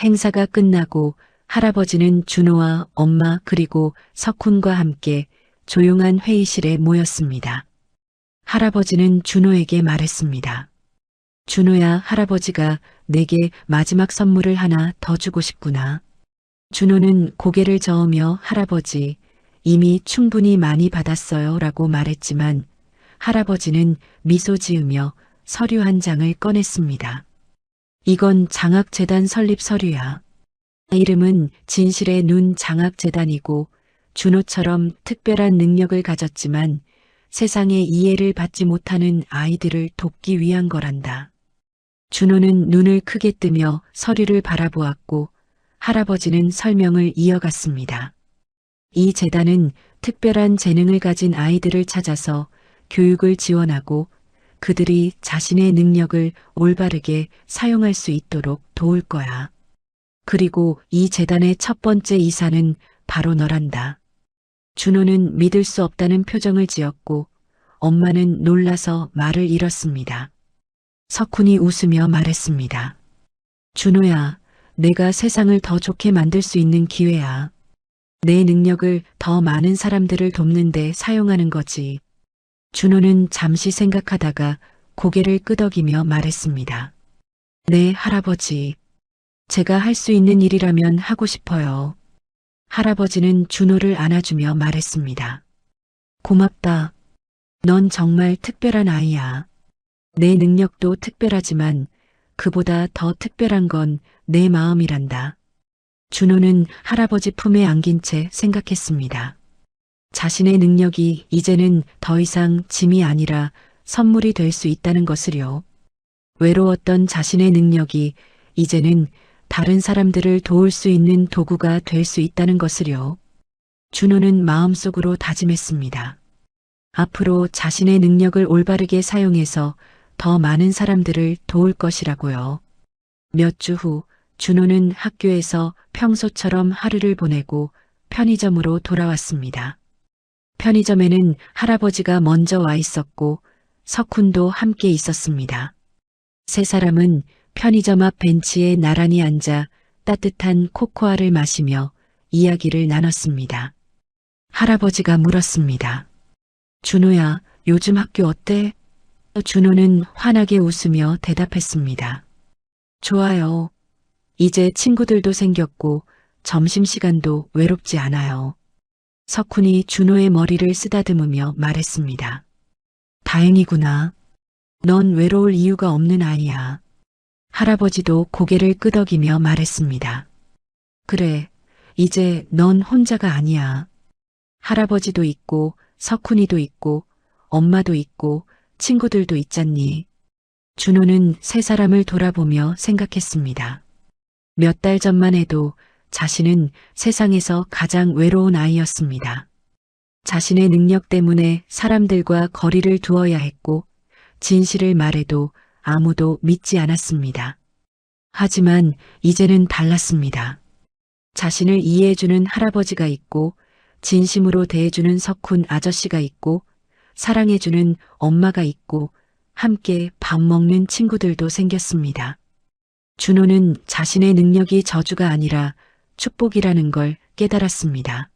행사가 끝나고 할아버지는 준호와 엄마 그리고 석훈과 함께 조용한 회의실에 모였습니다. 할아버지는 준호에게 말했습니다. 준호야, 할아버지가 내게 마지막 선물을 하나 더 주고 싶구나. 준호는 고개를 저으며 할아버지, 이미 충분히 많이 받았어요 라고 말했지만 할아버지는 미소 지으며 서류 한 장을 꺼냈습니다. 이건 장학재단 설립 서류야. 이름은 진실의 눈 장학재단이고 준호처럼 특별한 능력을 가졌지만 세상의 이해를 받지 못하는 아이들을 돕기 위한 거란다. 준호는 눈을 크게 뜨며 서류를 바라보았고 할아버지는 설명을 이어갔습니다. 이 재단은 특별한 재능을 가진 아이들을 찾아서 교육을 지원하고 그들이 자신의 능력을 올바르게 사용할 수 있도록 도울 거야. 그리고 이 재단의 첫 번째 이사는 바로 너란다. 준호는 믿을 수 없다는 표정을 지었고 엄마는 놀라서 말을 잃었습니다. 석훈이 웃으며 말했습니다. 준호야, 내가 세상을 더 좋게 만들 수 있는 기회야. 내 능력을 더 많은 사람들을 돕는 데 사용하는 거지. 준호는 잠시 생각하다가 고개를 끄덕이며 말했습니다. 네, 할아버지. 제가 할 수 있는 일이라면 하고 싶어요. 할아버지는 준호를 안아주며 말했습니다. 고맙다. 넌 정말 특별한 아이야. 내 능력도 특별하지만 그보다 더 특별한 건 내 마음이란다. 준호는 할아버지 품에 안긴 채 생각했습니다. 자신의 능력이 이제는 더 이상 짐이 아니라 선물이 될 수 있다는 것을요. 외로웠던 자신의 능력이 이제는 다른 사람들을 도울 수 있는 도구가 될 수 있다는 것을요. 준호는 마음속으로 다짐했습니다. 앞으로 자신의 능력을 올바르게 사용해서 더 많은 사람들을 도울 것이라고요. 몇 주 후 준호는 학교에서 평소처럼 하루를 보내고 편의점으로 돌아왔습니다. 편의점에는 할아버지가 먼저 와 있었고 석훈도 함께 있었습니다. 세 사람은 편의점 앞 벤치에 나란히 앉아 따뜻한 코코아를 마시며 이야기를 나눴습니다. 할아버지가 물었습니다. 준호야, 요즘 학교 어때? 준호는 환하게 웃으며 대답했습니다. 좋아요. 이제 친구들도 생겼고 점심시간도 외롭지 않아요. 석훈이 준호의 머리를 쓰다듬으며 말했습니다. 다행이구나. 넌 외로울 이유가 없는 아이야. 할아버지도 고개를 끄덕이며 말했습니다. 그래, 이제 넌 혼자가 아니야. 할아버지도 있고 석훈이도 있고 엄마도 있고 친구들도 있잖니. 준호는 세 사람을 돌아보며 생각했습니다. 몇 달 전만 해도 자신은 세상에서 가장 외로운 아이였습니다. 자신의 능력 때문에 사람들과 거리를 두어야 했고 진실을 말해도 아무도 믿지 않았습니다. 하지만 이제는 달랐습니다. 자신을 이해해주는 할아버지가 있고 진심으로 대해주는 석훈 아저씨가 있고 사랑해주는 엄마가 있고 함께 밥 먹는 친구들도 생겼습니다. 준호는 자신의 능력이 저주가 아니라 축복이라는 걸 깨달았습니다.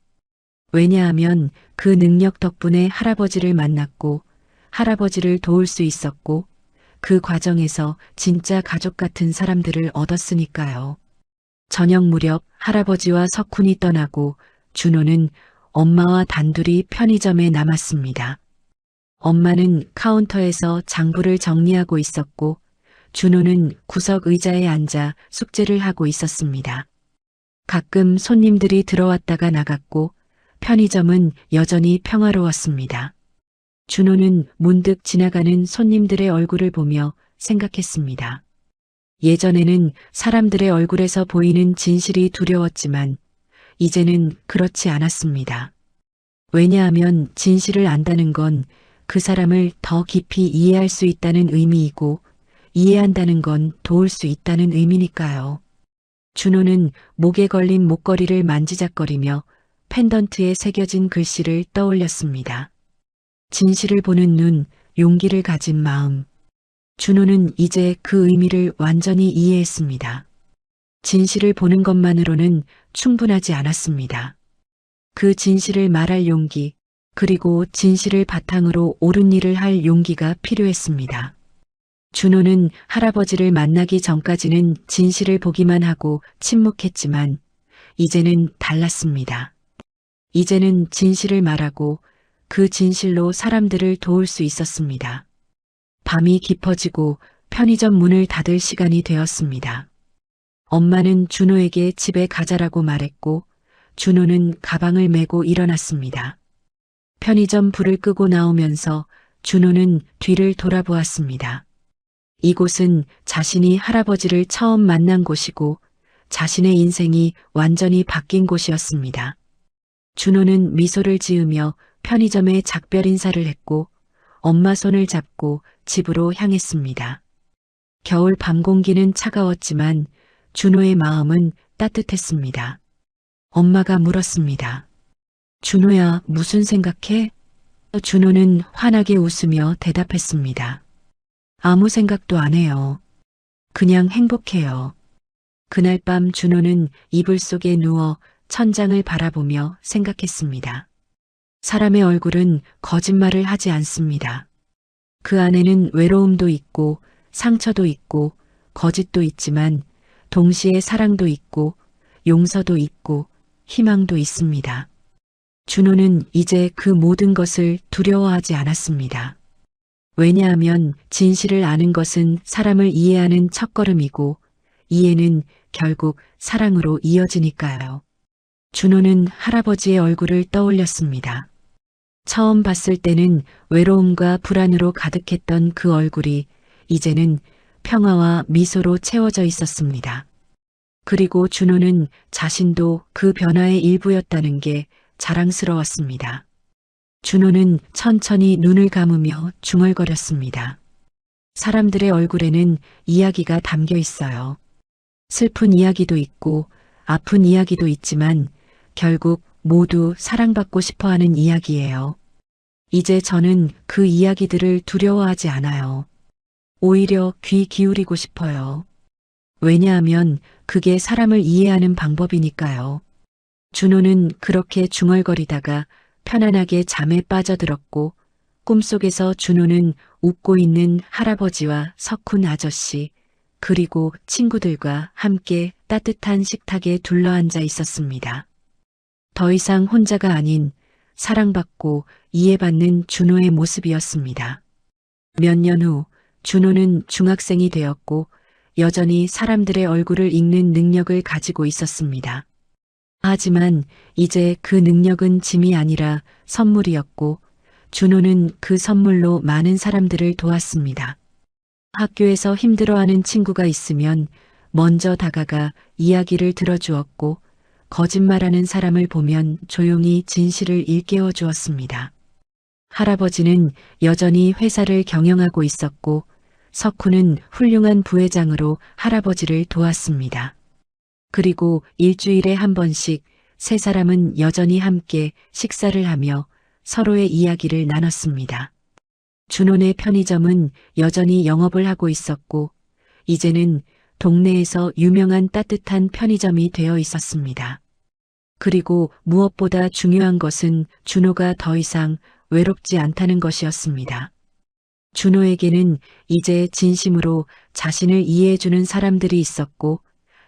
왜냐하면 그 능력 덕분에 할아버지를 만났고 할아버지를 도울 수 있었고 그 과정에서 진짜 가족 같은 사람들을 얻었으니까요. 저녁 무렵 할아버지와 석훈이 떠나고 준호는 엄마와 단둘이 편의점에 남았습니다. 엄마는 카운터에서 장부를 정리하고 있었고 준호는 구석 의자에 앉아 숙제를 하고 있었습니다. 가끔 손님들이 들어왔다가 나갔고 편의점은 여전히 평화로웠습니다. 준호는 문득 지나가는 손님들의 얼굴을 보며 생각했습니다. 예전에는 사람들의 얼굴에서 보이는 진실이 두려웠지만 이제는 그렇지 않았습니다. 왜냐하면 진실을 안다는 건 그 사람을 더 깊이 이해할 수 있다는 의미이고 이해한다는 건 도울 수 있다는 의미니까요. 준호는 목에 걸린 목걸이를 만지작거리며 펜던트에 새겨진 글씨를 떠올렸습니다. 진실을 보는 눈, 용기를 가진 마음. 준호는 이제 그 의미를 완전히 이해했습니다. 진실을 보는 것만으로는 충분하지 않았습니다. 그 진실을 말할 용기, 그리고 진실을 바탕으로 옳은 일을 할 용기가 필요했습니다. 준호는 할아버지를 만나기 전까지는 진실을 보기만 하고 침묵했지만 이제는 달랐습니다. 이제는 진실을 말하고 그 진실로 사람들을 도울 수 있었습니다. 밤이 깊어지고 편의점 문을 닫을 시간이 되었습니다. 엄마는 준호에게 집에 가자라고 말했고 준호는 가방을 메고 일어났습니다. 편의점 불을 끄고 나오면서 준호는 뒤를 돌아보았습니다. 이곳은 자신이 할아버지를 처음 만난 곳이고 자신의 인생이 완전히 바뀐 곳이었습니다. 준호는 미소를 지으며 편의점에 작별 인사를 했고 엄마 손을 잡고 집으로 향했습니다. 겨울 밤 공기는 차가웠지만 준호의 마음은 따뜻했습니다. 엄마가 물었습니다. 준호야, 무슨 생각해? 준호는 환하게 웃으며 대답했습니다. 아무 생각도 안 해요. 그냥 행복해요. 그날 밤 준호는 이불 속에 누워 천장을 바라보며 생각했습니다. 사람의 얼굴은 거짓말을 하지 않습니다. 그 안에는 외로움도 있고 상처도 있고 거짓도 있지만 동시에 사랑도 있고 용서도 있고 희망도 있습니다. 준호는 이제 그 모든 것을 두려워하지 않았습니다. 왜냐하면 진실을 아는 것은 사람을 이해하는 첫걸음이고 이해는 결국 사랑으로 이어지니까요. 준호는 할아버지의 얼굴을 떠올렸습니다. 처음 봤을 때는 외로움과 불안으로 가득했던 그 얼굴이 이제는 평화와 미소로 채워져 있었습니다. 그리고 준호는 자신도 그 변화의 일부였다는 게 자랑스러웠습니다. 준호는 천천히 눈을 감으며 중얼거렸습니다. 사람들의 얼굴에는 이야기가 담겨 있어요. 슬픈 이야기도 있고 아픈 이야기도 있지만 결국 모두 사랑받고 싶어 하는 이야기예요. 이제 저는 그 이야기들을 두려워하지 않아요. 오히려 귀 기울이고 싶어요. 왜냐하면 그게 사람을 이해하는 방법이니까요. 준호는 그렇게 중얼거리다가 편안하게 잠에 빠져들었고 꿈속에서 준호는 웃고 있는 할아버지와 석훈 아저씨 그리고 친구들과 함께 따뜻한 식탁에 둘러앉아 있었습니다. 더 이상 혼자가 아닌 사랑받고 이해받는 준호의 모습이었습니다. 몇 년 후 준호는 중학생이 되었고 여전히 사람들의 얼굴을 읽는 능력을 가지고 있었습니다. 하지만 이제 그 능력은 짐이 아니라 선물이었고 준호는 그 선물로 많은 사람들을 도왔습니다. 학교에서 힘들어하는 친구가 있으면 먼저 다가가 이야기를 들어주었고 거짓말하는 사람을 보면 조용히 진실을 일깨워 주었습니다. 할아버지는 여전히 회사를 경영하고 있었고 석훈은 훌륭한 부회장으로 할아버지를 도왔습니다. 그리고 일주일에 한 번씩 세 사람은 여전히 함께 식사를 하며 서로의 이야기를 나눴습니다. 준호네 편의점은 여전히 영업을 하고 있었고 이제는 동네에서 유명한 따뜻한 편의점이 되어 있었습니다. 그리고 무엇보다 중요한 것은 준호가 더 이상 외롭지 않다는 것이었습니다. 준호에게는 이제 진심으로 자신을 이해해주는 사람들이 있었고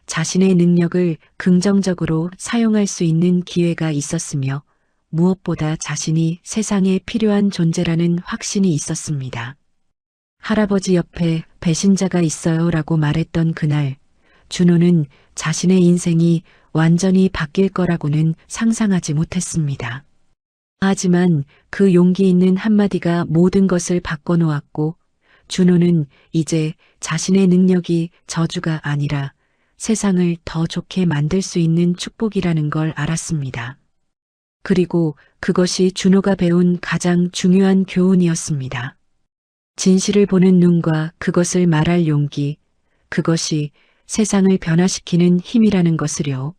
자신의 능력을 긍정적으로 사용할 수 있는 기회가 있었으며 무엇보다 자신이 세상에 필요한 존재라는 확신이 있었습니다. 할아버지 옆에 배신자가 있어요 라고 말했던 그날 준호는 자신의 인생이 완전히 바뀔 거라고는 상상하지 못했습니다. 하지만 그 용기 있는 한마디가 모든 것을 바꿔놓았고 준호는 이제 자신의 능력이 저주가 아니라 세상을 더 좋게 만들 수 있는 축복이라는 걸 알았습니다. 그리고 그것이 준호가 배운 가장 중요한 교훈이었습니다. 진실을 보는 눈과 그것을 말할 용기, 그것이 세상을 변화시키는 힘이라는 것을요.